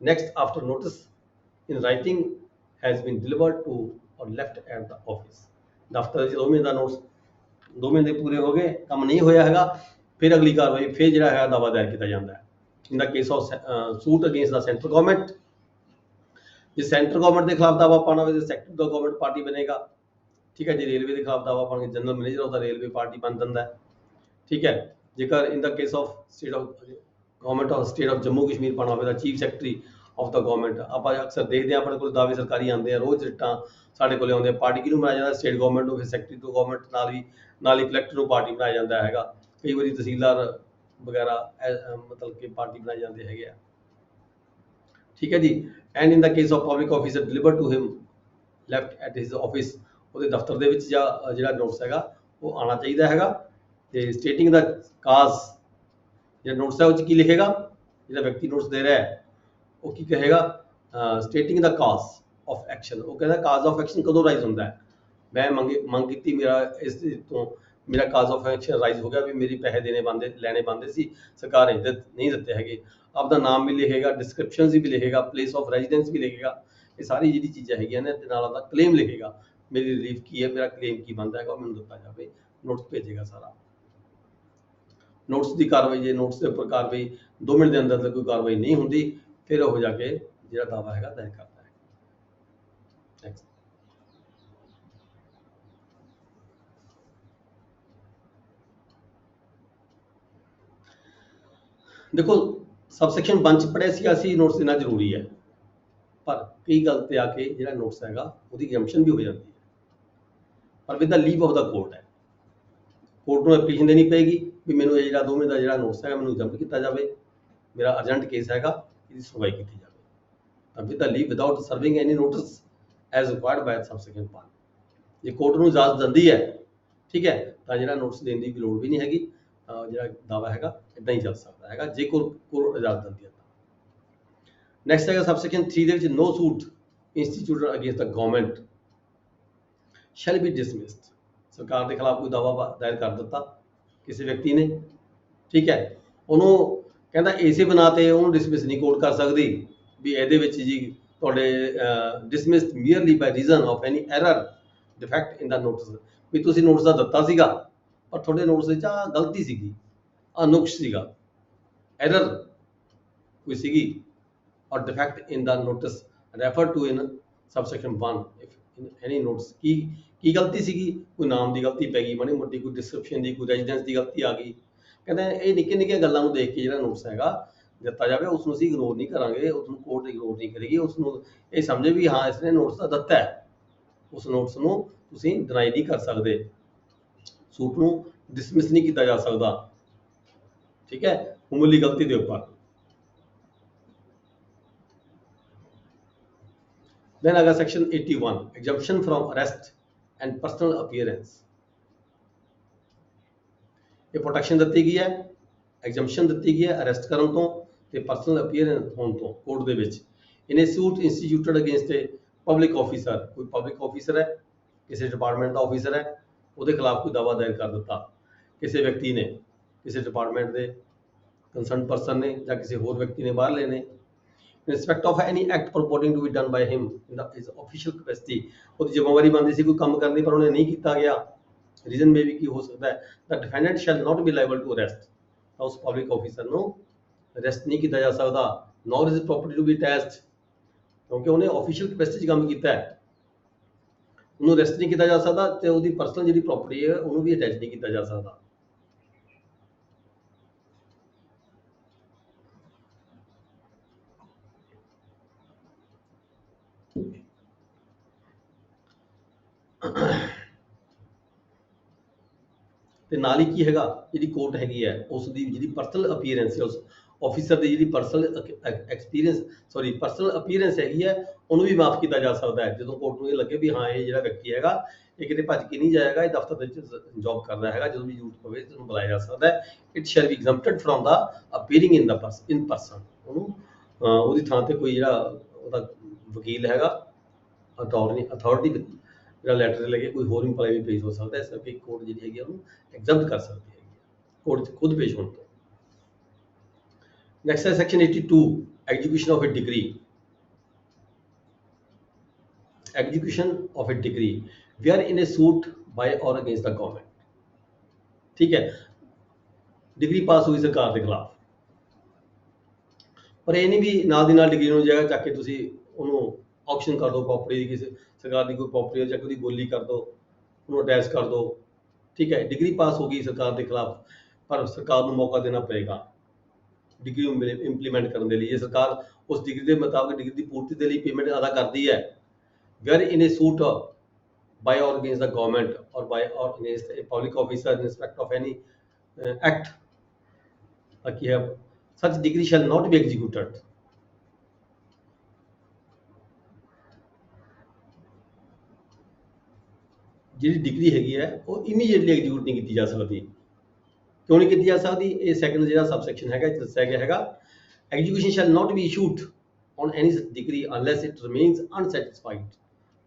next after notice in writing has been delivered to or left at the office। ਦਫ਼ਤਰ 'ਚ 2 ਮਹੀਨੇ ਦਾ ਨੋਟਿਸ, 2 ਮਹੀਨੇ ਪੂਰੇ ਹੋ ਗਏ, ਕੰਮ ਨਹੀਂ ਹੋਇਆ ਹੈਗਾ, ਫਿਰ ਅਗਲੀ ਕਾਰਵਾਈ, ਫਿਰ ਜਿਹੜਾ ਹੈਗਾ ਦਾਵਾ ਦਾਇਰ ਕੀਤਾ ਜਾਂਦਾ ਹੈ। In the case of suit against the central government, ਜੇ ਸੈਂਟਰਲ ਗਵਰਨਮੈਂਟ ਦੇ ਖਿਲਾਫ ਦਾਵਾ ਪਾਉਣਾ ਹੋਵੇ ਤਾਂ ਸੈਕਟਰ ਦਾ ਗਵਰਨਮੈਂਟ ਪਾਰਟੀ ਬਣੇਗਾ, ਠੀਕ ਹੈ। ਜੇ ਰੇਲਵੇ ਦੇ ਖਿਲਾਫ ਦਾਵਾ ਪਾਉਣਗੇ ਜਨਰਲ ਮੈਨੇਜਰ ਉਹਦਾ ਰੇਲਵੇ ਪਾਰਟੀ ਬਣ ਜਾਂਦਾ ਹੈ, ਠੀਕ ਹੈ। ਜੇਕਰ in the case of state of government of state of Jammu Kashmir ਪਾਉਣਾ ਹੋਵੇ ਤਾਂ chief secretary of the government. ਆਪਾਂ ਅਕਸਰ ਦੇਖਦੇ ਹਾਂ ਆਪਣੇ ਕੋਲ ਦਾਅਵੇ ਸਰਕਾਰੀ ਆਉਂਦੇ ਆ, ਰੋਜ਼ ਰਿਟਾਂ ਸਾਡੇ ਕੋਲੇ ਆਉਂਦੇ ਆ। ਪਾਰਟੀ ਕਿਹਨੂੰ ਬਣਾਇਆ ਜਾਂਦਾ? ਸਟੇਟ ਗਵਰਨਮੈਂਟ ਨੂੰ, ਫਿਰ ਸੈਕਟਰੀ ਤੋਂ ਗਵਰਨਮੈਂਟ ਨਾਲ ਹੀ ਕਲੈਕਟਰ ਨੂੰ ਪਾਰਟੀ ਬਣਾਇਆ ਜਾਂਦਾ ਹੈਗਾ। ਕਈ ਵਾਰੀ ਤਹਿਸੀਲਦਾਰ ਵਗੈਰਾ ਮਤਲਬ ਕਿ ਪਾਰਟੀ ਬਣਾਏ ਜਾਂਦੇ ਹੈਗੇ ਆ, ਠੀਕ ਹੈ ਜੀ। And in the case of public officer deliver to him left at his office, ਉਹਦੇ ਦਫ਼ਤਰ ਦੇ ਵਿੱਚ ਜਾਂ ਜਿਹੜਾ ਨੋਟਿਸ ਹੈਗਾ ਉਹ ਆਉਣਾ ਚਾਹੀਦਾ ਹੈਗਾ। ਤੇ ਸਟੇਟਿੰਗ ਦਾ ਕਾਜ਼, ਜਿਹੜਾ ਨੋਟਿਸ ਹੈ ਉਹ 'ਚ ਕੀ ਲਿਖੇਗਾ? ਜਿਹੜਾ ਵਿਅਕਤੀ ਨੋਟਿਸ ਦੇ ਰਿਹਾ ਹੈ ਉਹ ਕੀ ਕਹੇਗਾ? Stating the cause of action, ਉਹ ਕਹਿੰਦਾ ਕਾਜ਼ ਆਫ ਐਕਸ਼ਨ ਕਦੋਂ ਰਾਈਜ਼ ਹੁੰਦਾ ਹੈ? ਮੈਂ ਮੰਗ ਕੀਤੀ, ਮੇਰਾ ਇਸ ਤੋਂ ਮੇਰਾ ਕਾਜ਼ ਆਫ ਐਕਸ਼ਨ ਰਾਈਜ਼ ਹੋ ਗਿਆ ਵੀ ਮੇਰੀ ਪੈਸੇ ਲੈਣੇ ਬੰਦੇ ਸੀ, ਸਰਕਾਰ ਨੇ ਨਹੀਂ ਦਿੱਤੇ ਹੈਗੇ। ਆਪਦਾ ਨਾਮ ਵੀ ਲਿਖੇਗਾ, ਡਿਸਕ੍ਰਿਪਸ਼ਨ ਵੀ ਲਿਖੇਗਾ, ਪਲੇਸ ਆਫ ਰੈਜ਼ੀਡੈਂਸ ਵੀ ਲਿਖੇਗਾ, ਇਹ ਸਾਰੀ ਜਿਹੜੀ ਚੀਜ਼ਾਂ ਹੈਗੀਆਂ ਨੇ, ਤੇ ਨਾਲ ਆਪਦਾ ਕਲੇਮ ਲਿਖੇਗਾ, ਮੇਰੀ ਰਿਲੀਫ ਕੀ ਹੈ, ਮੇਰਾ ਕਲੇਮ ਕੀ ਬਣਦਾ ਹੈਗਾ, ਮੈਨੂੰ ਦਿੱਤਾ ਜਾਵੇ। ਨੋਟਿਸ ਭੇਜੇਗਾ ਸਾਰਾ। ਨੋਟਿਸ ਦੀ ਕਾਰਵਾਈ, ਜੇ ਨੋਟਿਸ ਦੇ ਉੱਪਰ ਕਾਰਵਾਈ 2 ਮਿੰਟ ਦੇ ਅੰਦਰ ਕੋਈ ਕਾਰਵਾਈ ਨਹੀਂ ਹੁੰਦੀ, ਫਿਰ ਉਹ ਜਾ ਕੇ ਜਿਹੜਾ ਦਾਵਾ ਹੈਗਾ ਦਾਇਰ ਕਰਦਾ ਹੈ। ਨੈਕਸਟ, ਦੇਖੋ ਸਬਸੈਕਸ਼ਨ 1 'ਚ ਪੜ੍ਹਿਆ ਸੀ ਅਸੀਂ ਨੋਟਿਸ ਦੇਣਾ ਜ਼ਰੂਰੀ ਹੈ, ਪਰ ਕਈ ਗੱਲ ਤੇ ਆ ਕੇ ਜਿਹੜਾ ਨੋਟਿਸ ਹੈਗਾ ਉਹਦੀ ਐਗਜ਼ੈਂਪਸ਼ਨ ਵੀ ਹੋ ਜਾਂਦੀ ਹੈ, ਪਰ with the leave of the court ਹੈ। ਕੋਰਟ ਨੂੰ ਐਪਲੀਕੇਸ਼ਨ ਦੇਣੀ ਪਏਗੀ ਵੀ ਮੈਨੂੰ ਇਹ ਜਿਹੜਾ 2 ਮਹੀਨੇ ਦਾ ਜਿਹੜਾ ਨੋਟਿਸ ਹੈਗਾ ਮੈਨੂੰ ਐਗਜ਼ੈਂਪਟ ਕੀਤਾ ਜਾਵੇ, ਮੇਰਾ ਅਰਜੈਂਟ ਕੇਸ ਹੈਗਾ, ਇਹਦੀ ਸੁਣਵਾਈ ਕੀਤੀ ਜਾਵੇ। ਤਾਂ with the leave without serving any notice as required by subsection 1, ਜੇ ਕੋਰਟ ਨੂੰ ਇਜਾਜ਼ਤ ਦਿੰਦੀ ਹੈ, ਠੀਕ ਹੈ, ਤਾਂ ਜਿਹੜਾ ਨੋਟਿਸ ਦੇਣ ਦੀ ਵੀ ਲੋੜ ਵੀ ਨਹੀਂ ਹੈਗੀ, ਜਿਹੜਾ ਦਾਵਾ ਹੈਗਾ ਇੱਦਾਂ ਹੀ ਚੱਲ ਸਕਦਾ ਹੈਗਾ ਜੇ ਕੋਰਟ ਇਜਾਜ਼ਤ ਦਿੰਦੀ ਹੈ। ਨੈਕਸਟ ਹੈਗਾ ਸਬਸੈਕਸ਼ਨ 3 ਦੇ ਵਿੱਚ no suit instituted against the government shall be dismissed. ਸਰਕਾਰ ਦੇ ਖਿਲਾਫ ਕੋਈ ਦਾਵਾ ਦਾਇਰ ਕਰ ਦਿੱਤਾ ਕਿਸੇ ਵਿਅਕਤੀ ਨੇ, ਠੀਕ ਹੈ, ਉਹਨੂੰ ਕਹਿੰਦਾ ਇਸੇ ਬਣਾ ਤੇ ਉਹਨੂੰ ਡਿਸਮਿਸ ਨਹੀਂ ਕੋਰਟ ਕਰ ਸਕਦੀ ਵੀ ਇਹਦੇ ਵਿੱਚ ਜੀ ਤੁਹਾਡੇ dismissed merely by reason of any error defect in the notice, ਵੀ ਤੁਸੀਂ ਨੋਟਿਸ ਦਾ ਦਿੱਤਾ ਸੀਗਾ ਪਰ ਤੁਹਾਡੇ ਨੋਟਿਸ ਵਿੱਚ ਆ ਗਲਤੀ ਸੀਗੀ, ਆ ਨੁਕਸ ਸੀਗਾ, ਐਰਰ ਕੋਈ ਸੀਗੀ, or defect in the notice referred to in subsection 1 if in any notice ਕੀ ਗਲਤੀ ਸੀਗੀ? ਕੋਈ ਨਾਮ ਦੀ ਗਲਤੀ ਪੈ ਗਈ, ਮਾੜੀ ਮੋਟੀ ਕੋਈ ਡਿਸਕ੍ਰਿਪਸ਼ਨ ਦੀ, ਕੋਈ ਰੈਜ਼ੀਡੈਂਸ ਦੀ ਗਲਤੀ ਆ ਗਈ। ਕਹਿੰਦੇ ਇਹ ਨਿੱਕੀਆਂ ਗੱਲਾਂ ਨੂੰ ਦੇਖ ਕੇ ਜਿਹੜਾ ਨੋਟਿਸ ਹੈਗਾ ਦਿੱਤਾ ਜਾਵੇ, ਉਸ ਨੂੰ ਅਸੀਂ ਇਗਨੋਰ ਨਹੀਂ ਕਰਾਂਗੇ, ਉਸ ਨੂੰ ਕੋਰਟ ਇਗਨੋਰ ਨਹੀਂ ਕਰੇਗੀ, ਉਸ ਨੂੰ ਇਹ ਸਮਝੇ ਵੀ ਹਾਂ ਇਸਨੇ ਨੋਟਿਸ ਤਾਂ ਦਿੱਤਾ ਹੈ, ਉਸ ਨੋਟਿਸ ਨੂੰ ਤੁਸੀਂ ਡਿਨਾਈ ਨਹੀਂ ਕਰ ਸਕਦੇ, ਸੂਟ ਨੂੰ ਡਿਸਮਿਸ ਨਹੀਂ ਕੀਤਾ ਜਾ ਸਕਦਾ, ਠੀਕ ਹੈ, ਮਾਮੂਲੀ ਗਲਤੀ ਦੇ ਉੱਪਰ। Then aga section 81 exemption from arrest and personal appearance, ਇਹ ਪ੍ਰੋਟੈਕਸ਼ਨ ਦਿੱਤੀ ਗਈ ਹੈ, ਐਗਜ਼ੈਂਪਸ਼ਨ ਦਿੱਤੀ ਗਈ ਹੈ ਅਰੈਸਟ ਕਰਨ ਤੋਂ ਤੇ ਪਰਸਨਲ ਅਪੀਅਰੈਂਸ ਹੋਣ ਤੋਂ ਕੋਰਟ ਦੇ ਵਿੱਚ। ਇਨ ਏ ਸੂਟ ਇੰਸਟੀਟਿਊਟਡ ਅਗੇਂਸਟ ਏ ਪਬਲਿਕ ਆਫੀਸਰ, ਕੋਈ ਪਬਲਿਕ ਆਫੀਸਰ ਹੈ, ਕਿਸੇ ਡਿਪਾਰਟਮੈਂਟ ਦਾ ਆਫੀਸਰ ਹੈ, ਉਹਦੇ ਖਿਲਾਫ ਕੋਈ ਦਾਵਾ ਦਾਇਰ ਕਰ ਦਿੱਤਾ ਕਿਸੇ ਵਿਅਕਤੀ ਨੇ, ਕਿਸੇ ਡਿਪਾਰਟਮੈਂਟ ਦੇ ਕੰਸਰਨ ਪਰਸਨ ਨੇ ਜਾਂ ਕਿਸੇ ਹੋਰ ਵਿਅਕਤੀ ਨੇ ਬਾਹਰਲੇ ਨੇ, in respect of any act purporting to be done by him in his official capacity, ਉਹਦੀ ਜ਼ਿੰਮੇਵਾਰੀ ਬਣਦੀ ਸੀ ਕੋਈ ਕੰਮ ਕਰਨ ਦੀ ਪਰ ਉਹਨੇ ਨਹੀਂ ਕੀਤਾ ਗਿਆ, ਰੀਜ਼ਨ ਮੇ ਵੀ ਕੀ ਹੋ ਸਕਦਾ ਹੈ, the defendant shall not be liable to arrest, ਤਾਂ ਉਸ ਪਬਲਿਕ ਆਫੀਸਰ ਨੂੰ ਅਰੈਸਟ ਨਹੀਂ ਕੀਤਾ ਜਾ ਸਕਦਾ, nor is property to be attached, ਕਿਉਂਕਿ ਉਹਨੇ ਆਫੀਸ਼ੀਅਲ ਕਪੈਸਿਟੀ 'ਚ ਕੰਮ ਕੀਤਾ ਹੈ, ਉਹਨੂੰ ਅਰੈਸਟ ਨਹੀਂ ਕੀਤਾ ਜਾ ਸਕਦਾ ਤੇ ਉਹਦੀ ਪਰਸਨਲ ਜਿਹੜੀ ਪ੍ਰੋਪਰਟੀ ਹੈ ਉਹਨੂੰ ਵੀ ਅਟੈਚ ਨਹੀਂ ਕੀਤਾ ਜਾ ਸਕਦਾ। ਤੇ ਨਾਲ ਹੀ ਕੀ ਹੈਗਾ, ਜਿਹੜੀ ਕੋਰਟ ਹੈਗੀ ਹੈ ਉਸ ਦੀ ਜਿਹੜੀ ਪਰਸਨਲ ਅਪੀਅਰੈਂਸ ਹੈ, ਉਸ ਆਫੀਸਰ ਦੀ ਜਿਹੜੀ ਪਰਸਨਲ ਅਪੀਅਰੈਂਸ ਹੈਗੀ ਹੈ ਉਹਨੂੰ ਵੀ ਮਾਫ ਕੀਤਾ ਜਾ ਸਕਦਾ ਹੈ, ਜਦੋਂ ਕੋਰਟ ਨੂੰ ਇਹ ਲੱਗੇ ਵੀ ਹਾਂ ਇਹ ਜਿਹੜਾ ਵਿਅਕਤੀ ਹੈਗਾ ਇਹ ਕਿਤੇ ਭੱਜ ਕੇ ਨਹੀਂ ਜਾਏਗਾ, ਇਹ ਦਫ਼ਤਰ ਦੇ ਵਿੱਚ ਜੌਬ ਕਰਦਾ ਹੈਗਾ, ਜਦੋਂ ਵੀ ਜ਼ਰੂਰਤ ਪਵੇ ਉਹਨੂੰ ਬੁਲਾਇਆ ਜਾ ਸਕਦਾ ਹੈ। It shall be exempted from the appearing in person, ਉਹਨੂੰ ਉਹਦੀ ਥਾਂ ਤੇ ਕੋਈ ਜਿਹੜਾ ਉਹਦਾ ਵਕੀਲ ਹੈਗਾ, ਅਥਾਰਟੀ ਜਿਹੜਾ ਲੈਟਰ ਲੈ ਕੇ ਕੋਈ ਹੋਰ ਇੰਪਲਾਈ ਵੀ ਪੇਸ਼ ਹੋ ਸਕਦਾ ਹੈ, ਇਸ ਕਰਕੇ ਕੋਰਟ ਜਿਹੜੀ ਹੈਗੀ ਉਹਨੂੰ ਐਗਜ਼ੈਂਪਟ ਕਰ ਸਕਦੀ ਹੈਗੀ, ਕੋਰਟ 'ਚ ਖੁਦ ਪੇਸ਼ ਹੋਣ ਤੋਂ। ਨੈਕਸਟ ਹੈ section 82, execution of a degree. execution of a degree where in a suit by or against the government, ठीक है, डिग्री पास हुई सरकार के खिलाफ, पर ਇਹ ਨਹੀਂ ਵੀ ਨਾਲ ਦੀ ਨਾਲ ਡਿਗਰੀ ਨੂੰ ਜਗ੍ਹਾ ਚੱਕ ਕੇ ਤੁਸੀਂ ਉਹਨੂੰ ਆਕਸ਼ਨ ਕਰ ਦਿਓ, ਪ੍ਰੋਪਰਟੀ ਦੀ ਕਿਸੇ ਸਰਕਾਰ ਦੀ ਕੋਈ ਪ੍ਰੋਪਰਟੀ ਚੱਕ ਉਹਦੀ ਬੋਲੀ ਕਰ ਦਿਓ, ਉਹਨੂੰ ਅਟੈਚ ਕਰ ਦਿਓ, ਠੀਕ ਹੈ, ਡਿਗਰੀ ਪਾਸ ਹੋ ਗਈ ਸਰਕਾਰ ਦੇ ਖਿਲਾਫ, ਪਰ ਸਰਕਾਰ ਨੂੰ ਮੌਕਾ ਦੇਣਾ ਪਏਗਾ ਡਿਗਰੀ ਨੂੰ ਇੰਪਲੀਮੈਂਟ ਕਰਨ ਦੇ ਲਈ। ਜੇ ਸਰਕਾਰ ਉਸ ਡਿਗਰੀ ਦੇ ਮੁਤਾਬਕ ਡਿਗਰੀ ਦੀ ਪੂਰਤੀ ਦੇ ਲਈ ਪੇਮੈਂਟ ਅਦਾ ਕਰਦੀ ਹੈ, where in a suit by or against the government or by or against a public officer in respect of any act, such degree shall not be executed। ਜਿਹੜੀ ਡਿਗਰੀ ਹੈਗੀ ਹੈ ਉਹ ਇਮੀਡੀਏਟਲੀ ਐਗਜ਼ੀਕਿਊਟ ਨਹੀਂ ਕੀਤੀ ਜਾ ਸਕਦੀ। ਕਿਉਂ ਨਹੀਂ ਕੀਤੀ ਜਾ ਸਕਦੀ? ਇਹ ਸੈਕੰਡ ਜਿਹੜਾ ਸਬਸੈਕਸ਼ਨ ਹੈਗਾ ਇਹ ਦੱਸਿਆ ਗਿਆ ਹੈਗਾ, execution shall not be issued on any such degree unless it remains unsatisfied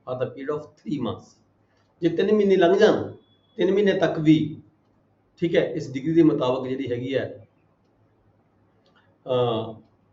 for the period of 3 months। ਜੇ 3 ਮਹੀਨੇ ਲੰਘ ਜਾਣ, 3 ਮਹੀਨੇ ਤੱਕ ਵੀ, ਠੀਕ ਹੈ, ਇਸ ਡਿਗਰੀ ਦੇ ਮੁਤਾਬਕ ਜਿਹੜੀ ਹੈਗੀ ਹੈ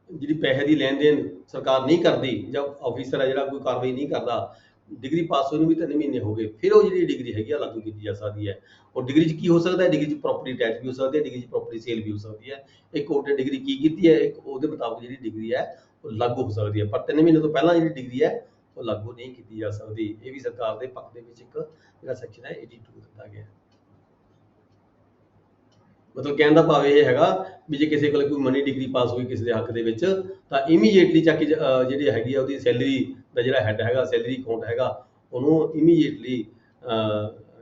ਜਿਹੜੀ ਪੈਸੇ ਦੀ ਲੈਣ ਦੇਣ ਸਰਕਾਰ ਨਹੀਂ ਕਰਦੀ, ਜਾਂ ਆਫੀਸਰ ਹੈ ਜਿਹੜਾ ਕੋਈ ਕਾਰਵਾਈ ਨਹੀਂ ਕਰਦਾ, ਡਿਗਰੀ ਪਾਸ ਹੋਈ ਨੂੰ ਵੀ 3 ਮਹੀਨੇ ਹੋ ਗਏ, ਫਿਰ ਉਹ ਜਿਹੜੀ ਡਿਗਰੀ ਹੈਗੀ ਆ ਲਾਗੂ ਕੀਤੀ ਜਾ ਸਕਦੀ ਹੈ। ਔਰ ਡਿਗਰੀ 'ਚ ਕੀ ਹੋ ਸਕਦਾ ਹੈ? ਡਿਗਰੀ 'ਚ ਪ੍ਰੋਪਰਟੀ ਅਟੈਚ ਵੀ ਹੋ ਸਕਦੀ ਹੈ, ਡਿਗਰੀ 'ਚ ਪ੍ਰੋਪਰਟੀ ਸੇਲ ਵੀ ਹੋ ਸਕਦੀ ਹੈ। ਇੱਕ ਕੋਰਟ ਨੇ ਡਿਗਰੀ ਕੀ ਕੀਤੀ ਹੈ, ਇੱਕ ਉਹਦੇ ਮੁਤਾਬਕ ਜਿਹੜੀ ਡਿਗਰੀ ਹੈ ਉਹ ਲਾਗੂ ਹੋ ਸਕਦੀ ਹੈ, ਪਰ 3 ਮਹੀਨੇ ਤੋਂ ਪਹਿਲਾਂ ਜਿਹੜੀ ਡਿਗਰੀ ਹੈ ਉਹ ਲਾਗੂ ਨਹੀਂ ਕੀਤੀ ਜਾ ਸਕਦੀ। ਇਹ ਵੀ ਸਰਕਾਰ ਦੇ ਪੱਖ ਦੇ ਵਿੱਚ ਇੱਕ ਜਿਹੜਾ ਸੈਕਸ਼ਨ ਹੈ 82 ਦਿੱਤਾ ਗਿਆ। ਮਤਲਬ ਕਹਿਣ ਦਾ ਭਾਵ ਇਹ ਹੈਗਾ ਵੀ ਜੇ ਕਿਸੇ ਕੋਲ ਕੋਈ ਮਨੀ ਡਿਗਰੀ ਪਾਸ ਹੋਈ ਕਿਸੇ ਦੇ ਹੱਕ ਦੇ ਵਿੱਚ, ਤਾਂ ਇਮੀਡੀਏਟਲੀ ਚੱਕ ਕੇ ਜਿਹੜੀ ਹੈਗੀ ਆ ਉਹਦੀ ਸੈਲਰੀ ਦਾ ਜਿਹੜਾ ਹੈਡ ਹੈਗਾ, ਸੈਲਰੀ ਅਕਾਊਂਟ ਹੈਗਾ, ਉਹਨੂੰ ਇਮੀਡੀਏਟਲੀ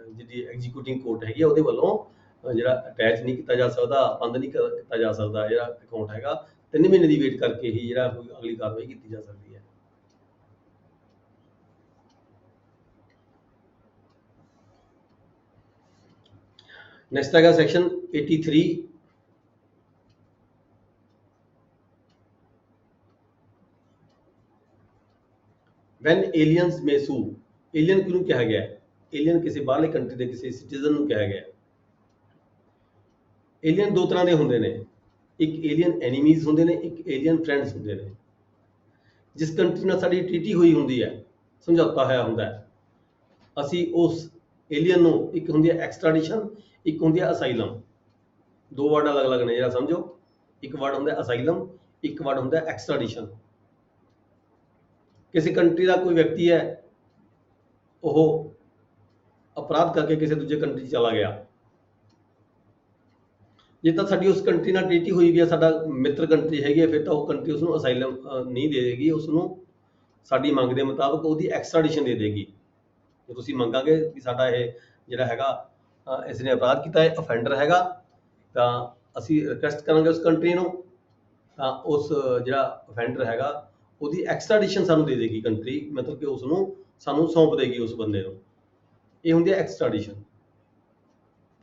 ਜਿਹੜੀ ਐਗਜ਼ੀਕਿਊਟਿੰਗ ਕੋਰਟ ਹੈਗੀ ਆ ਉਹਦੇ ਵੱਲੋਂ ਜਿਹੜਾ ਅਟੈਚ ਨਹੀਂ ਕੀਤਾ ਜਾ ਸਕਦਾ, ਬੰਦ ਨਹੀਂ ਕੀਤਾ ਜਾ ਸਕਦਾ ਜਿਹੜਾ ਅਕਾਊਂਟ ਹੈਗਾ। 3 ਮਹੀਨੇ ਦੀ ਵੇਟ ਕਰਕੇ ਹੀ ਜਿਹੜਾ ਕੋਈ ਅਗਲੀ ਕਾਰਵਾਈ ਕੀਤੀ ਜਾ ਸਕਦੀ ਹੈ। ਨੈਕਸਟ ਹੈਗਾ section 83, when aliens may sue। Alien ਕਿਹਨੂੰ ਕਿਹਾ ਗਿਆ ਹੈ? ਏਲੀਅਨ ਕਿਸੇ ਬਾਹਰਲੇ ਕੰਟਰੀ ਦੇ ਕਿਸੇ ਸਿਟੀਜ਼ਨ ਨੂੰ ਕਿਹਾ ਗਿਆ। ਏਲੀਅਨ ਦੋ ਤਰ੍ਹਾਂ ਦੇ ਹੁੰਦੇ ਨੇ, ਇੱਕ ਏਲੀਅਨ ਐਨੀਮੀਜ਼ ਹੁੰਦੇ ਨੇ, ਇੱਕ ਏਲੀਅਨ ਫਰੈਂਡਸ ਹੁੰਦੇ ਨੇ। ਜਿਸ ਕੰਟਰੀ ਨਾਲ ਸਾਡੀ ਟ੍ਰੀਟੀ ਹੋਈ ਹੁੰਦੀ ਹੈ, ਸਮਝੌਤਾ ਹੋਇਆ ਹੁੰਦਾ ਹੈ, ਅਸੀਂ ਉਸ ਏਲੀਅਨ ਨੂੰ, ਇੱਕ ਹੁੰਦੀ ਹੈ ਐਕਸਟ੍ਰਾਡੀਸ਼ਨ, ਇੱਕ ਹੁੰਦੀ ਹੈ ਅਸਾਈਲਮ। ਦੋ ਵਰਡ ਅਲੱਗ ਅਲੱਗ ਨੇ, ਜਿਹੜਾ ਸਮਝੋ। ਇੱਕ ਵਰਡ ਹੁੰਦਾ ਅਸਾਈਲਮ, ਇੱਕ ਵਰਡ ਹੁੰਦਾ ਐਕਸਟ੍ਰਾਡੀਸ਼ਨ। ਕਿਸੇ ਕੰਟਰੀ ਦਾ ਕੋਈ ਵਿਅਕਤੀ ਹੈ, ਉਹ ਅਪਰਾਧ ਕਰਕੇ ਕਿਸੇ ਦੂਜੇ ਕੰਟਰੀ 'ਚ ਚਲਾ ਗਿਆ, ਜੇ ਤਾਂ ਸਾਡੀ ਉਸ ਕੰਟਰੀ ਨਾਲ ਟ੍ਰੀਟੀ ਹੋਈ ਵੀ ਹੈ, ਸਾਡਾ ਮਿੱਤਰ ਕੰਟਰੀ ਹੈਗੀ ਹੈ, ਫਿਰ ਤਾਂ ਉਹ ਕੰਟਰੀ ਉਸਨੂੰ ਅਸਾਈਲਮ ਨਹੀਂ ਦੇ ਦੇਗੀ, ਉਸਨੂੰ ਸਾਡੀ ਮੰਗ ਦੇ ਮੁਤਾਬਕ ਉਹਦੀ ਐਕਸਟ੍ਰਾਡੀਸ਼ਨ ਦੇ ਦੇਗੀ। ਜੇ ਤੁਸੀਂ ਮੰਗਾਂਗੇ ਕਿ ਸਾਡਾ ਇਹ ਜਿਹੜਾ ਹੈਗਾ ਇਸ ਨੇ ਅਪਰਾਧ ਕੀਤਾ ਹੈ, ਅਫੈਂਡਰ ਹੈਗਾ, ਤਾਂ ਅਸੀਂ ਰਿਕੁਐਸਟ ਕਰਾਂਗੇ ਉਸ ਕੰਟਰੀ ਨੂੰ, ਤਾਂ ਉਸ ਜਿਹੜਾ ਅਫੈਂਡਰ ਹੈਗਾ ਉਹਦੀ ਐਕਸਟ੍ਰਾਡੀਸ਼ਨ ਸਾਨੂੰ ਦੇ ਦੇਗੀ ਕੰਟਰੀ, ਮਤਲਬ ਕਿ ਉਸਨੂੰ ਸਾਨੂੰ ਸੌਂਪ ਦੇਗੀ ਉਸ ਬੰਦੇ ਨੂੰ। ਇਹ ਹੁੰਦੀ ਹੈ ਐਕਸਟ੍ਰਾਡੀਸ਼ਨ।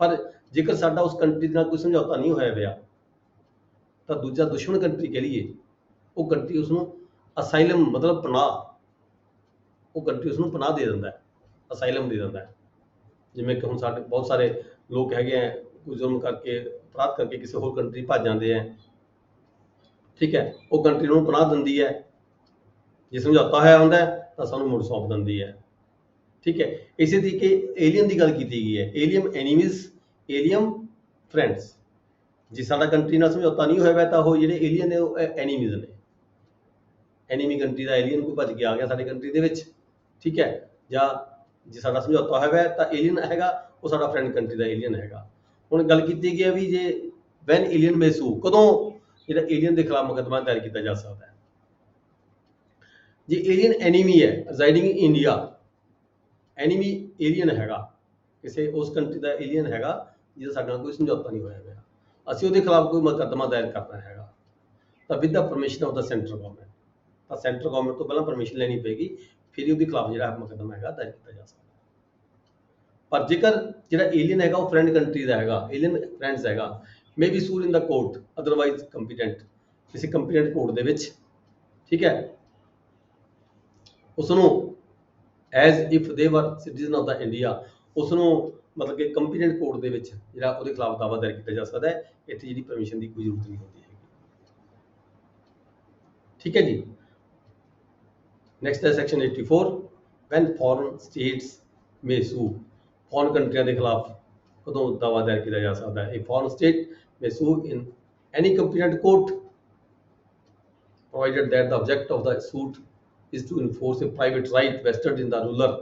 ਪਰ ਜੇਕਰ ਸਾਡਾ ਉਸ ਕੰਟਰੀ ਨਾਲ ਕੋਈ ਸਮਝੌਤਾ ਨਹੀਂ ਹੋਇਆ ਪਿਆ, ਤਾਂ ਦੂਜਾ ਦੁਸ਼ਮਣ ਕੰਟਰੀ ਕਹਿ ਲਈਏ, ਉਹ ਕੰਟਰੀ ਉਸਨੂੰ ਅਸਾਈਲਮ ਮਤਲਬ ਪਨਾਹ, ਉਹ ਕੰਟਰੀ ਉਸਨੂੰ ਪਨਾਹ ਦੇ ਦਿੰਦਾ ਹੈ, ਅਸਾਈਲਮ ਦੇ ਦਿੰਦਾ ਹੈ। ਜਿਵੇਂ ਕਿ ਹੁਣ ਸਾਡੇ ਬਹੁਤ ਸਾਰੇ ਲੋਕ ਹੈਗੇ ਆ, ਕੋਈ ਜ਼ੁਲਮ ਕਰਕੇ, ਅਪਰਾਧ ਕਰਕੇ ਕਿਸੇ ਹੋਰ ਕੰਟਰੀ ਭੱਜ ਜਾਂਦੇ ਆ, ਠੀਕ ਹੈ, ਉਹ ਕੰਟਰੀ ਨੂੰ ਪਨਾਹ ਦਿੰਦੀ ਹੈ, ਜੇ ਸਮਝੌਤਾ ਹੋਇਆ ਹੁੰਦਾ ਤਾਂ ਸਾਨੂੰ ਮੁੜ ਸੌਂਪ ਦਿੰਦੀ ਹੈ। ठीक है। इसी तरीके एलियन की गल की गई है, एलियम एनिमीज, एलियम फ्रेंड्स। जे साडा कंट्री नाल समझौता नहीं होया तो वो जिहड़े एलियन ने वो एनिमीज ने, एनिमी कंट्री का एलियन कोई भज के आ गया साडी कंट्री दे विच, ठीक है, या जे साडा समझौता होया तो एलियन हैगा वो साडा फ्रेंड कंट्री का एलियन हैगा। हुण गल कीती गई है भी जे वैन एलियन मे सू, कदों जिहड़ा एलियन के खिलाफ मुकदमा दायर किया जा सकता है। जे एलियन एनिमी है residing in India, enemy alien हैगा किसी उस कंट्री का एलियन हैगा जिहदा साडे नाल कोई समझौता नहीं होया गया, असीं उहदे खिलाफ कोई मुकदमा दायर करना हैगा तो with the permission of the central government, तो सेंट्रल गवर्नमेंट तो पहला परमिशन लेनी पेगी, फिर ही उहदे खिलाफ जिहड़ा मुकदमा हैगा दायर किया जा सकता। पर जेकर जिहड़ा एलियन हैगा वो फ्रेंड कंट्री का हैगा, एलियन फ्रेंड्स हैगा, may be sued in the court otherwise competent, किसी कंपीटेंट कोर्ट दे विच, ठीक है, उसनों as if they were citizen of the India, उसनों मतलब कि कंपीटेंट कोर्ट दे विच जिहड़ा उहदे खिलाफ दावा दायर किया जा सकता है। इत्थे जिहड़ी परमिशन की कोई जरूरत नहीं होती है, ठीक है जी। नेक्स्ट है section 84, when foreign states may sue, foreign कंट्रियां के खिलाफ कदों दावा दायर किया जा सकता है। A foreign state may sue in any competent court provided that the object of the suit is to enforce a private right vested in the ruler।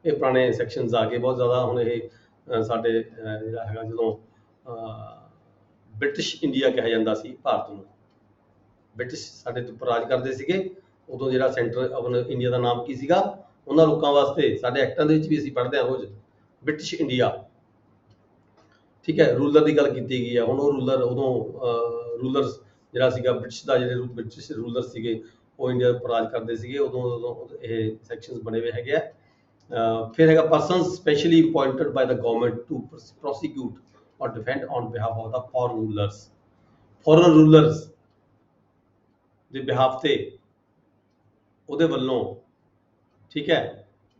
ये पुराने सैक्शनस आ गए बहुत ज़्यादा हुण ये साडे जिहड़ा हैगा जदों ब्रिटिश इंडिया कहा जाता सी भारत नूं, ब्रिटिश साडे ते उपर राज करदे सीगे, उदों जिहड़ा सेंटर अपने इंडिया का नाम की सीगा, उन्हां लोकां वास्ते साडे एक्टां दे विच भी असीं पढ़दे हां रोज़ ब्रिटिश इंडिया, ठीक है। रूलर की गल की गई है, हुण वो रूलर उदों रूलर्स जिहड़ा सीगा ब्रिटिश का जिहड़े ब्रिटिश रूलर सीगे वो इंडिया पर राज करते सीगे, उदों ये सैक्शनस बने हुए हैगे आ। फिर हैगा persons specially appointed by the government to prosecute or defend on behalf of the foreign rulers, foreign rulers दे बिहाफ ते उहदे वल्लों, ठीक है,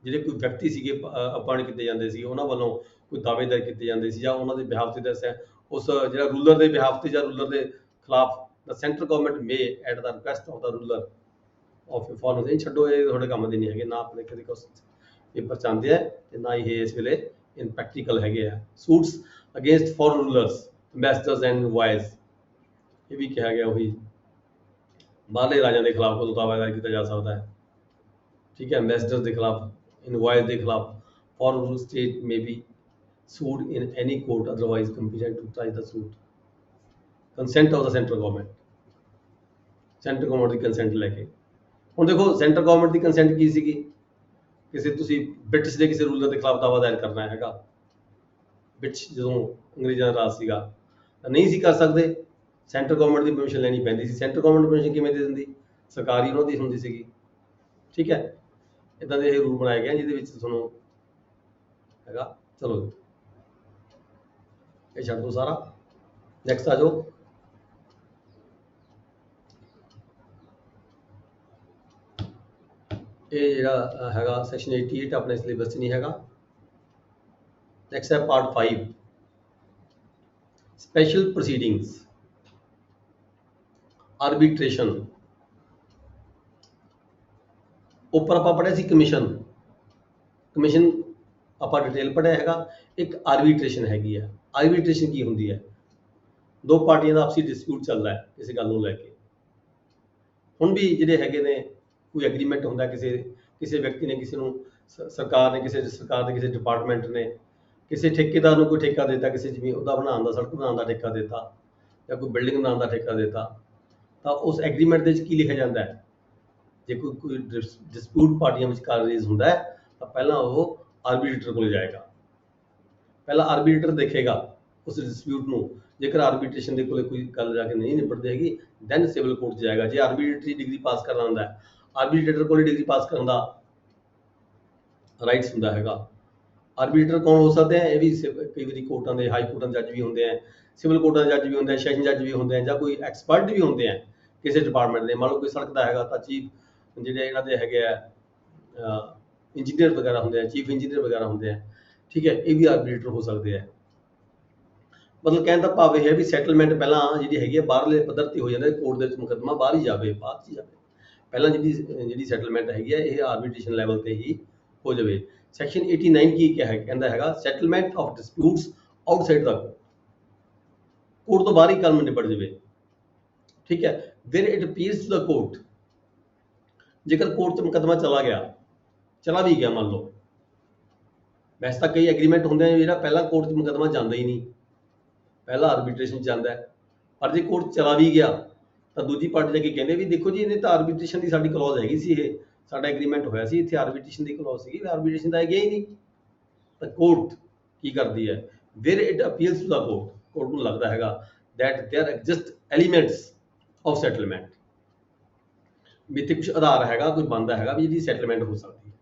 जिहड़े कोई व्यक्ति सीगे अपॉइंट किए जाते सी, उन्हां वल्लों कोई दावे दायर किए जाते सी, जां उन्हां दे बिहाफ ते दस्सिया उस जिहड़ा रूलर दे बिहाफ ते जां रूलर दे खिलाफ the central government may at the request of the ruler of a foreign, नहीं छड्डो ये थोड़े काम दे नहीं है ना, अपने कभी पेपर चाहते हैं ते ना ही इस वेले इन प्रैक्टिकल है। Suits against foreign rulers ambassadors and wise, ये भी कहा गया वही बाहरले राजा के खिलाफ को दावा दायर किया जा सकता है, ठीक है। एम्बेसडर्स के खिलाफ, इनवॉइस के खिलाफ, फॉरेन स्टेट में भी sued in any court otherwise competent to try the suit, consent of the central government, central government की कंसेंट लैके। हुण देखो सेंट्रल गवर्नमेंट की कंसेंट की सीगी, किसी तुसी ब्रिटिश के किसी रूलर के खिलाफ दावा दायर करना हैगा, ब्रिटिश जदों अंग्रेज़ां दा राज सीगा तां नहीं सी कर सकदे, सेंट्रल गवर्नमेंट की परमिशन लैनी पैंदी सी। सेंट्रल गवर्नमेंट परमिशन किवें दे दिंदी, सरकार ही उन्हां दी हुंदी सीगी, ठीक है। इदां दे रूल बनाए गए जिहदे विच तुहानूं हैगा। चलो ये छड्ड दो सारा, नैक्सट आ जाओ। ये जिहड़ा हैगा सैक्शन 88 अपने सिलेबस च नहीं हैगा। नैक्सट है पार्ट 5 स्पैशल प्रोसीडिंग्स, आर्बिट्रेशन। उपर आपां पढ़िया सी कमीशन, कमीशन आपां डिटेल पढ़िया हैगा। एक आर्बिट्रेशन हैगी है, आर्बिट्रेशन की हुंदी है, दो पार्टियां दा आपसी डिस्प्यूट चल रहा है किसी गल नूं लैके। हुण भी जिहड़े हैगे ने कोई एग्रीमेंट होंदा, किसी व्यक्ति ने किसी नूं सरकार ने किसी सरकार के किसी डिपार्टमेंट ने किसी ठेकेदार नूं कोई ठेका देता, किसी जमीन उहदा बनाउण दा, सड़क बनाउण दा ठेका देता या कोई बिल्डिंग बनाउण दा ठेका देता, तो उस एग्रीमेंट दे विच की लिखिया जांदा है। जे कोई डिस्प्यूट पार्टियां विचकार रेज हुंदा है तो पहला वो आर्बीट्रेटर कोल जाएगा, पहला आर्बीट्रेटर देखेगा उस डिस्प्यूट नूं, जेकर आर्बीट्रेशन के कोल कोई गल जाके नहीं निपटदी हैगी दैन सिविल कोर्ट जाएगा। जे आर्बीट्रेटरी डिग्री पास करना हुंदा है, आर्बीट्रेटर कोल डिग्री पास करने का राइट्स हुंदा हैगा। आर्बीट्रेटर कौन हो सकते हैं, ये भी कई बार कोर्टां दे हाई कोर्टां जज भी होंगे हैं, सिविल कोर्टां दे जज भी होंगे हैं, सैशन जज भी होंगे हैं, या कोई एक्सपर्ट भी होंगे हैं किसी डिपार्टमेंट के। मान लो कोई सड़क का है तो चीफ जिहड़े इन्हां दे हैगे इंजीनियर वगैरह होंगे हैं, चीफ इंजीनियर वगैरह होंगे हैं, ठीक है, ये भी आर्बीट्रेटर हो सकते हैं। मतलब कहने का भाव यह है भी सैटलमेंट पहला जी हैगी बाहरले पद्धर ते हो जाता है, कोर्ट के मुकदमा बाहर ही जाए, बाहर ही जाए, पहला जी सैटलमेंट हैगी है ये आर्बीट्रेशन लैवल पर ही हो जाए। ਸੈਕਸ਼ਨ 89 ਕੀ ਕਿਹਾ ਹੈ, ਕਹਿੰਦਾ ਹੈਗਾ settlement of disputes outside the court ਤੋਂ ਬਾਹਰ ਹੀ ਕੰਮ ਨਿਬੜ ਜਾਵੇ। ਠੀਕ ਹੈ, ਫਿਰ it appeals to the court. ਜੇਕਰ ਕੋਰਟ 'ਚ ਮੁਕੱਦਮਾ ਚਲਾ ਵੀ ਗਿਆ ਮੰਨ ਲਓ, ਵੈਸੇ ਤਾਂ ਕਈ ਐਗਰੀਮੈਂਟ ਹੁੰਦੇ ਆ ਜਿਹੜਾ ਪਹਿਲਾਂ ਕੋਰਟ 'ਚ ਮੁਕੱਦਮਾ ਜਾਂਦਾ ਹੀ ਨਹੀਂ, ਪਹਿਲਾਂ ਆਰਬਿਟ੍ਰੇਸ਼ਨ 'ਚ ਜਾਂਦਾ ਹੈ। ਪਰ ਜੇ ਕੋਰਟ ਚਲਾ ਵੀ ਗਿਆ ਤਾਂ ਦੂਜੀ ਪਾਰਟੀ ਜਾ ਕੇ ਕਹਿੰਦੇ ਵੀ ਦੇਖੋ ਜੀ ਇਹਨੇ ਤਾਂ ਆਰਬਿਟ੍ਰੇਸ਼ਨ ਦੀ ਸਾਡੀ ਕਲੌਜ਼ ਹੈਗੀ ਸੀ, ਇਹ ਸਾਡਾ ਐਗਰੀਮੈਂਟ ਹੋਇਆ ਸੀ, ਇੱਥੇ ਆਰਬਿਟ੍ਰੇਸ਼ਨ ਦੀ ਕਲੌਜ਼ ਸੀਗੀ, ਆਰਬਿਟ੍ਰੇਸ਼ਨ ਤਾਂ ਗਿਆ ਹੀ ਨਹੀਂ। ਤਾਂ ਕੋਰਟ ਕੀ ਕਰਦੀ ਹੈ, ਫਿਰ it appeals to the court. Court ਨੂੰ ਲੱਗਦਾ ਹੈਗਾ that there exist elements of settlement, ਵੀ ਇੱਥੇ ਕੁਝ ਆਧਾਰ ਹੈਗਾ, ਕੁਝ ਬਣਦਾ ਹੈਗਾ ਵੀ ਇਹਦੀ ਸੈਟਲਮੈਂਟ ਹੋ ਸਕਦੀ ਹੈ,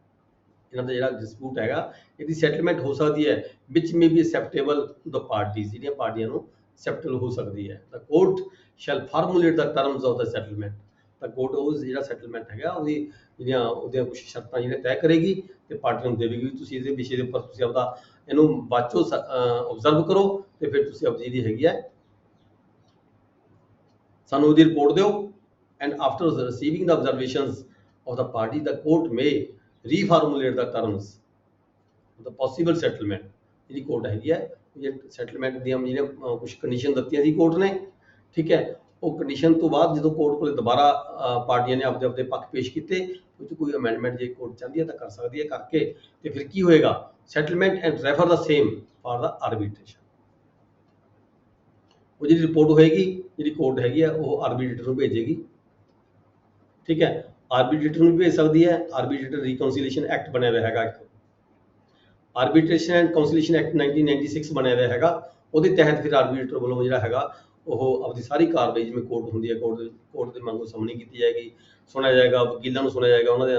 ਇਹਨਾਂ ਦਾ ਜਿਹੜਾ ਡਿਸਪਿਊਟ ਹੈਗਾ ਇਹਦੀ ਸੈਟਲਮੈਂਟ ਹੋ ਸਕਦੀ ਹੈ, which may be acceptable to the parties, ਜਿਹੜੀਆਂ ਪਾਰਟੀਆਂ ਨੂੰ acceptable ਹੋ ਸਕਦੀ ਹੈ। the court shall formulate the terms of the settlement, ਤਾਂ ਕੋਰਟ ਉਹ ਜਿਹੜਾ ਸੈਟਲਮੈਂਟ ਹੈਗਾ ਉਹਦੀਆਂ ਕੁਝ ਸ਼ਰਤਾਂ ਜਿਹੜੀਆਂ ਤੈਅ ਕਰੇਗੀ ਤੇ ਪਾਰਟੀਆਂ ਨੂੰ ਦੇਵੇਗੀ ਵੀ ਤੁਸੀਂ ਇਹਦੇ ਵਿਸ਼ੇ ਦੇ ਉੱਪਰ ਤੁਸੀਂ ਆਪਦਾ ਇਹਨੂੰ ਬਾਅਦ ਚੋਂ ਓਬਜ਼ਰਵ ਕਰੋ ਤੇ ਫਿਰ ਤੁਸੀਂ ਆਪਦੀ ਜਿਹੜੀ ਹੈਗੀ ਹੈ ਸਾਨੂੰ ਉਹਦੀ ਰਿਪੋਰਟ ਦਿਓ। and after receiving the observations of the party, the court may reformulate the terms of the possible settlement। ਜਿਹੜੀ ਕੋਰਟ ਹੈਗੀ ਹੈ ਸੈਟਲਮੈਂਟ ਦੀਆਂ ਜਿਹੜੀਆਂ ਕੁਝ ਕੰਡੀਸ਼ਨ ਦਿੱਤੀਆਂ ਸੀ ਕੋਰਟ ਨੇ, ਠੀਕ ਹੈ, ਉਹ ਕੰਡੀਸ਼ਨ ਤੋਂ ਬਾਅਦ ਜਦੋਂ ਕੋਰਟ ਕੋਲੇ ਦੁਬਾਰਾ ਪਾਰਟੀਆਂ ਨੇ ਆਪਦੇ ਪੱਖ ਪੇਸ਼ ਕੀਤੇ, ਉਹ 'ਚ ਕੋਈ ਅਮੈਂਡਮੈਂਟ ਜੇ ਕੋਰਟ ਚਾਹੁੰਦੀ ਹੈ ਤਾਂ ਕਰ ਸਕਦੀ ਹੈ, ਕਰਕੇ ਤੇ ਫਿਰ ਕੀ ਹੋਏਗਾ, settlement and refer the same for the arbitration. ਉਹ ਜਿਹੜੀ ਰਿਪੋਰਟ ਹੋਏਗੀ ਜਿਹੜੀ ਕੋਰਟ ਹੈਗੀ ਹੈ ਉਹ ਆਰਬਿਟ੍ਰੇਟਰ ਨੂੰ ਭੇਜੇਗੀ। ਠੀਕ ਹੈ, ਆਰਬਿਟ੍ਰੇਟਰ ਨੂੰ ਭੇਜ ਸਕਦੀ ਹੈ। ਆਰਬਿਟ੍ਰੇਟਰ ਰੀਕਨਸੀਲੀਏਸ਼ਨ ਐਕਟ ਬਣਿਆ ਹੋਇਆ ਹੈਗਾ, ਇੱਕ ਆਰਬਿਟ੍ਰੇਸ਼ਨ ਐਂਡ ਕਨਸੀਲੀਏਸ਼ਨ ਐਕਟ 1996 ਬਣਿਆ ਹੋਇਆ ਹੈਗਾ, ਉਹਦੇ ਤਹਿਤ ਫਿਰ ਆਰਬਿਟ੍ਰੇਟਰ ਵੱਲੋਂ ਜਿਹੜਾ ਹੈਗਾ ਉਹ ਆਪਦੀ ਸਾਰੀ ਕਾਰਵਾਈ ਜਿਵੇਂ ਕੋਰਟ ਹੁੰਦੀ ਹੈ, ਕੋਰਟ ਦੇ ਵਾਂਗੂ ਸੁਣਵਾਈ ਕੀਤੀ ਜਾਏਗੀ, ਸੁਣਿਆ ਜਾਏਗਾ, ਵਕੀਲਾਂ ਨੂੰ ਸੁਣਿਆ ਜਾਏਗਾ, ਉਹਨਾਂ ਦੇ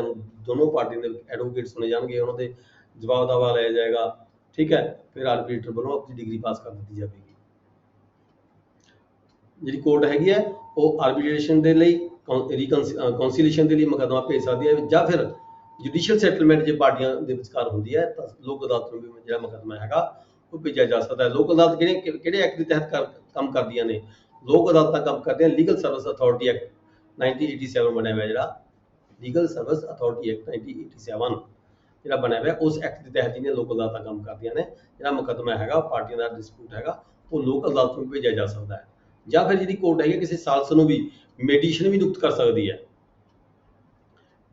ਦੋਨੋਂ ਪਾਰਟੀਆਂ ਦੇ ਐਡਵੋਕੇਟ ਸੁਣੇ ਜਾਣਗੇ, ਉਹਨਾਂ ਦੇ ਜਵਾਬ ਦਾਵਾ ਲਿਆ ਜਾਏਗਾ। ਠੀਕ ਹੈ, ਫਿਰ ਆਰਬਿਟ੍ਰੇਟਰ ਵੱਲੋਂ ਆਪਣੀ ਡਿਗਰੀ ਪਾਸ ਕਰ ਦਿੱਤੀ ਜਾਵੇਗੀ। ਜਿਹੜੀ ਕੋਰਟ ਹੈਗੀ ਹੈ ਉਹ ਆਰਬਿਟ੍ਰੇਸ਼ਨ ਦੇ ਲਈ ਕਨਸੀਲੀਏਸ਼ਨ ਦੇ ਲਈ ਮੁਕੱਦਮਾ ਭੇਜ ਸਕਦੀ ਹੈ, ਜਾਂ ਫਿਰ ਜੁਡੀਸ਼ੀਅਲ ਸੈਟਲਮੈਂਟ ਜੇ ਪਾਰਟੀਆਂ ਦੇ ਵਿਚਕਾਰ ਹੁੰਦੀ ਹੈ ਤਾਂ ਲੋਕ ਅਦਾਲਤ ਨੂੰ ਵੀ ਜਿਹੜਾ ਮੁਕੱਦਮਾ ਹੈਗਾ ਉਹ ਭੇਜਿਆ ਜਾ ਸਕਦਾ ਹੈ। ਲੋਕ ਅਦਾਲਤ ਕਿਹੜੇ ਐਕਟ ਦੇ ਤਹਿਤ ਕੰਮ ਕਰਦੀਆਂ ਨੇ, ਲੋਕ ਅਦਾਲਤਾਂ ਕੰਮ ਕਰਦੀਆਂ ਲੀਗਲ ਸਰਵਿਸ ਅਥਾਰਟੀ ਐਕਟ 1987 ਬਣਿਆ ਹੋਇਆ, ਜਿਹੜਾ ਲੀਗਲ ਸਰਵਿਸ ਅਥਾਰਟੀ ਐਕਟ 1987 ਜਿਹੜਾ ਬਣਿਆ ਹੋਇਆ, ਉਸ ਐਕਟ ਦੇ ਤਹਿਤ ਜਿਹੜੀਆਂ ਲੋਕ ਅਦਾਲਤਾਂ ਕੰਮ ਕਰਦੀਆਂ ਨੇ। ਜਿਹੜਾ ਮੁਕੱਦਮਾ ਹੈਗਾ ਪਾਰਟੀਆਂ ਦਾ ਡਿਸਪਿਊਟ ਹੈਗਾ ਉਹ ਲੋਕ ਅਦਾਲਤ ਨੂੰ ਭੇਜਿਆ ਜਾ ਸਕਦਾ ਹੈ, ਜਾਂ ਫਿਰ ਜਿਹੜੀ ਕੋਰਟ ਹੈਗੀ ਕਿਸੇ ਸਾਲਸ ਨੂੰ ਵੀ ਮੈਡੀਏਸ਼ਨ ਵੀ ਨਿਯੁਕਤ ਕਰ ਸਕਦੀ ਹੈ।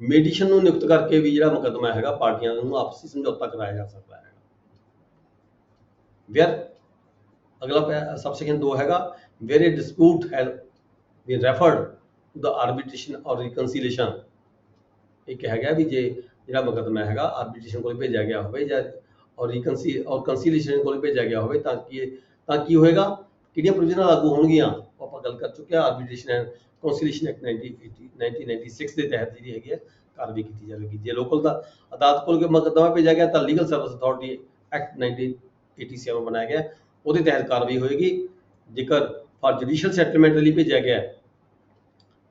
ਮੈਡੀਏਸ਼ਨ ਨੂੰ ਨਿਯੁਕਤ ਕਰਕੇ ਵੀ ਜਿਹੜਾ ਮੁਕੱਦਮਾ ਹੈਗਾ ਪਾਰਟੀਆਂ ਨੂੰ ਆਪਸੀ ਸਮਝੌਤਾ ਕਰਾਇਆ ਜਾ ਸਕਦਾ ਹੈ। ਵੇਅਰ ਅਗਲਾ ਸਬਸੈਕਸ਼ਨ 2 ਹੈਗਾ where a dispute has been referred to the arbitration or reconciliation. ਇਹ ਕਿਹਾ ਗਿਆ ਵੀ ਜੇ ਜਿਹੜਾ ਮੁਕੱਦਮਾ ਹੈਗਾ ਆਰਬਿਟ੍ਰੇਸ਼ਨ ਕੋਲ ਭੇਜਿਆ ਗਿਆ ਹੋਵੇ ਜਾਂ ਕੰਸੀਲੀਏਸ਼ਨ ਕੋਲ ਭੇਜਿਆ ਗਿਆ ਹੋਵੇ ਤਾਂ ਕੀ ਹੋਏਗਾ, ਕਿਹੜੀਆਂ ਪ੍ਰੋਵੀਜ਼ਨਾਂ ਲਾਗੂ ਹੋਣਗੀਆਂ, ਉਹ ਆਪਾਂ ਗੱਲ ਕਰ ਚੁੱਕੇ ਹਾਂ। ਆਰਬਿਟ੍ਰੇਸ਼ਨ ਐਂਡ ਕੰਸੀਲੀਏਸ਼ਨ ਐਕਟ 1996 ਦੇ ਤਹਿਤ ਜਿਹੜੀ ਹੈਗੀ ਹੈ ਕਾਰਵਾਈ ਕੀਤੀ ਜਾਵੇਗੀ। ਜੇ ਲੋਕਲ ਦਾ ਅਦਾਲਤ ਕੋਲ ਮੁਕੱਦਮਾ ਭੇਜਿਆ ਗਿਆ ਤਾਂ ਲੀਗਲ ਸਰਵਿਸ ਅਥਾਰਟੀ ਐਕਟ 1987 ਬਣਾਇਆ ਗਿਆ, ਉਹਦੇ ਤਹਿਤ ਕਾਰਵਾਈ ਹੋਏਗੀ। ਜੇਕਰ ਫਾਰ ਜੁਡੀਸ਼ੀਅਲ ਸੈਟਲਮੈਂਟ ਲਈ ਭੇਜਿਆ ਗਿਆ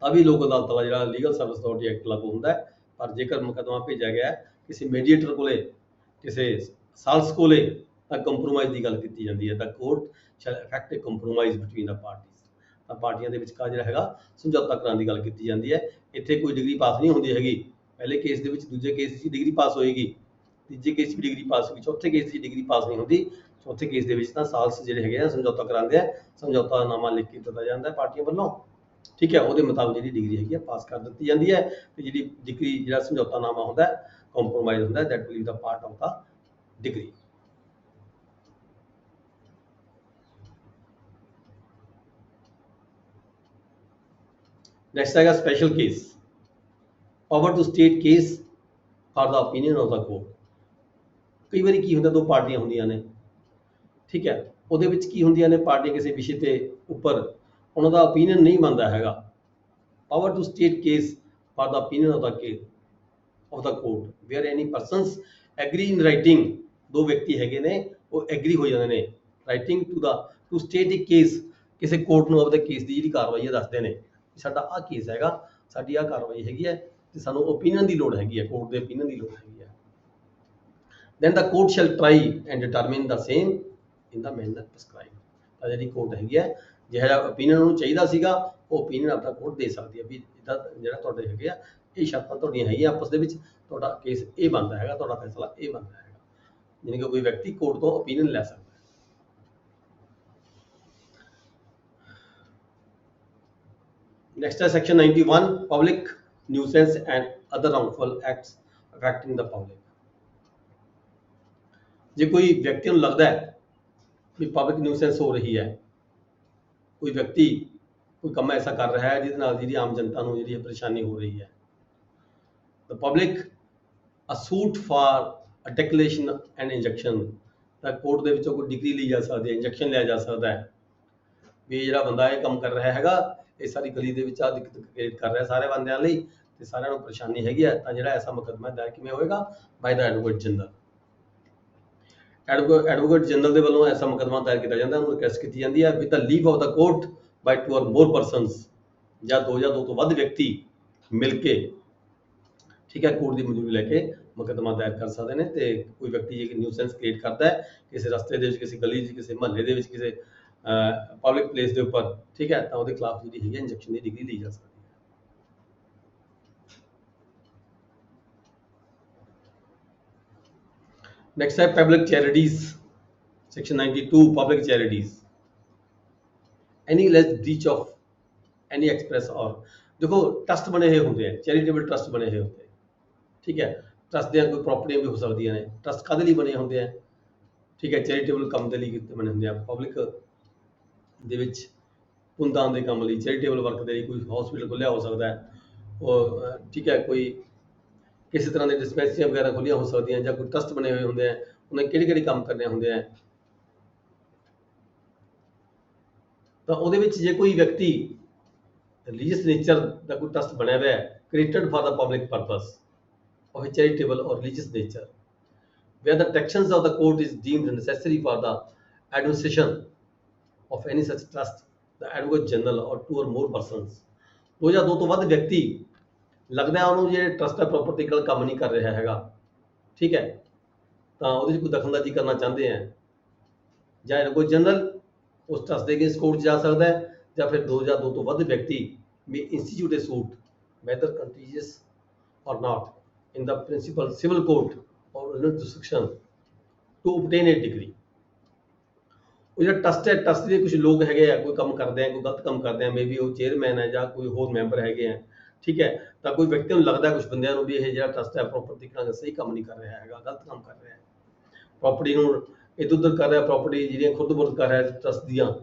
ਤਾਂ ਵੀ ਲੋਕ ਅਦਾਲਤ ਵਾਲਾ ਜਿਹੜਾ ਲੀਗਲ ਸਰਵਿਸ ਅਥਾਰਟੀ ਐਕਟ ਲਾਗੂ ਹੁੰਦਾ ਹੈ। ਪਰ ਜੇਕਰ ਮੁਕੱਦਮਾ ਭੇਜਿਆ ਗਿਆ ਕਿਸੇ ਮੀਡੀਏਟਰ ਕੋਲੇ, ਕਿਸੇ ਸਾਲਸ ਕੋਲੇ, ਤਾਂ ਕੰਪਰੋਮਾਈਜ਼ ਦੀ ਗੱਲ ਕੀਤੀ ਜਾਂਦੀ ਹੈ। ਤਾਂ court shall effect a compromise between the parties, ਤਾਂ ਪਾਰਟੀਆਂ ਦੇ ਵਿਚਕਾਰ ਜਿਹੜਾ ਹੈਗਾ ਸਮਝੌਤਾ ਕਰਾਉਣ ਦੀ ਗੱਲ ਕੀਤੀ ਜਾਂਦੀ ਹੈ। ਇੱਥੇ ਕੋਈ ਡਿਗਰੀ ਪਾਸ ਨਹੀਂ ਹੁੰਦੀ ਹੈਗੀ, ਪਹਿਲੇ ਕੇਸ ਦੇ ਵਿੱਚ, ਦੂਜੇ ਕੇਸ 'ਚ ਡਿਗਰੀ ਪਾਸ ਹੋਏਗੀ, ਤੀਜੇ ਕੇਸ 'ਚ ਵੀ ਡਿਗਰੀ ਪਾਸ ਹੋਏਗੀ, ਚੌਥੇ ਕੇਸ 'ਚ ਡਿਗਰੀ ਪਾਸ ਨਹੀਂ ਹੁੰਦੀ। ਚੌਥੇ ਕੇਸ ਦੇ ਵਿੱਚ ਤਾਂ ਸਾਲਸ ਜਿਹੜੇ ਹੈਗੇ ਆ ਸਮਝੌਤਾ ਕਰਾਉਂਦੇ ਆ, ਸਮਝੌਤਾ ਨਾਮਾ ਲਿਖ ਕੇ ਦਿੱਤਾ ਜਾਂਦਾ ਹੈ ਪਾਰਟੀਆਂ ਵੱਲੋਂ। ਠੀਕ ਹੈ, ਉਹਦੇ ਮੁਤਾਬਕ ਜਿਹੜੀ ਡਿਗਰੀ ਹੈਗੀ ਆ ਪਾਸ ਕਰ ਦਿੱਤੀ ਜਾਂਦੀ ਹੈ। ਤੇ ਜਿਹੜੀ ਡਿਗਰੀ ਜਿਹੜਾ ਸਮਝੌਤਾ ਨਾਮਾ ਹੁੰਦਾ ਹੈ ਕੰਪਰੋਮਾਈਜ਼ ਹੁੰਦਾ, that will be the part of the degree. Next ਹੈਗਾ special case, power to state case for the opinion of the court. ਕਈ ਵਾਰੀ ਕੀ ਹੁੰਦਾ, ਦੋ ਪਾਰਟੀਆਂ ਹੁੰਦੀਆਂ ਨੇ, ਠੀਕ ਹੈ, ਉਹਦੇ ਵਿੱਚ ਕੀ ਹੁੰਦੀਆਂ ਨੇ, ਪਾਰਟੀਆਂ ਕਿਸੇ ਵਿਸ਼ੇ ਤੇ ਉੱਪਰ ਉਹਨਾਂ ਦਾ ਓਪੀਨੀਅਨ ਨਹੀਂ ਬਣਦਾ ਹੈਗਾ। Power to state case for the opinion of the court where any persons agree in writing. ਦੋ ਵਿਅਕਤੀ ਹੈਗੇ ਨੇ, ਉਹ ਐਗਰੀ ਹੋ ਜਾਂਦੇ ਨੇ writing to state a case, ਕਿਸੇ ਕੋਰਟ ਨੂੰ ਆਪਦੇ ਕੇਸ ਦੀ ਜਿਹੜੀ ਕਾਰਵਾਈ ਹੈ ਦੱਸਦੇ ਨੇ, ਸਾਡਾ ਆਹ ਕੇਸ ਹੈਗਾ, ਸਾਡੀ ਆਹ ਕਾਰਵਾਈ ਹੈਗੀ ਹੈ ਤੇ ਸਾਨੂੰ ਓਪੀਨੀਅਨ ਦੀ ਲੋੜ ਹੈਗੀ ਹੈ, ਕੋਰਟ ਦੇ ਓਪੀਨੀਅਨ ਦੀ ਲੋੜ ਹੈਗੀ ਹੈ। then the court shall try and determine the same in the manner prescribed। ਤਾਂ ਜਿਹੜੀ ਕੋਰਟ ਹੈਗੀ ਹੈ ਜਿਹੜਾ ਓਪੀਨੀਅਨ ਨੂੰ ਚਾਹੀਦਾ ਸੀਗਾ ਉਹ ਓਪੀਨੀਅਨ ਆਪਣਾ ਕੋਰਟ ਦੇ ਸਕਦੀ ਹੈ ਵੀ ਇਹਦਾ ਜਿਹੜਾ ਤੁਹਾਡੇ ਹੈਗੇ ਆ ਇਹ ਸ਼ਰਤਾਂ ਤੁਹਾਡੀਆਂ ਹੈਗੀਆਂ ਆਪਸ ਦੇ ਵਿੱਚ, ਤੁਹਾਡਾ ਕੇਸ ਇਹ ਬਣਦਾ ਹੈਗਾ, ਤੁਹਾਡਾ ਫੈਸਲਾ ਇਹ ਬਣਦਾ ਹੈ। यानी कि कोई व्यक्ति कोर्ट तो ओपीनियन ले सकता है। नेक्स्ट है section 91 public nuisance and other wrongful acts affecting the public. जे कोई व्यक्ति ਨੂੰ लगता है भी पब्लिक न्यूसेंस हो रही है, कोई व्यक्ति कोई काम ऐसा कर रहा है जिहदे नाल जिहड़ी आम जनता ਨੂੰ ਜਿਹੜੀ परेशानी हो रही है, the public a suit for a declaration and injunction ਤਾਂ ਕੋਰਟ ਦੇ ਵਿੱਚੋਂ ਕੋਈ ਡਿਗਰੀ ਲਈ ਜਾ ਸਕਦੀ ਹੈ, ਇੰਜੈਕਸ਼ਨ ਲਿਆ ਜਾ ਸਕਦਾ ਹੈ ਵੀ ਜਿਹੜਾ ਬੰਦਾ ਇਹ ਕੰਮ ਕਰ ਰਿਹਾ ਹੈਗਾ ਇਹ ਸਾਰੀ ਗਲੀ ਦੇ ਵਿੱਚ ਆ ਦਿੱਕਤ ਕ੍ਰੀਏਟ ਕਰ ਰਿਹਾ ਸਾਰੇ ਬੰਦਿਆਂ ਲਈ ਤੇ ਸਾਰਿਆਂ ਨੂੰ ਪਰੇਸ਼ਾਨੀ ਹੈਗੀ ਹੈ, ਤਾਂ ਜਿਹੜਾ ਐਸਾ ਮੁਕੱਦਮਾ ਦਾਇਰ ਕਿਵੇਂ ਹੋਏਗਾ? ਬਾਈ ਦਾ ਐਡਵੋਕੇਟ ਜਨਰਲ। ਐਡਵੋਕੇਟ ਜਨਰਲ ਦੇ ਵੱਲੋਂ ਐਸਾ ਮੁਕੱਦਮਾ ਦਾਇਰ ਕੀਤਾ ਜਾਂਦਾ, ਉਹਨੂੰ ਰਿਕਵੈਸਟ ਕੀਤੀ ਜਾਂਦੀ ਹੈ with the leave of the court by 2 or more persons, ਜਾਂ 2 ਤੋਂ ਵੱਧ ਵਿਅਕਤੀ ਮਿਲ ਕੇ, ਠੀਕ ਹੈ, ਕੋਰਟ ਦੀ ਮਨਜ਼ੂਰੀ ਲੈ ਕੇ ਮੁਕੱਦਮਾ ਦਾਇਰ ਕਰ ਸਕਦੇ ਨੇ। ਤੇ ਕੋਈ ਵਿਅਕਤੀ ਜੇ ਨਿਊਸੈਂਸ ਕ੍ਰੀਏਟ ਕਰਦਾ ਹੈ ਕਿਸੇ ਰਸਤੇ ਦੇ ਵਿੱਚ, ਕਿਸੇ ਗਲੀ 'ਚ, ਕਿਸੇ ਮੁਹੱਲੇ ਦੇ ਵਿੱਚ, ਕਿਸੇ ਪਬਲਿਕ ਪਲੇਸ ਦੇ ਉੱਪਰ, ਠੀਕ ਹੈ, ਤਾਂ ਉਹਦੇ ਖਿਲਾਫ ਜਿਹੜੀ ਹੈਗੀ ਇੰਜੈਕਸ਼ਨ ਦੀ ਡਿਗਰੀ ਲਈ ਜਾ ਸਕਦੀ ਹੈ। नेक्स्ट है public charities, section 92 public charities, any alleged breach of any express और देखो ट्रस्ट बने हुए होंगे हैं, चैरिटेबल ट्रस्ट बने हुए होते हैं, ठीक है, ट्रस्ट ਦੀਆਂ कोई प्रॉपर्टियां भी हो सकती हैं, ट्रस्ट कादे ਲਈ बने होंगे हैं, ठीक है, चैरिटेबल ਕੰਮ ਦੇ ਲਈ ਬਣੇ ਹੁੰਦੇ ਆ, ਪਬਲਿਕ ਦੇ ਵਿੱਚ ਪੁੰਨਦਾਨ ਦੇ ਕੰਮ ਲਈ, ਚੈਰਿਟੇਬਲ ਵਰਕ ਦੇ ਲਈ ਕੋਈ ਹਸਪੀਟਲ ਖੁੱਲਿਆ ਹੋ ਸਕਦਾ ਹੈ, ਉਹ ਠੀਕ ਹੈ, ਕੋਈ ਕਿਸੇ ਤਰ੍ਹਾਂ ਦੇ ਡਿਸਪੈਂਸਰੀਆਂ ਵਗੈਰਾ ਖੁੱਲੀਆਂ ਹੋ ਸਕਦੀਆਂ, ਜਾਂ ਕੋਈ ਟਰਸਟ ਬਣੇ ਹੋਏ ਹੁੰਦੇ ਆ, ਉਹਨੇ ਕਿਹੜੇ ਕੰਮ ਕਰਨੇ ਹੁੰਦੇ ਆ, ਤਾਂ ਉਹਦੇ ਵਿੱਚ ਜੇ ਕੋਈ ਵਿਅਕਤੀ ਰਿਲੀਜੀਅਸ ਨੇਚਰ ਦਾ ਕੋਈ ਟਰਸਟ ਬਣਿਆ ਹੋਇਆ ਹੈ created for the public purpose of a charitable or religious nature where the directions of the court is deemed necessary for the administration of any such trust, the advocate general or 2 or more persons, 2 ਜਾਂ 2 ਤੋਂ ਵੱਧ ਵਿਅਕਤੀ ਲੱਗਦਾ ਉਹਨੂੰ ਜਿਹੜੇ trust ਹੈ property ਨਾਲ ਕੰਮ ਨਹੀਂ ਕਰ ਰਿਹਾ ਹੈਗਾ, ਠੀਕ ਹੈ, ਤਾਂ ਉਹਦੇ 'ਚ ਕੋਈ ਦਖਲਅੰਦਾਜ਼ੀ ਕਰਨਾ ਚਾਹੁੰਦੇ ਆ, ਜਾਂ ਐਡਵੋਕੇਟ ਜਨਰਲ ਉਸ ਟਰਸਟ ਦੇ ਅਗੇਂਸਟ ਕੋਰਟ ਜਾ ਸਕਦਾ ਹੈ, ਜਾਂ ਫਿਰ 2 ਜਾਂ 2 ਤੋਂ ਵੱਧ ਵਿਅਕਤੀ may institute a suit whether contentious or not in the principal civil court or original jurisdiction to obtain a degree। ਉਹ ਜਿਹੜਾ ਟਰਸਟ ਹੈ, ਟਰਸਟ ਦੇ ਕੁਝ ਲੋਕ ਹੈਗੇ ਆ, ਕੋਈ ਕੰਮ ਕਰਦੇ ਆ, ਕੋਈ ਗਲਤ ਕੰਮ ਕਰਦੇ ਆ, ਮੇਬੀ ਉਹ ਚੇਅਰਮੈਨ ਹੈ ਜਾਂ ਕੋਈ ਹੋਰ ਮੈਂਬਰ ਹੈਗੇ ਆ, ਠੀਕ ਹੈ, ਤਾਂ ਕੋਈ ਵਿਅਕਤੀ ਨੂੰ ਲੱਗਦਾ ਕੁਝ ਬੰਦਿਆਂ ਨੂੰ ਵੀ ਇਹ ਜਿਹੜਾ ਟਰਸਟ ਹੈ ਪ੍ਰੋਪਰਟੀ ਨਾਲ ਸਹੀ ਕੰਮ ਨਹੀਂ ਕਰ ਰਿਹਾ ਹੈਗਾ, ਗਲਤ ਕੰਮ ਕਰ ਰਿਹਾ ਹੈ, ਪ੍ਰੋਪਰਟੀ ਨੂੰ ਇੱਧਰ ਉੱਧਰ ਕਰ ਰਿਹਾ, ਪ੍ਰੋਪਰਟੀ ਜਿਹੜੀਆਂ ਖੁਰਦ-ਬੁਰਦ ਕਰ ਰਿਹਾ ਟਰਸਟ ਦੀਆਂ,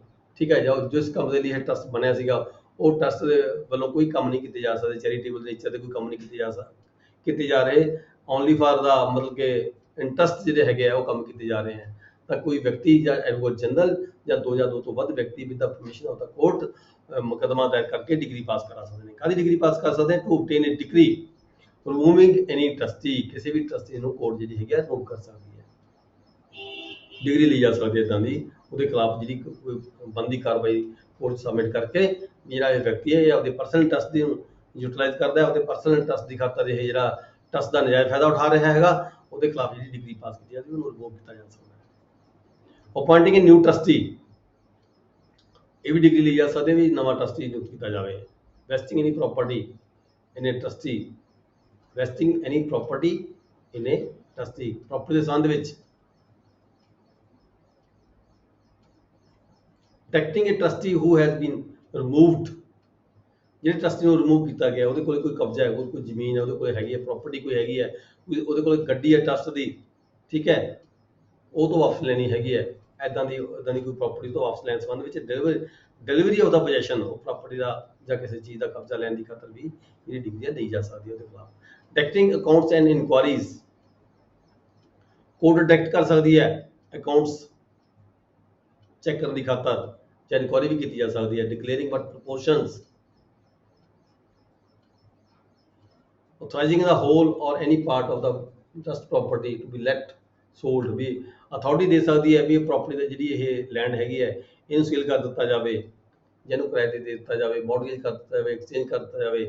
ਠੀਕ ਹੈ, ਜਾਂ ਜਿਸ ਕੰਮ ਦੇ ਲਈ ਇਹ ਟਰਸਟ ਬਣਿਆ ਸੀਗਾ ਉਹ ਟਰਸਟ ਦੇ ਵੱਲੋਂ ਕੋਈ ਕੰਮ ਨਹੀਂ ਕੀਤੇ ਜਾ ਸਕਦੇ, ਚੈਰੀਟੇਬਲ ਨੇਚਰ ਦੇ ਕੋਈ ਕੰਮ ਨਹੀਂ ਕੀਤੇ ਜਾ ਰਹੇ, ਓਨਲੀ ਫਾਰ ਦਾ ਮਤਲਬ ਕਿ ਇੰਟਰਸਟ ਜਿਹੜੇ ਹੈਗੇ ਆ ਉਹ ਕੰਮ ਕੀਤੇ ਜਾ ਰਹੇ ਹੈ, ਤਾਂ ਕੋਈ ਵਿਅਕਤੀ ਜਾਂ ਐਡਵੋਕੇਟ ਜਨਰਲ ਜਾਂ 2 ਜਾਂ 2 ਤੋਂ ਵੱਧ ਵਿਅਕਤੀ with the permission of the court ਮੁਕੱਦਮਾ ਦਾਇਰ ਕਰਕੇ ਡਿਗਰੀ ਪਾਸ ਕਰਾ ਸਕਦੇ ਨੇ। ਕਾਹਦੀ ਡਿਗਰੀ ਪਾਸ ਕਰ ਸਕਦੇ? To obtain a degree removing any trustee, ਕਿਸੇ ਵੀ ਟਰਸਟੀ ਨੂੰ ਕੋਰਟ ਜਿਹੜੀ ਹੈਗੀ ਆ ਰਿਮੂਵ ਕਰ ਸਕਦੀ ਹੈ, ਡਿਗਰੀ ਲਈ ਜਾ ਸਕਦੀ ਹੈ ਇੱਦਾਂ ਦੀ, ਉਹਦੇ ਖਿਲਾਫ ਜਿਹੜੀ ਕੋਈ ਬਣਦੀ ਕਾਰਵਾਈ ਕੋਰਟ ਸਬਮਿਟ ਕਰਕੇ ਜਿਹੜਾ ਇਹ ਵਿਅਕਤੀ ਹੈ ਇਹ ਆਪਦੇ ਪਰਸਨਲ ਟਰਸਟ ਦੀ ਯੂਟਿਲਾਈਜ਼ ਕਰਦਾ ਹੈ, ਆਪਦੇ ਪਰਸਨਲ ਟਰਸਟ ਦੀ ਖਾਤਰ ਇਹ ਜਿਹੜਾ ਟਰਸਟ ਦਾ ਨਜਾਇਜ਼ ਫਾਇਦਾ ਉਠਾ ਰਿਹਾ ਹੈਗਾ, ਉਹਦੇ ਖਿਲਾਫ ਜਿਹੜੀ ਡਿਗਰੀ ਪਾਸ ਕੀਤੀ ਜਾਂਦੀ ਉਹਨੂੰ ਰਿਮੂਵ ਕੀਤਾ ਜਾ ਸਕਦਾ ਹੈ। ਅਪਾਇੰਟਿੰਗ ਏ ਨਿਊ ਟਰਸਟੀ, ਇਹ ਵੀ ਡਿਗਰੀ ਲਈ ਜਾ ਸਕਦੇ ਵੀ ਨਵਾਂ ਟਰਸਟੀ ਨਿਯੁਕਤ ਕੀਤਾ ਜਾਵੇ। ਵੈਸਟਿੰਗ ਐਨੀ ਪ੍ਰੋਪਰਟੀ ਇਨ ਏ ਟਰਸਟੀ, ਵੈਸਟਿੰਗ ਐਨੀ ਪ੍ਰੋਪਰਟੀ ਇਨ ਏ ਟਰਸਟੀ, ਪ੍ਰੋਪਰਟੀ ਦੇ ਸੰਬੰਧ ਵਿੱਚ protecting a trustee who has been removed, ਜਿਹੜੇ ਟਰਸਟੀ ਨੂੰ ਰਿਮੂਵ ਕੀਤਾ ਗਿਆ ਉਹਦੇ ਕੋਲ ਕੋਈ ਕਬਜ਼ਾ ਹੈ, ਕੋਈ ਜ਼ਮੀਨ ਹੈ, ਉਹਦੇ ਕੋਲ ਹੈਗੀ ਹੈ ਪ੍ਰੋਪਰਟੀ, ਕੋਈ ਹੈਗੀ ਹੈ, ਉਹਦੇ ਕੋਲ ਗੱਡੀ ਹੈ ਟਰਸਟ ਦੀ, ਠੀਕ ਹੈ, ਉਹ ਤੋਂ ਵਾਪਸ ਲੈਣੀ ਹੈਗੀ ਹੈ, ਇੱਦਾਂ ਦੀ ਕੋਈ ਪ੍ਰੋਪਰਟੀ ਤੋਂ ਵਾਪਸ ਲੈਣ ਸੰਬੰਧ ਵਿੱਚ ਡਿਲੀਵਰੀ ਆਫ ਦਾ ਪੋਜੈਸ਼ਨ, ਉਹ ਪ੍ਰੋਪਰਟੀ ਦਾ ਜਾਂ ਕਿਸੇ ਚੀਜ਼ ਦਾ ਕਬਜ਼ਾ ਲੈਣ ਦੀ ਖਾਤਰ ਵੀ ਜਿਹੜੀ ਡਿਗਰੀਆਂ ਦੇਈ ਜਾ ਸਕਦੀ ਹੈ ਉਹਦੇ ਖਿਲਾਫ। Directing accounts and inquiries, court direct ਕਰ ਸਕਦੀ ਹੈ ਅਕਾਊਂਟਸ ਚੈੱਕ ਕਰਨ ਦੀ ਖਾਤਰ, ਜਾਂ ਇਨਕੁਆਇਰੀ ਵੀ ਕੀਤੀ ਜਾ ਸਕਦੀ ਹੈ। ਡਿਕਲੇਅਰਿੰਗ ਵਾਟ ਪ੍ਰਪੋਰਸ਼ਨਸ, authorizing the whole or any part of the trust property to be let sold, ਵੀ ਅਥਾਰਟੀ ਦੇ ਸਕਦੀ ਹੈ ਵੀ ਇਹ ਪ੍ਰੋਪਰਟੀ ਦੀ ਜਿਹੜੀ ਇਹ ਲੈਂਡ ਹੈਗੀ ਹੈ ਇਹਨੂੰ ਸੇਲ ਕਰ ਦਿੱਤਾ ਜਾਵੇ, ਜਾਂ ਇਹਨੂੰ ਕਿਰਾਏ ਤੇ ਦੇ ਦਿੱਤਾ ਜਾਵੇ, ਮੌਰਗੇਜ ਕਰ ਦਿੱਤਾ ਜਾਵੇ, ਐਕਸਚੇਂਜ ਕਰ ਦਿੱਤਾ ਜਾਵੇ।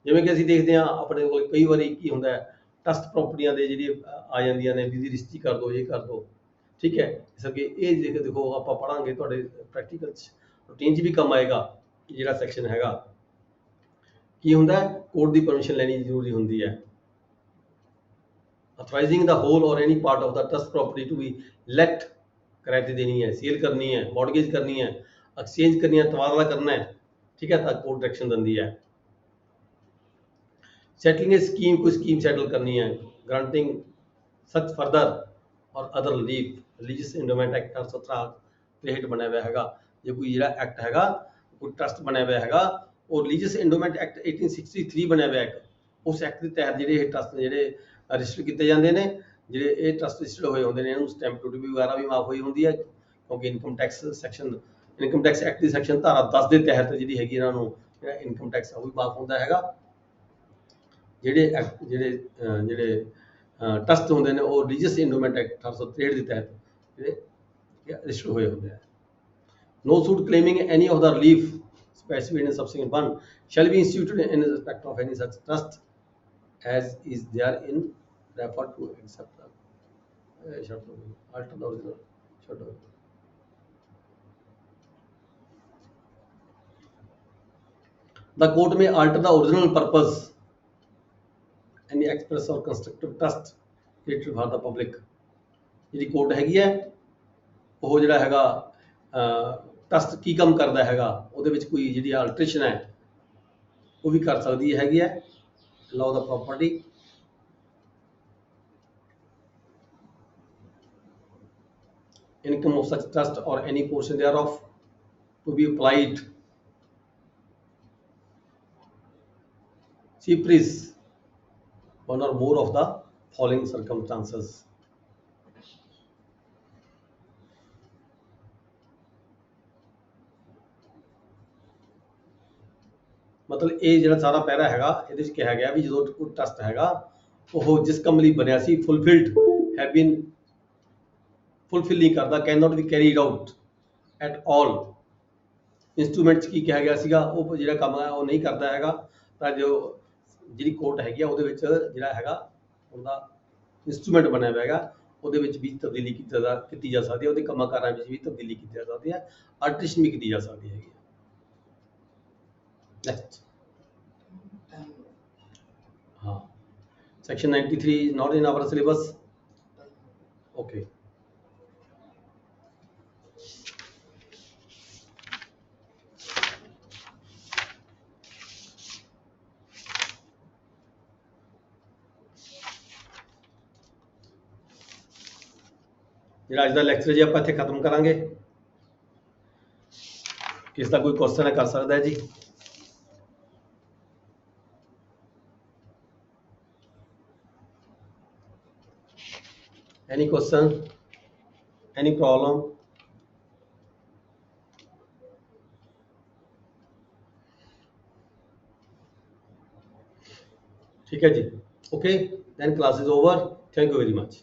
ਜਿਵੇਂ ਕਿ ਅਸੀਂ ਦੇਖਦੇ ਹਾਂ ਆਪਣੇ ਕੋਲ ਕਈ ਵਾਰੀ ਕੀ ਹੁੰਦਾ ਹੈ ਟਰਸਟ ਪ੍ਰੋਪਰਟੀਆਂ ਦੇ ਜਿਹੜੀ ਆ ਜਾਂਦੀਆਂ ਨੇ ਵੀ ਰਜਿਸਟਰੀ ਕਰ ਦਿਓ, ਇਹ ਕਰ ਦਿਓ, ਠੀਕ ਹੈ, ਇਸ ਕਰਕੇ ਇਹ ਦੇਖੋ ਆਪਾਂ ਪੜਾਂਗੇ ਤੁਹਾਡੇ ਪ੍ਰੈਕਟੀਕਲ 'ਚ ਰੂਟੀਨ 'ਚ ਵੀ ਕੰਮ ਆਏਗਾ। ਜਿਹੜਾ ਸੈਕਸ਼ਨ ਹੈਗਾ ਕੀ ਹੁੰਦਾ ਕੋਰਟ ਦੀ ਪਰਮਿਸ਼ਨ ਲੈਣੀ ਜ਼ਰੂਰੀ ਹੁੰਦੀ ਹੈ। Authorising the whole or any part of the trust property to be let, किराए ते देनी है, सेल करनी है, मॉडगेज करनी है, एक्सचेंज करनी है, तबादला करना है, ठीक है, ताकि कोर्ट डायरेक्शन दिंदी है। सेटलिंग ए स्कीम, कोई स्कीम सेटल करनी है, ग्रांटिंग सच फर्दर और other relief, religious endowment act 1863 ਬਣਿਆ ਹੋਇਆ ਹੈਗਾ। ਜੇ ਕੋਈ ਜਿਹੜਾ ਐਕਟ ਹੈਗਾ, ਕੋਈ ਟਰਸਟ ਬਣਿਆ ਹੋਇਆ ਹੈਗਾ, ਉਹ ਰਿਲੀਜੀਅਸ ਐਂਡੋਮੈਂਟ ਐਕਟ 1863 ਬਣਿਆ ਹੋਇਆ ਇੱਕ, ਉਸ ਐਕਟ ਦੇ ਤਹਿਤ ਜਿਹੜੇ ਇਹ ਟਰਸਟ ਜਿਹੜੇ ਰਜਿਸਟਰ ਕੀਤੇ ਜਾਂਦੇ ਨੇ, ਜਿਹੜੇ ਇਹ ਟਰਸਟ ਰਜਿਸਟਰ ਹੋਏ ਹੁੰਦੇ ਨੇ, ਇਹਨੂੰ ਸਟੈਂਪ ਡਿਊਟੀ ਵਗੈਰਾ ਵੀ ਮਾਫ ਹੋਈ ਹੁੰਦੀ ਹੈ, ਕਿਉਂਕਿ ਇਨਕਮ ਟੈਕਸ ਐਕਟ ਦੀ ਸੈਕਸ਼ਨ ਧਾਰਾ 10 ਦੇ ਤਹਿਤ ਜਿਹੜੀ ਹੈਗੀ ਇਹਨਾਂ ਨੂੰ ਜਿਹੜਾ ਇਨਕਮ ਟੈਕਸ ਉਹ ਵੀ ਮਾਫ ਹੁੰਦਾ ਹੈਗਾ। ਜਿਹੜੇ ਟਰਸਟ ਹੁੰਦੇ ਨੇ ਉਹ ਰਿਲੀਜੀਅਸ ਐਂਡੋਮੈਂਟ ਐਕਟ 1863 ਦੇ ਤਹਿਤ ਜਿਹੜੇ ਰਜਿਸਟਰ ਹੋਏ ਹੁੰਦੇ ਆ। No suit claiming any of the relief specified in subsequent 1 shall be instituted in respect of any such trust as is therein referred to except alter the original. The court may alter the original purpose any express or constructive trust created for the public। ਜਿਹੜੀ court ਹੈਗੀ ਹੈ ਉਹ ਜਿਹੜਾ ਹੈਗਾ trust ਕੀ ਕੰਮ ਕਰਦਾ ਹੈਗਾ, ਉਹਦੇ ਵਿੱਚ ਕੋਈ ਜਿਹੜੀ ਆਲਟਰੇਸ਼ਨ ਹੈ ਉਹ ਵੀ ਕਰ ਸਕਦੀ ਹੈਗੀ ਹੈ। Law the property income of such trust or any portion thereof to be applied CPRIS one or more of the following circumstances। ਮਤਲਬ ਇਹ ਜਿਹੜਾ ਸਾਰਾ ਪੈਰਾ ਹੈਗਾ ਇਹਦੇ ਵਿੱਚ ਕਿਹਾ ਗਿਆ ਵੀ ਜਦੋਂ ਕੋਈ ਟਰਸਟ ਹੈਗਾ ਉਹ ਜਿਸ ਕੰਮ ਲਈ ਬਣਿਆ ਸੀ ਫੁੱਲਫਿਲਡ ਹੈਵ ਬੀਨ ਫੁੱਲਫਿਲ ਨਹੀਂ ਕਰਦਾ, can not be carried out at all. Instrument 'ਚ ਕੀ ਕਿਹਾ ਗਿਆ ਸੀਗਾ, ਉਹ ਜਿਹੜਾ ਕੰਮ ਹੈ ਉਹ ਨਹੀਂ ਕਰਦਾ ਹੈਗਾ, ਤਾਂ ਜੋ ਜਿਹੜੀ ਕੋਰਟ ਹੈਗੀ ਆ ਉਹਦੇ ਵਿੱਚ ਜਿਹੜਾ ਹੈਗਾ ਉਹਦਾ ਇੰਸਟਰੂਮੈਂਟ ਬਣਿਆ ਹੋਇਆ ਹੈਗਾ, ਉਹਦੇ ਵਿੱਚ ਵੀ ਤਬਦੀਲੀ ਕੀਤੀ ਜਾ ਸਕਦੀ ਹੈ, ਉਹਦੇ ਕੰਮਾਂ ਕਾਰਾਂ ਵਿੱਚ ਵੀ ਤਬਦੀਲੀ ਕੀਤੀ ਜਾ ਸਕਦੀ ਹੈ, ਆਲਟਰੇਸ਼ਨ ਵੀ ਕੀਤੀ ਜਾ ਸਕਦੀ ਹੈਗੀ। Next. Section 93 is not in our syllabus. Okay. ਜਿਹੜਾ ਅੱਜ ਦਾ ਲੈਕਚਰ ਜੀ ਆਪਾਂ ਇੱਥੇ ਖਤਮ ਕਰਾਂਗੇ। ਕਿਸ ਦਾ ਕੋਈ ਕੁਐਸਚਨ ਹੈ ਕਰ ਸਕਦਾ ਹੈ ਜੀ। Any question? Any problem? ठीक है जी, okay, then class is over, thank you very much।